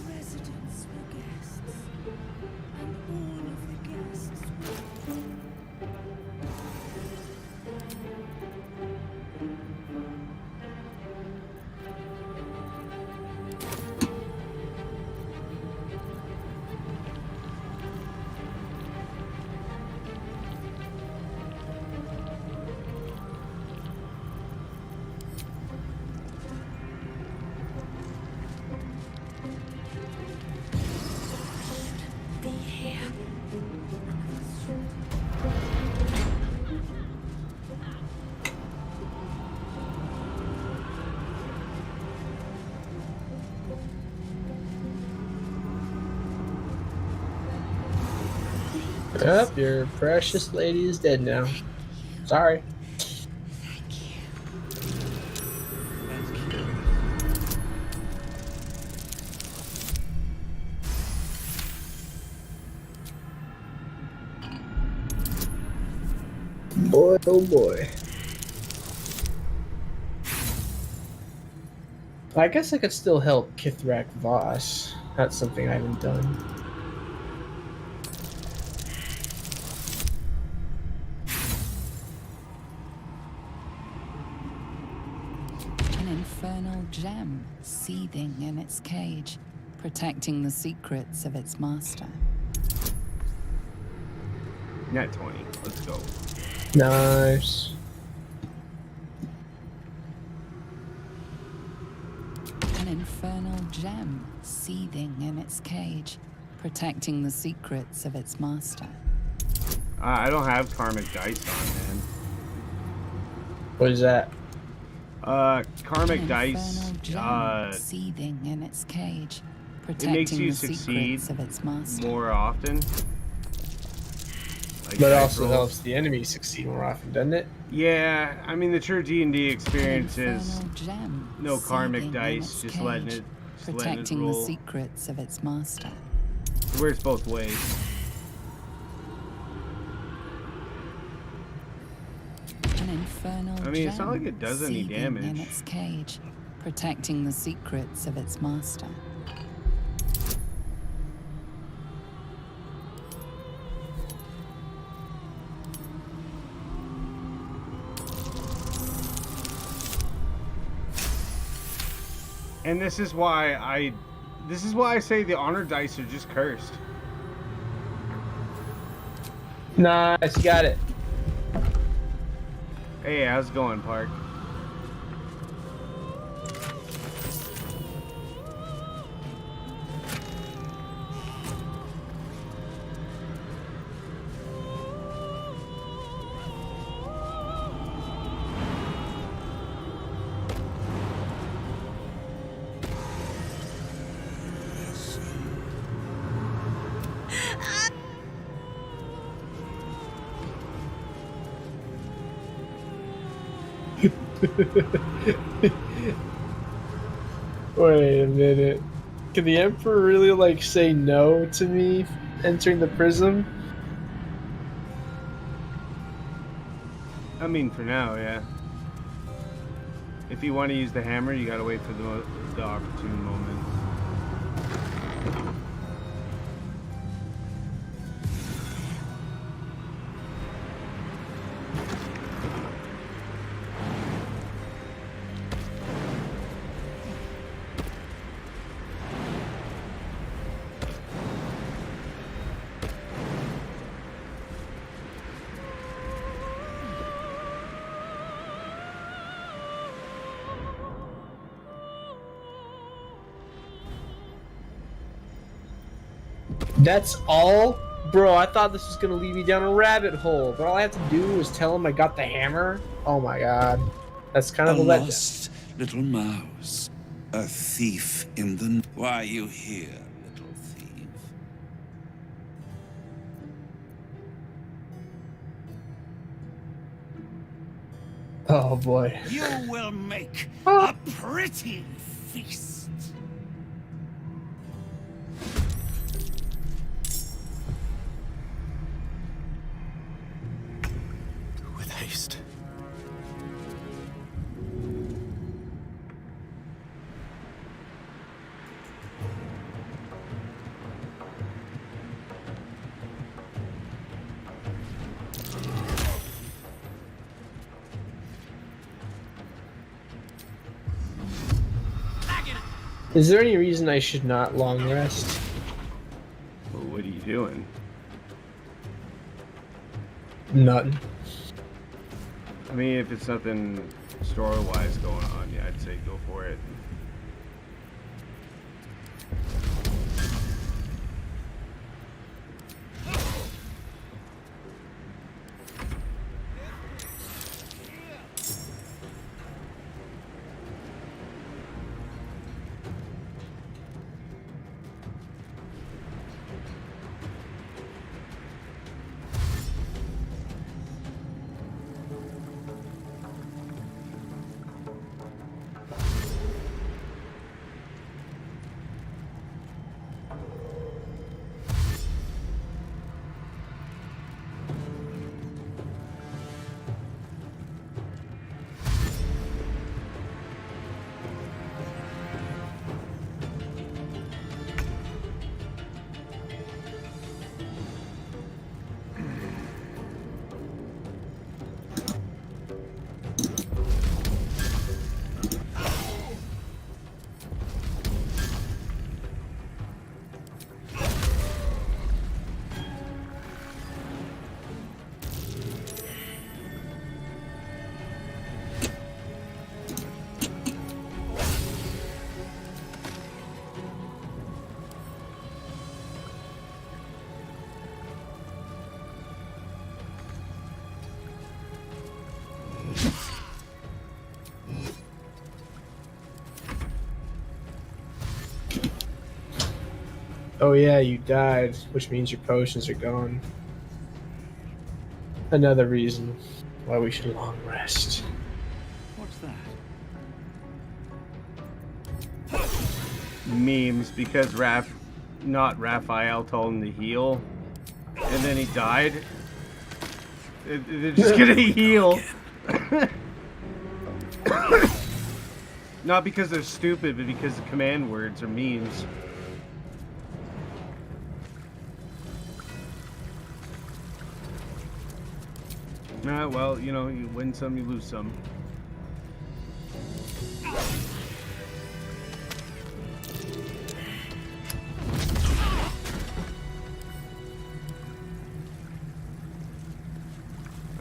Residents were guests, and all of the guests were. Be here. Yep, your precious lady is dead now. Sorry. Boy, oh boy. I guess I could still help Kithrak Voss. That's something I haven't done. An infernal gem seething in its cage, protecting the secrets of its master. Not 20. Let's go. Nice. An infernal gem seething in its cage, protecting the secrets of its master. I don't have karmic dice on, man. What is that? Karmic An dice. infernal gem seething in its cage, It protecting makes you the succeed secrets of its master. more often. Like But it dice also rolls. helps the enemy succeed more often, doesn't it? Yeah, I mean the true D&D experience An is infernal gem no karmic seething in dice, its just letting cage, it protecting the roll. secrets of its master. It works both ways. An infernal I mean, it's not gem like it does any seething damage. in its cage, protecting the secrets of its master. And this is why I say the honor dice are just cursed. Nice, you got it. Hey, how's it going, Park? Wait a minute. Can the Emperor really, like, say no to me entering the prism? I mean, for now, yeah. If you want to use the hammer, you gotta wait for the opportune moment. That's all? Bro, I thought this was gonna lead me down a rabbit hole, but all I have to do is tell him I got the hammer? Oh my god. That's kind of a letdown. lost little mouse. A thief in the... Why are you here, little thief? Oh boy. You will make a pretty feast. With haste. Is there any reason I should not long rest? Well, what are you doing? Nothing. I mean, if it's nothing story-wise going on, yeah, I'd say go for it. Oh yeah, you died, which means your potions are gone. Another reason why we should long rest. What's that? Memes because Raphael told him to heal, and then he died. They're just gonna heal. Not because they're stupid, but because the command words are memes. Well, you know, you win some, you lose some.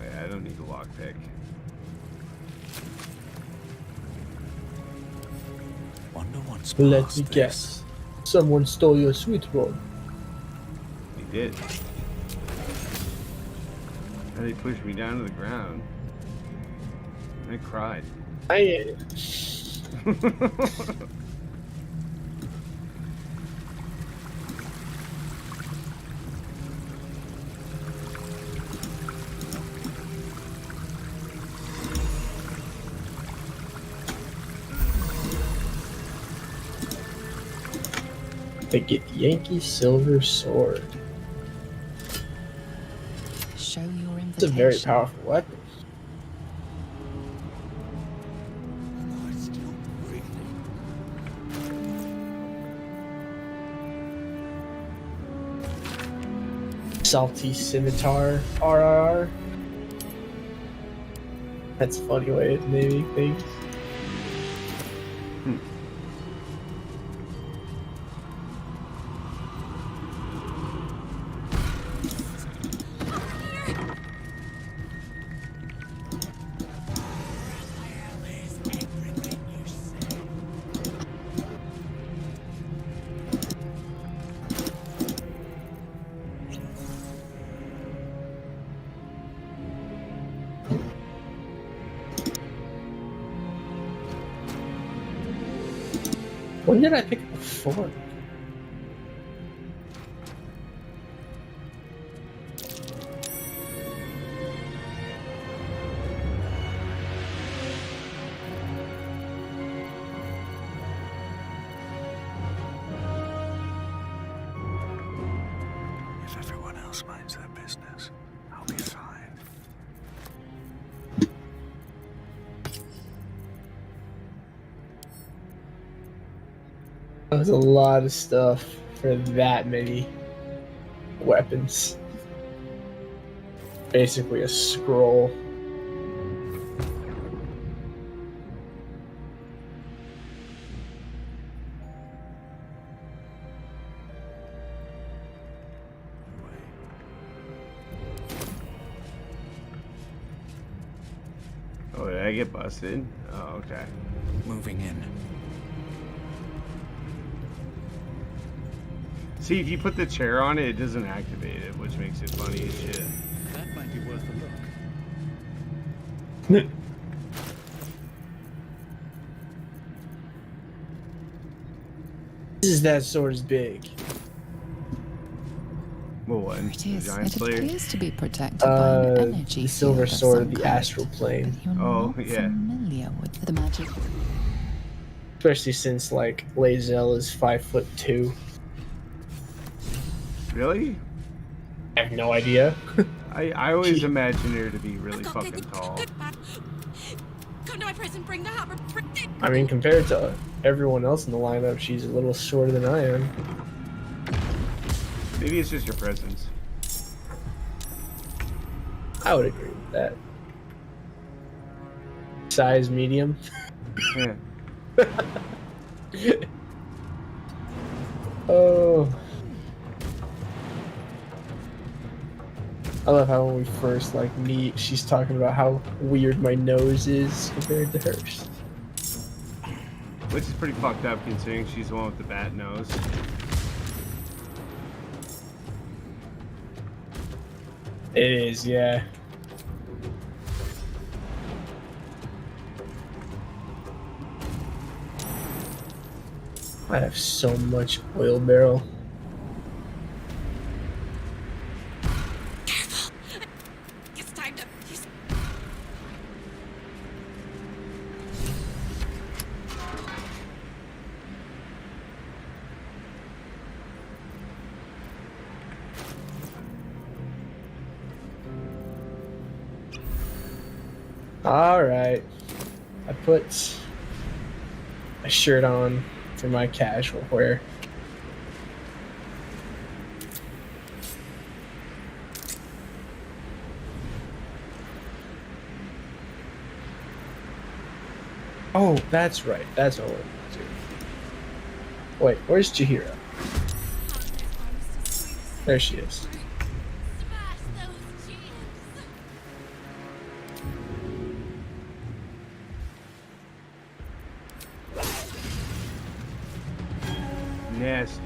I don't need a lockpick. Wonder what's Let past me this. guess. Someone stole your sweet roll. He did. And they pushed me down to the ground. I cried. They get Yankee Silver Sword. Show your invitation. It's a very powerful weapon. Salty Scimitar RRR. That's a funny way to maybe think. When did I pick up a fork? If everyone else minds their business, I'll be fine. That was a lot of stuff for that many weapons. Basically a scroll. Oh, did I get busted? Oh, okay. Moving in. See, if you put the chair on it, it doesn't activate it, which makes it funny as shit. That might be worth a look. This is that sword's big. Well, what? It is. Giant It Slayer? appears to be protected by an energy The silver field of sword some of the kind, astral plane. but you're Oh, not yeah. familiar with the magic. Especially since like Lae'zel is 5'2". Really? I have no idea. I always imagined her to be really fucking tall. Come to my prison, bring the hammer. I mean, compared to everyone else in the lineup, she's a little shorter than I am. Maybe it's just your presence. I would agree with that. Size medium. Yeah. Oh. I love how when we first like meet, she's talking about how weird my nose is compared to hers. Which is pretty fucked up considering she's the one with the bat nose. It is, yeah. I have so much oil barrel. All right. I put a shirt on for my casual wear. Oh, that's right. That's what I wanted to do. Wait, where's Chihiro? There she is. Nasty.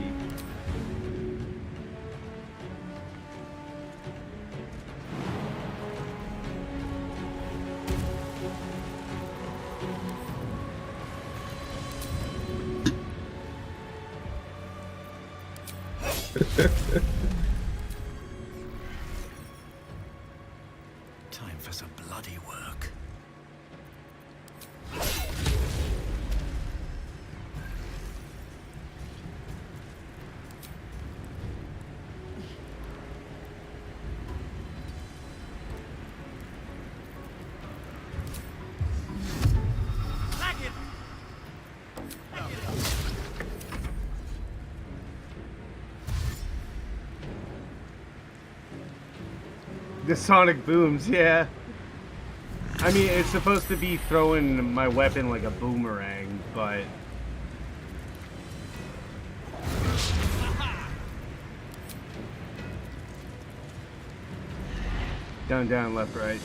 Time for some bloody work. The sonic booms, yeah. I mean, it's supposed to be throwing my weapon like a boomerang, but... Down, down, left, right.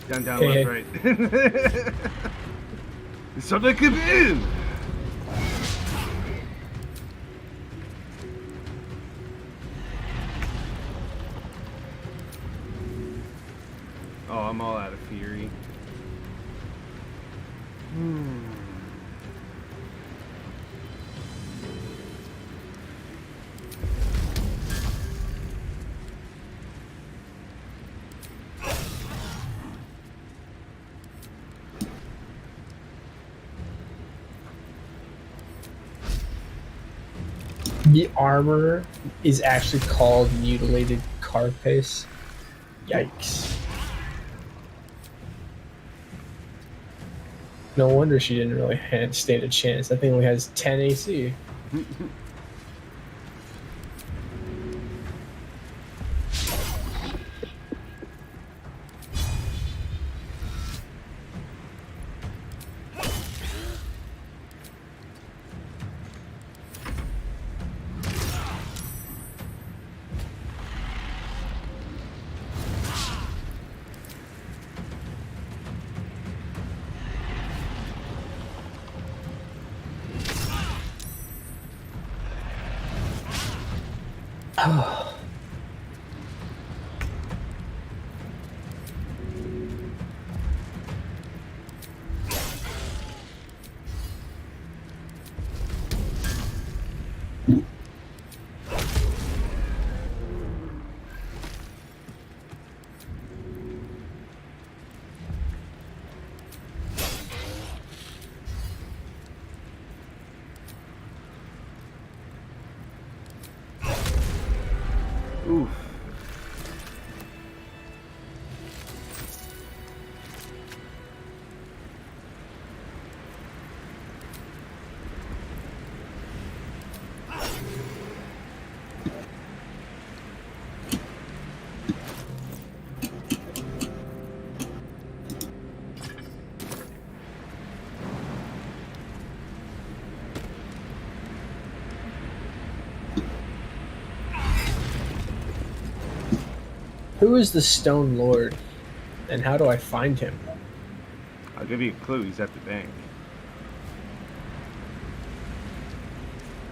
Down, down, left, right. Sonic boom! Oh, I'm all out of fury. The armor is actually called mutilated carapace. Yikes. No wonder she didn't really stand a chance. That thing only has 10 AC. Oof. Who is the Stone Lord, and how do I find him? I'll give you a clue. He's at the bank.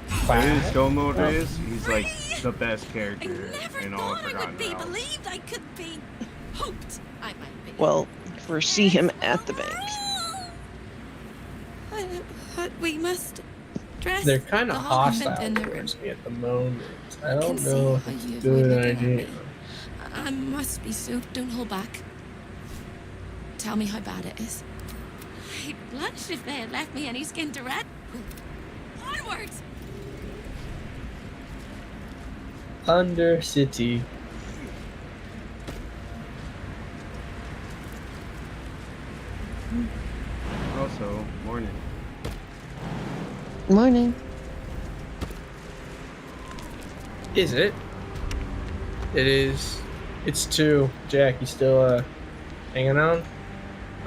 Who Stone Lord is? He's like the best character in all of Forgotten Realms. Believed I could be hoped I might be. Well, first see him at the bank. But we must dress. They're kind of the whole hostile infant in the towards me at the moment. I don't can know if see how it's a you've good made me idea. happy. I must be soothed. Don't hold back. Tell me how bad it is. I'd blush if they had left me any skin to red. Onwards! Undercity. Morning. Is it? It is. It's 2. Jack, you still hanging on?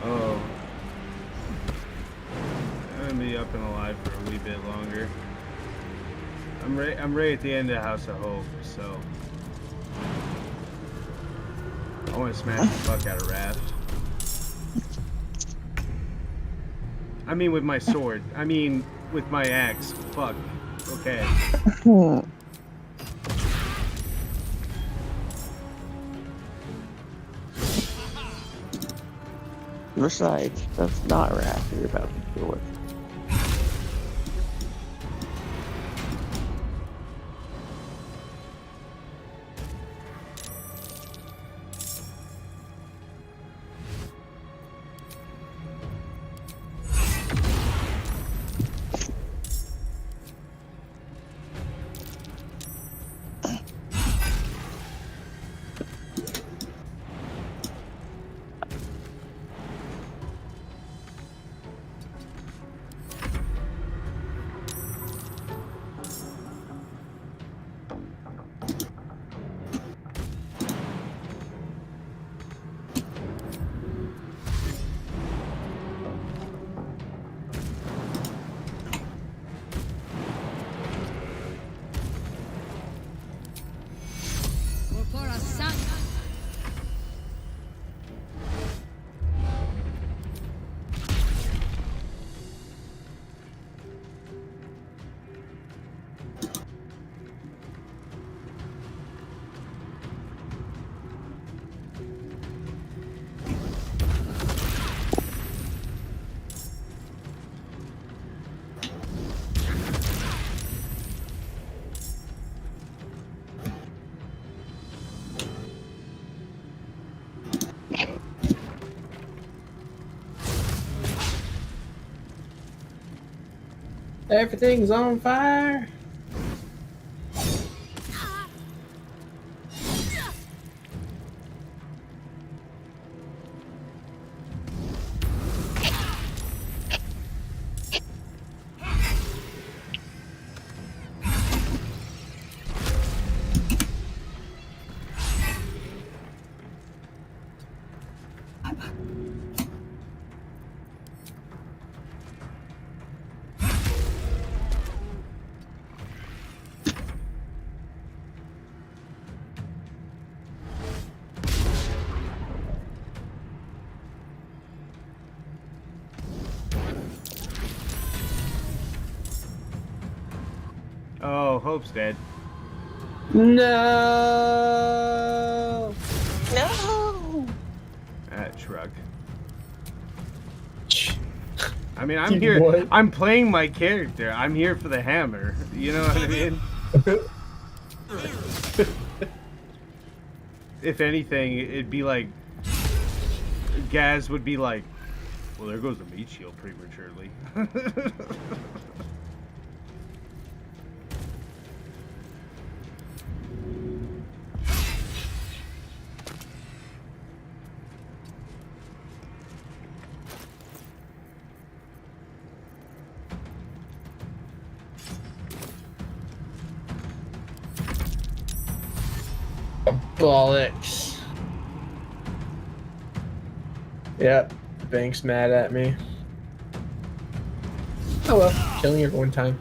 Oh. I'm gonna be up and alive for a wee bit longer. I'm right at the end of House of Hope, so I want to smash the fuck out of Wrath. I mean with my sword. I mean with my axe. Fuck. Okay. Besides, that's not Wrath you're about to deal with. Everything's on fire. Oh, Hope's dead. No. No. That truck. I mean, I'm Dude, here. what? I'm playing my character. I'm here for the hammer. You know what I mean? If anything, it'd be like Gaz would be like, "Well, there goes the meat shield prematurely." Bollocks. Yep, the bank's mad at me. Oh well, killing her one time.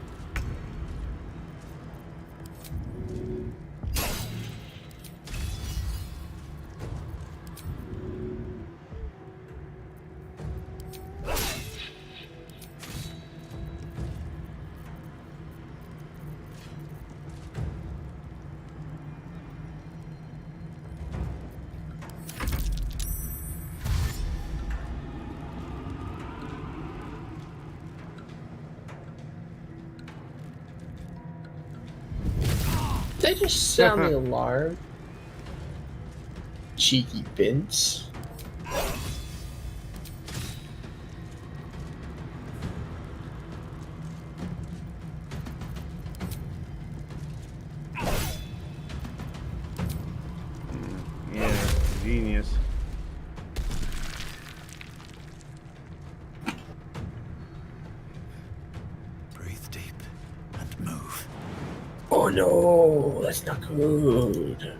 Did I just sound the alarm? Cheeky Vince. Yeah, genius. Breathe deep. no, that's not good.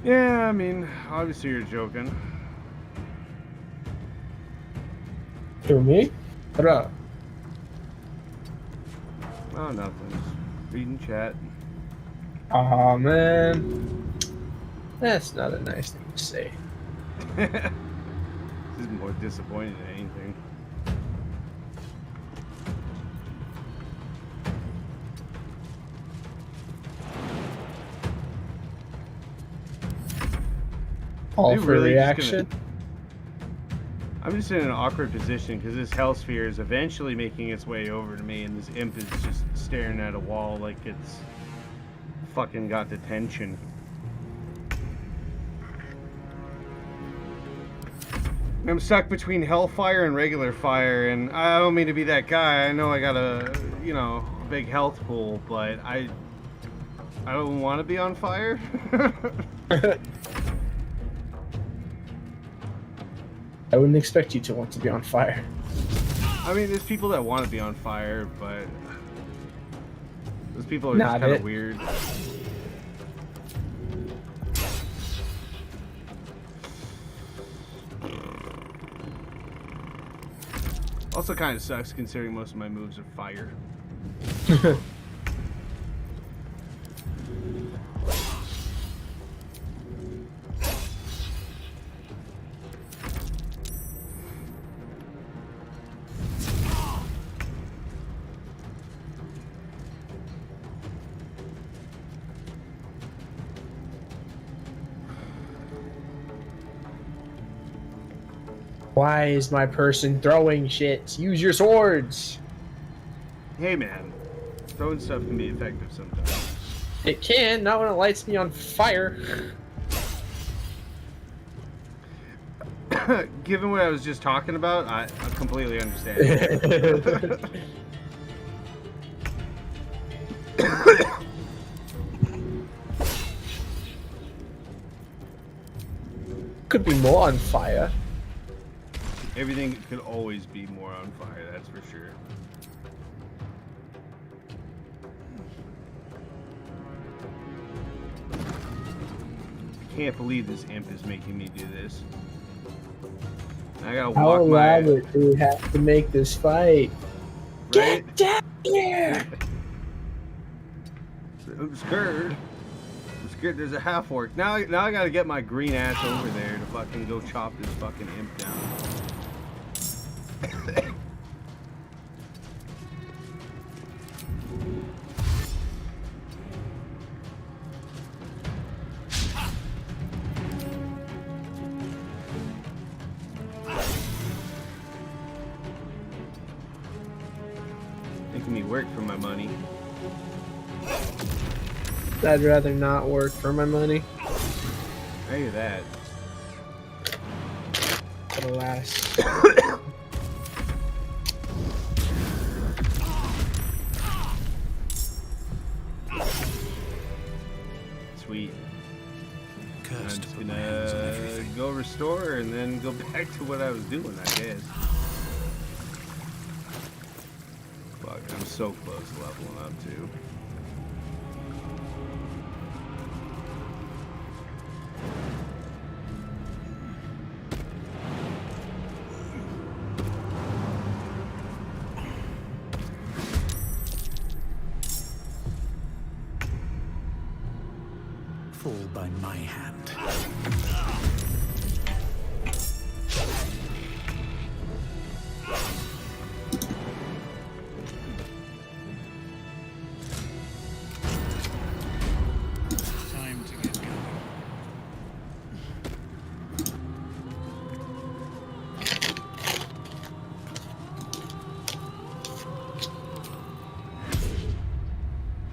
Yeah, I mean, obviously you're joking. For me? What up? Oh, nothing. Just reading chat. Aw, man. That's not a nice thing to say. This is more disappointing than anything. All Are you for really just reaction. I'm just in an awkward position because this hell sphere is eventually making its way over to me, and this imp is just staring at a wall like it's fucking got detention. I'm stuck between hellfire and regular fire, and I don't mean to be that guy. I know I got a, you know, a big health pool, but I don't want to be on fire. I wouldn't expect you to want to be on fire. I mean, there's people that want to be on fire, but those people are Not just kind it. of weird. Also kind of sucks considering most of my moves are fire. Why is my person throwing shit? Use your swords. Hey man, throwing stuff can be effective sometimes. It can, not when it lights me on fire. Given what I was just talking about, I completely understand. Could be more on fire. Everything could always be more on fire, that's for sure. I can't believe this imp is making me do this. I gotta How walk my... elaborate do we have to make this fight? Right? Get down here! I'm scared. I'm scared there's a half orc. Now I gotta get my green ass over there to fucking go chop this fucking imp down. Making me work for my money. I'd rather not work for my money. I hear that. But alas. Sweet. I'm just gonna go restore and then go back to what I was doing, I guess. Fuck, I'm so close to leveling up too. Fall by my hand. Time to get going.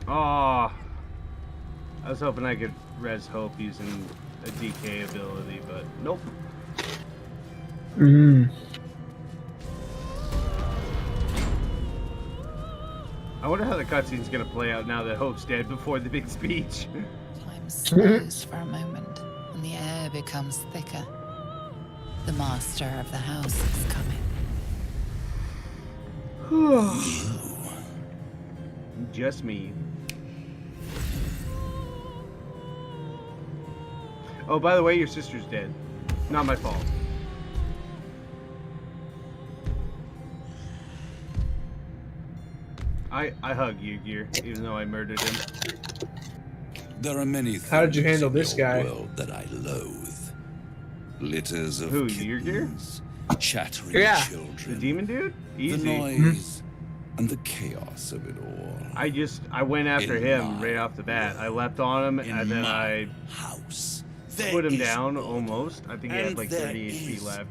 Oh, I was hoping I could res Hope using a DK ability, but nope. Mm. I wonder how the cutscene's gonna play out now that Hope's dead before the big speech. Time slows for a moment, and the air becomes thicker. The master of the house is coming. Just me. Oh, by the way, your sister's dead. Not my fault. I hug you, Gear, even though I murdered him. There are many things How did you handle in this your guy? world that I loathe. Litters of Who, Gear? kittens, chattering Yeah. children, The demon dude? the Easy. noise, and the chaos of it all. I went after In him my right off the bat. I leapt on him In and then my I house, put him there is down order, almost. I think he had and like there 30 HP is left.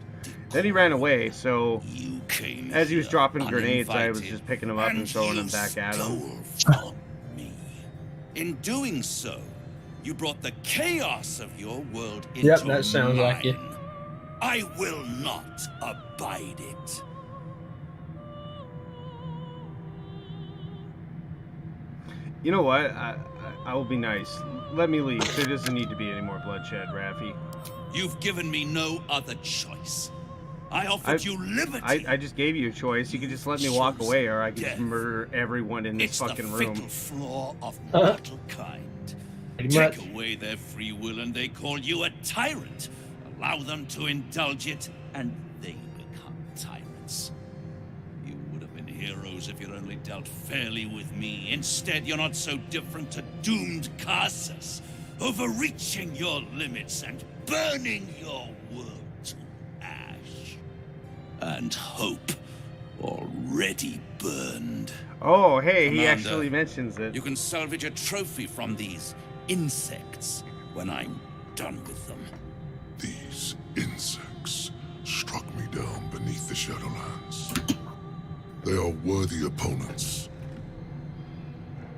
Then he ran away, so You came as he was here dropping grenades, I was uninvited, just picking them up and throwing them you back at him. stole from me. In doing so, you brought the chaos of your world into Yep, that sounds like it. mine. I will not abide it. You know what? I will be nice. Let me leave. There doesn't need to be any more bloodshed, Raffi. You've given me no other choice. I offered you liberty. I just gave you a choice. You could just let me walk away, or I could just murder everyone in this It's fucking the room. fatal flaw of mortal kind. Pretty Take much. away their free will and they call you a tyrant. Allow them to indulge it and they become tyrants. You would have been heroes if you'd only dealt fairly with me. Instead, you're not so different to doomed Carsus, overreaching your limits and burning your world to ash. And hope already burned. Oh, hey, he Commander, actually mentions it. You can salvage a trophy from these insects when I'm done with them. These insects struck me down beneath the Shadowlands. They are worthy opponents.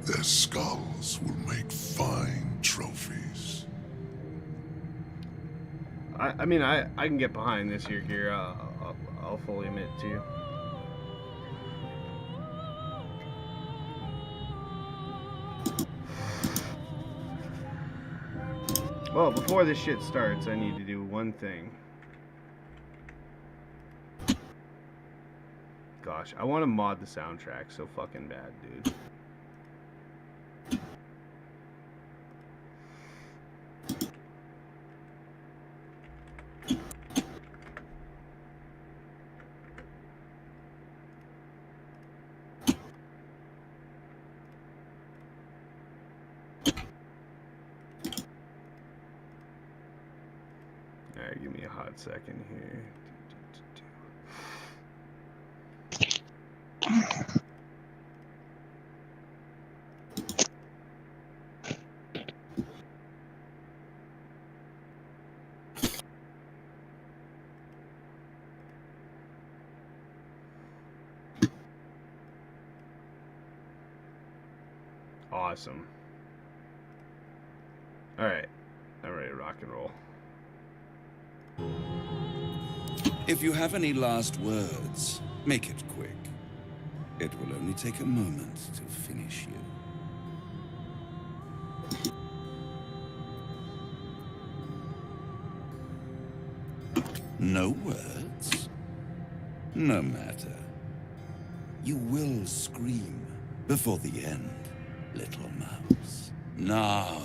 Their skulls will make fine trophies. I mean, I can get behind this here, Gear. I'll fully admit to you. Well, before this shit starts, I need to do one thing. Gosh, I want to mod the soundtrack so fucking bad, dude. Alright, give me a hot second here. Awesome. Alright, I'm ready to rock and roll. If you have any last words, make it quick. It will only take a moment to finish you. No words? No matter. You will scream before the end, little mouse. Now,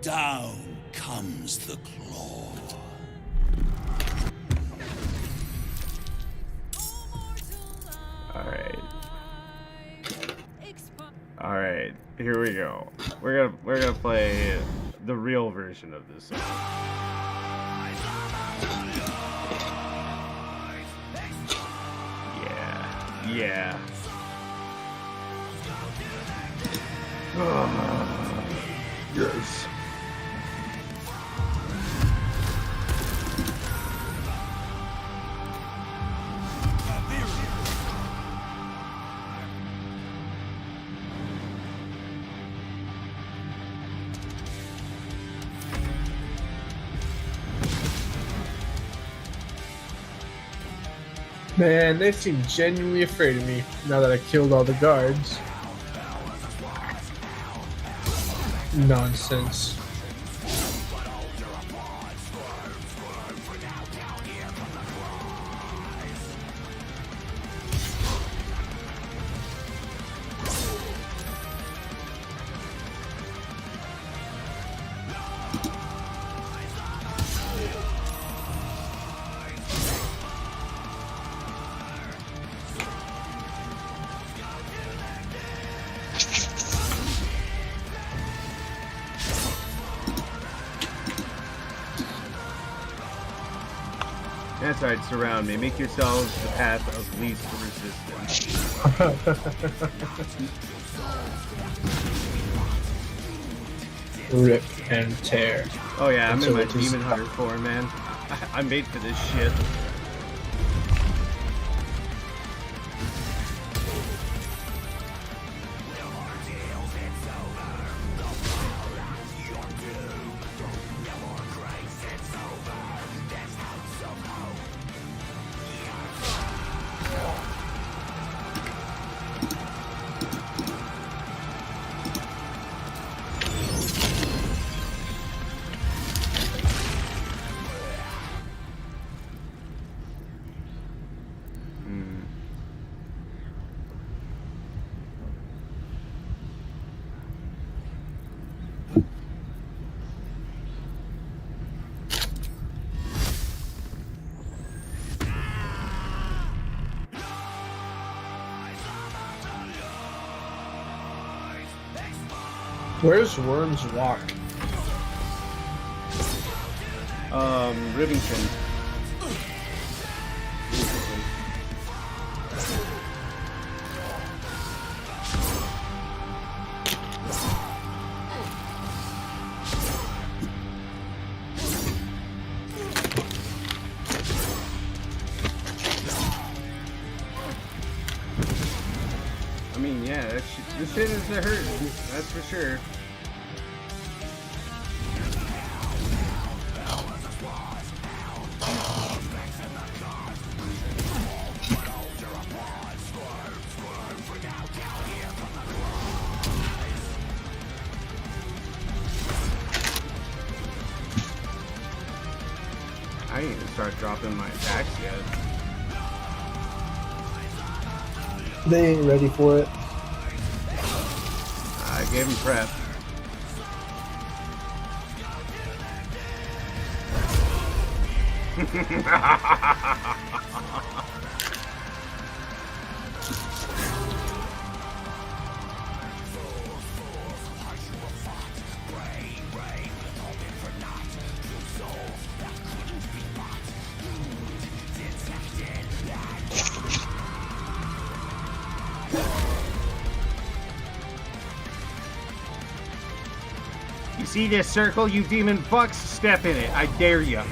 down comes the claw. Alright, here we go. We're gonna play the real version of this song. Yeah. Yes. Man, they seem genuinely afraid of me now that I killed all the guards. Nonsense. That's right, surround me. Make yourselves the path of least resistance. Rip and tear. Oh yeah, I'm in Until my it is- Demon Hunter form, man. I'm made for this shit. Where's Worm's Rock? Rivington. I mean, yeah, this shit is a hurt, that's for sure. I need to start dropping my attacks yet. They ain't ready for it. I gave him prep. You see this circle, you demon fucks? Step in it. I dare you.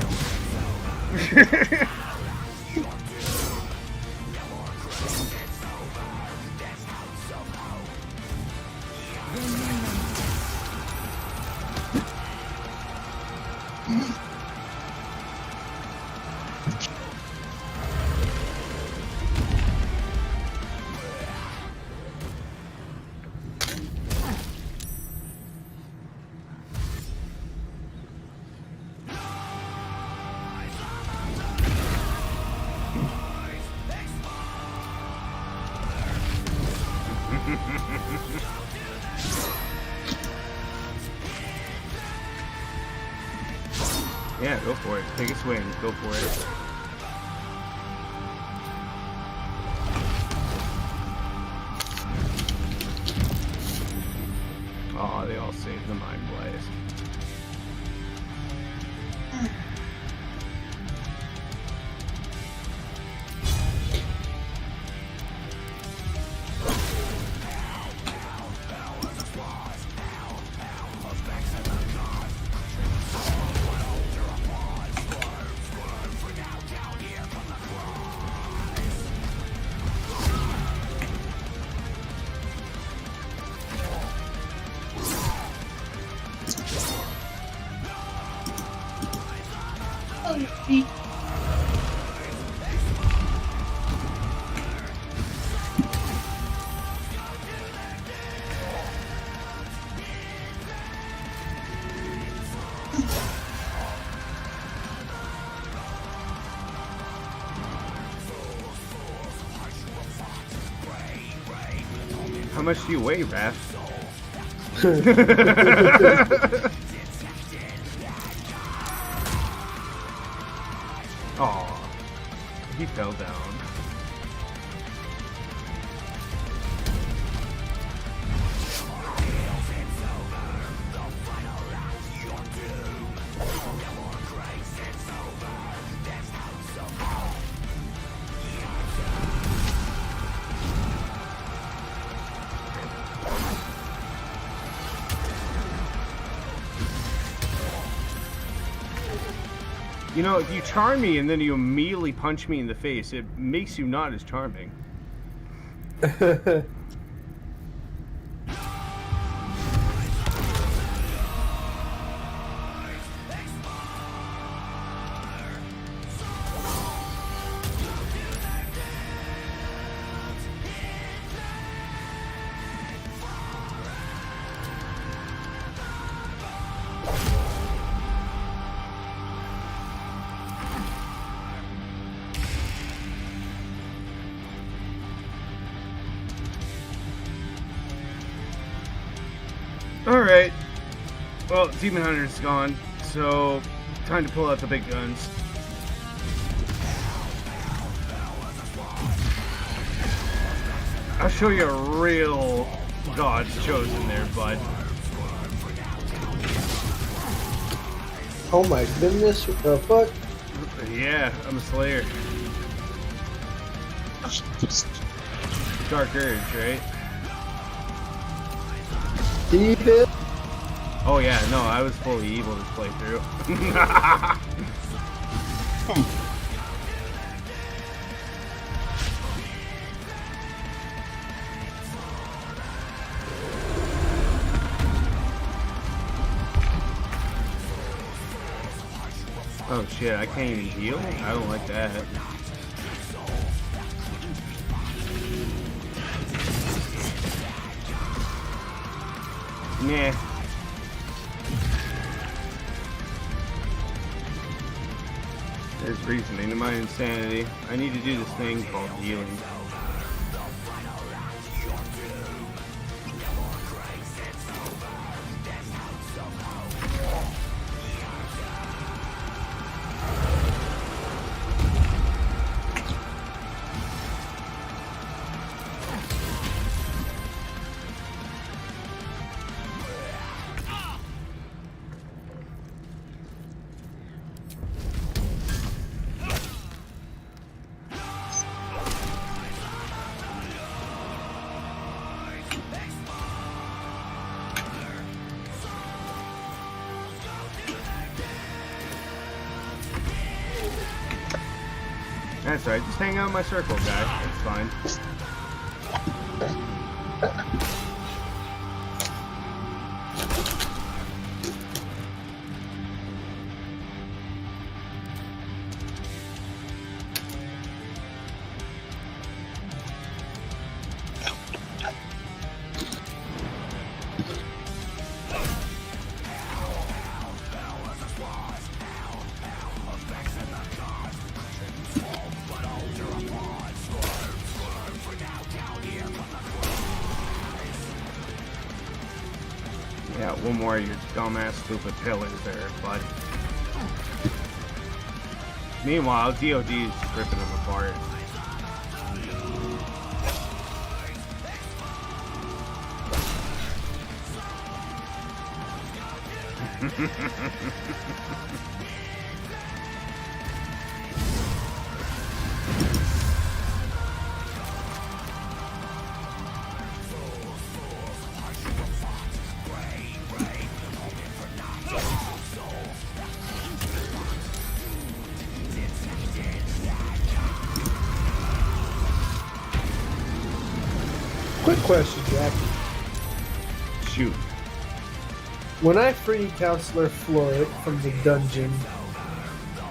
Yeah, go for it. Take a swing. Go for it. Oh, they all saved the Mind Blaze. How much do you weigh, Raph? Aw, he fell down. You know, if you charm me and then you immediately punch me in the face, it makes you not as charming. Alright. Well, Demon Hunter's gone, so time to pull out the big guns. I'll show you a real God's chosen there, bud. Oh my goodness, what the fuck? Yeah, I'm a Slayer. Dark Urge, right? Evil? Oh yeah, no, I was fully evil this playthrough. Oh shit, I can't even heal? I don't like that. Nah. There's reasoning to my insanity. I need to do this thing called healing. That's right, just hang out in my circle, guy. That's fine. Yeah, one more of your dumbass stupid pillars there, bud. Meanwhile, DOD is ripping them apart. Quick question, Jack. Shoot. When I free Counselor Floyd from the dungeon,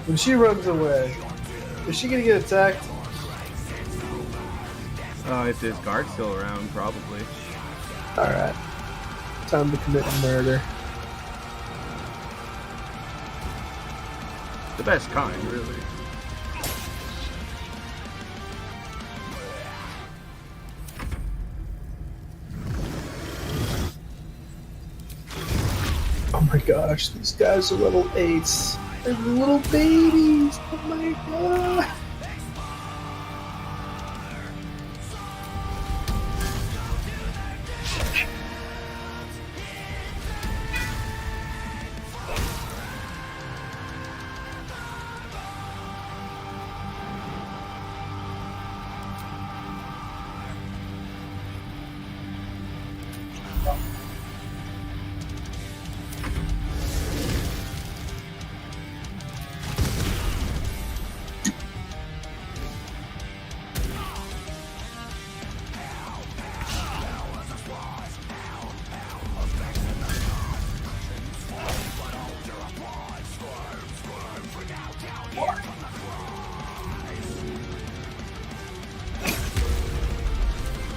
when she runs away, is she gonna get attacked? If there's guards still around, probably. Alright. Time to commit murder. The best kind, really. my gosh, these guys are level 8s. They're little babies. Oh my god.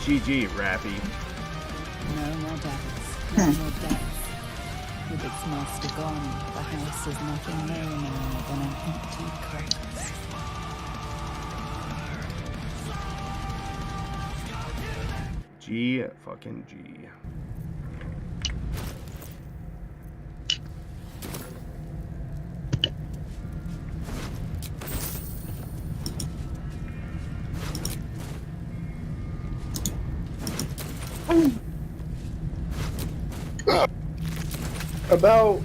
GG, Rappy. No more devils, no more deaths. With its master gone, the house is nothing more now than an empty corpse. G fucking G. About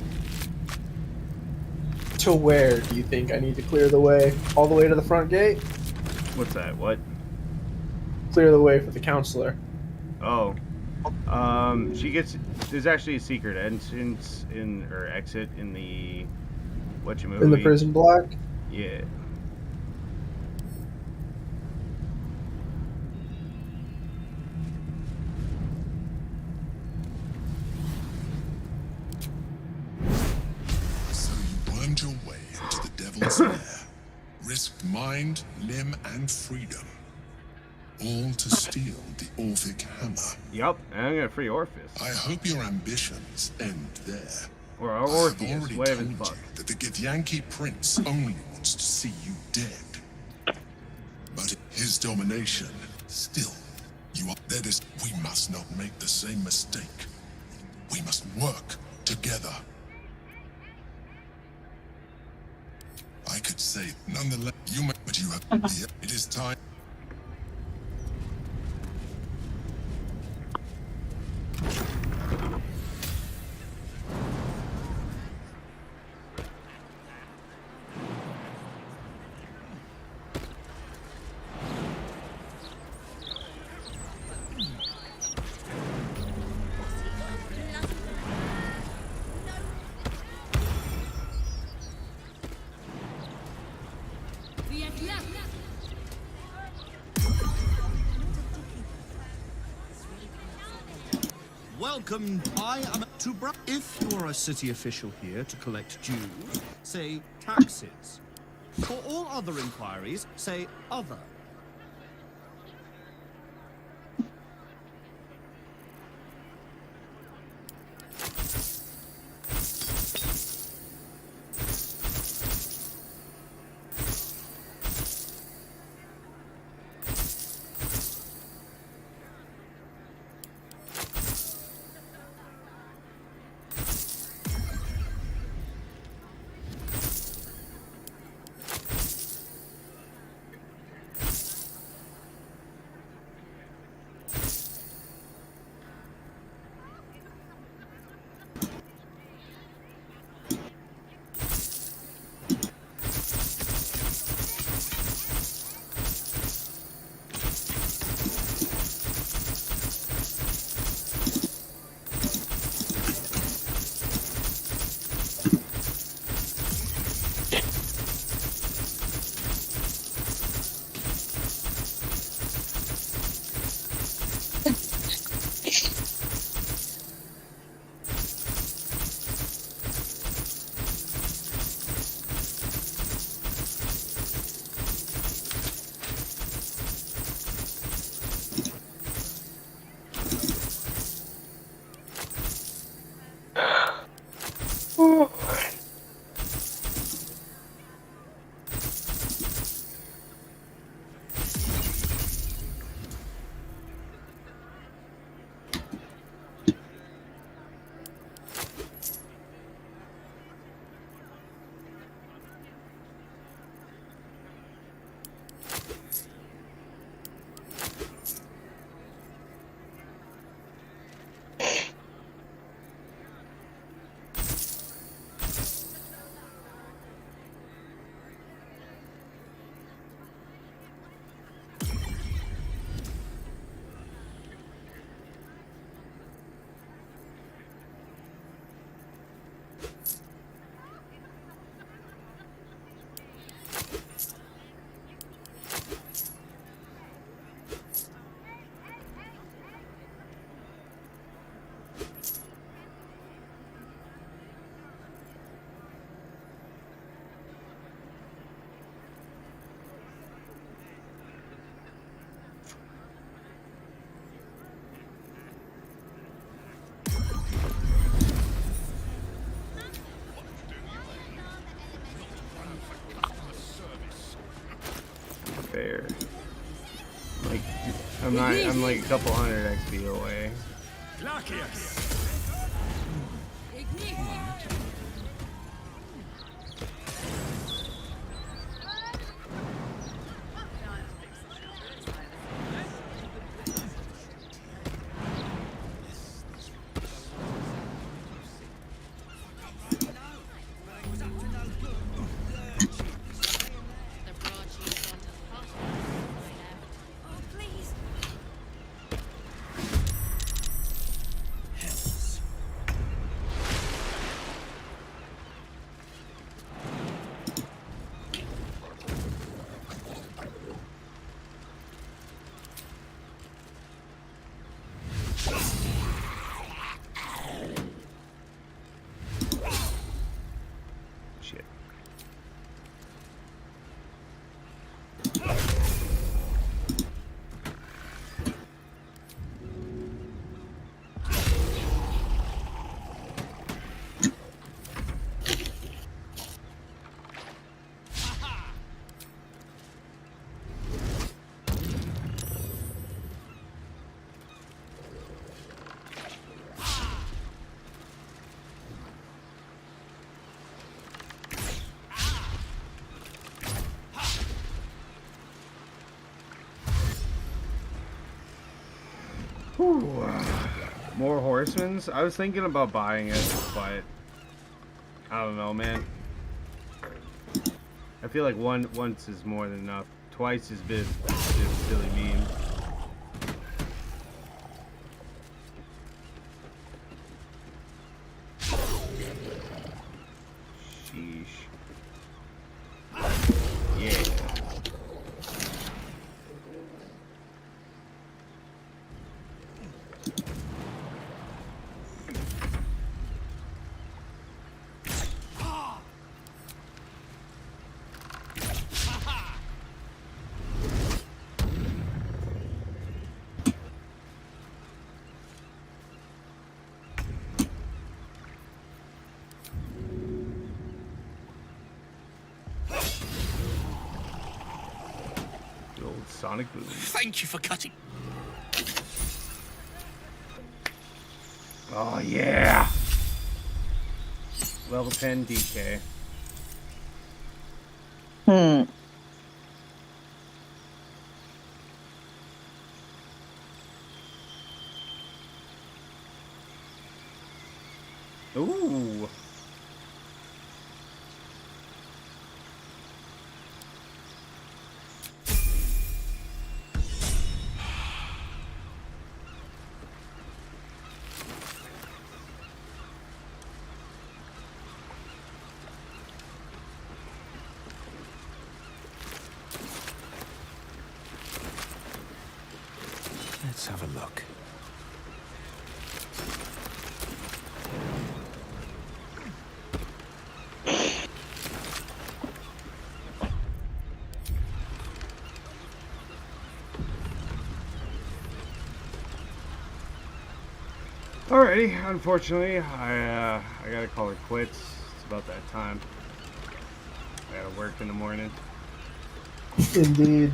to where do you think I need to clear the way? All the way to the front gate? What's that? What? Clear the way for the counselor. Oh. She gets... There's actually a secret entrance in... or exit in the... whatchamove? In the prison block? Yeah. So you wormed your way into the devil's lair, risked mind, limb, and freedom, all to steal the Orphic hammer. Yup, and I'm gonna free Orpheus. I hope your ambitions end there. Or I've Orpheus, already whatever told the fuck. you that the Githyanki prince only wants to see you dead. But his domination, still, you are... That is, we must not make the same mistake. We must work together. I could say, nonetheless, you may, but you have... It is time... Welcome. I am to if you are a city official here to collect dues, say taxes. For all other inquiries, say other. fair. Like, I'm like a couple hundred XP away. Shit. Whew. More horsemen's? I was thinking about buying it, but I don't know, man. I feel like once is more than enough. Twice is bit silly mean. Sheesh. Yeah. The old Sonic Boom. Thank you for cutting. Oh yeah. Level 10 DK. Ooh. Let's have a look. Alrighty, unfortunately, I gotta call it quits. It's about that time. I gotta work in the morning. Indeed.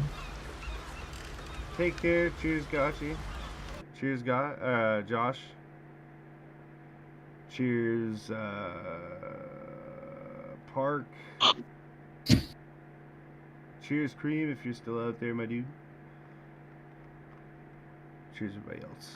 Take care. Cheers, Gachi. Cheers, Josh. Cheers, Park. Cheers, Cream, if you're still out there, my dude. Cheers, everybody else.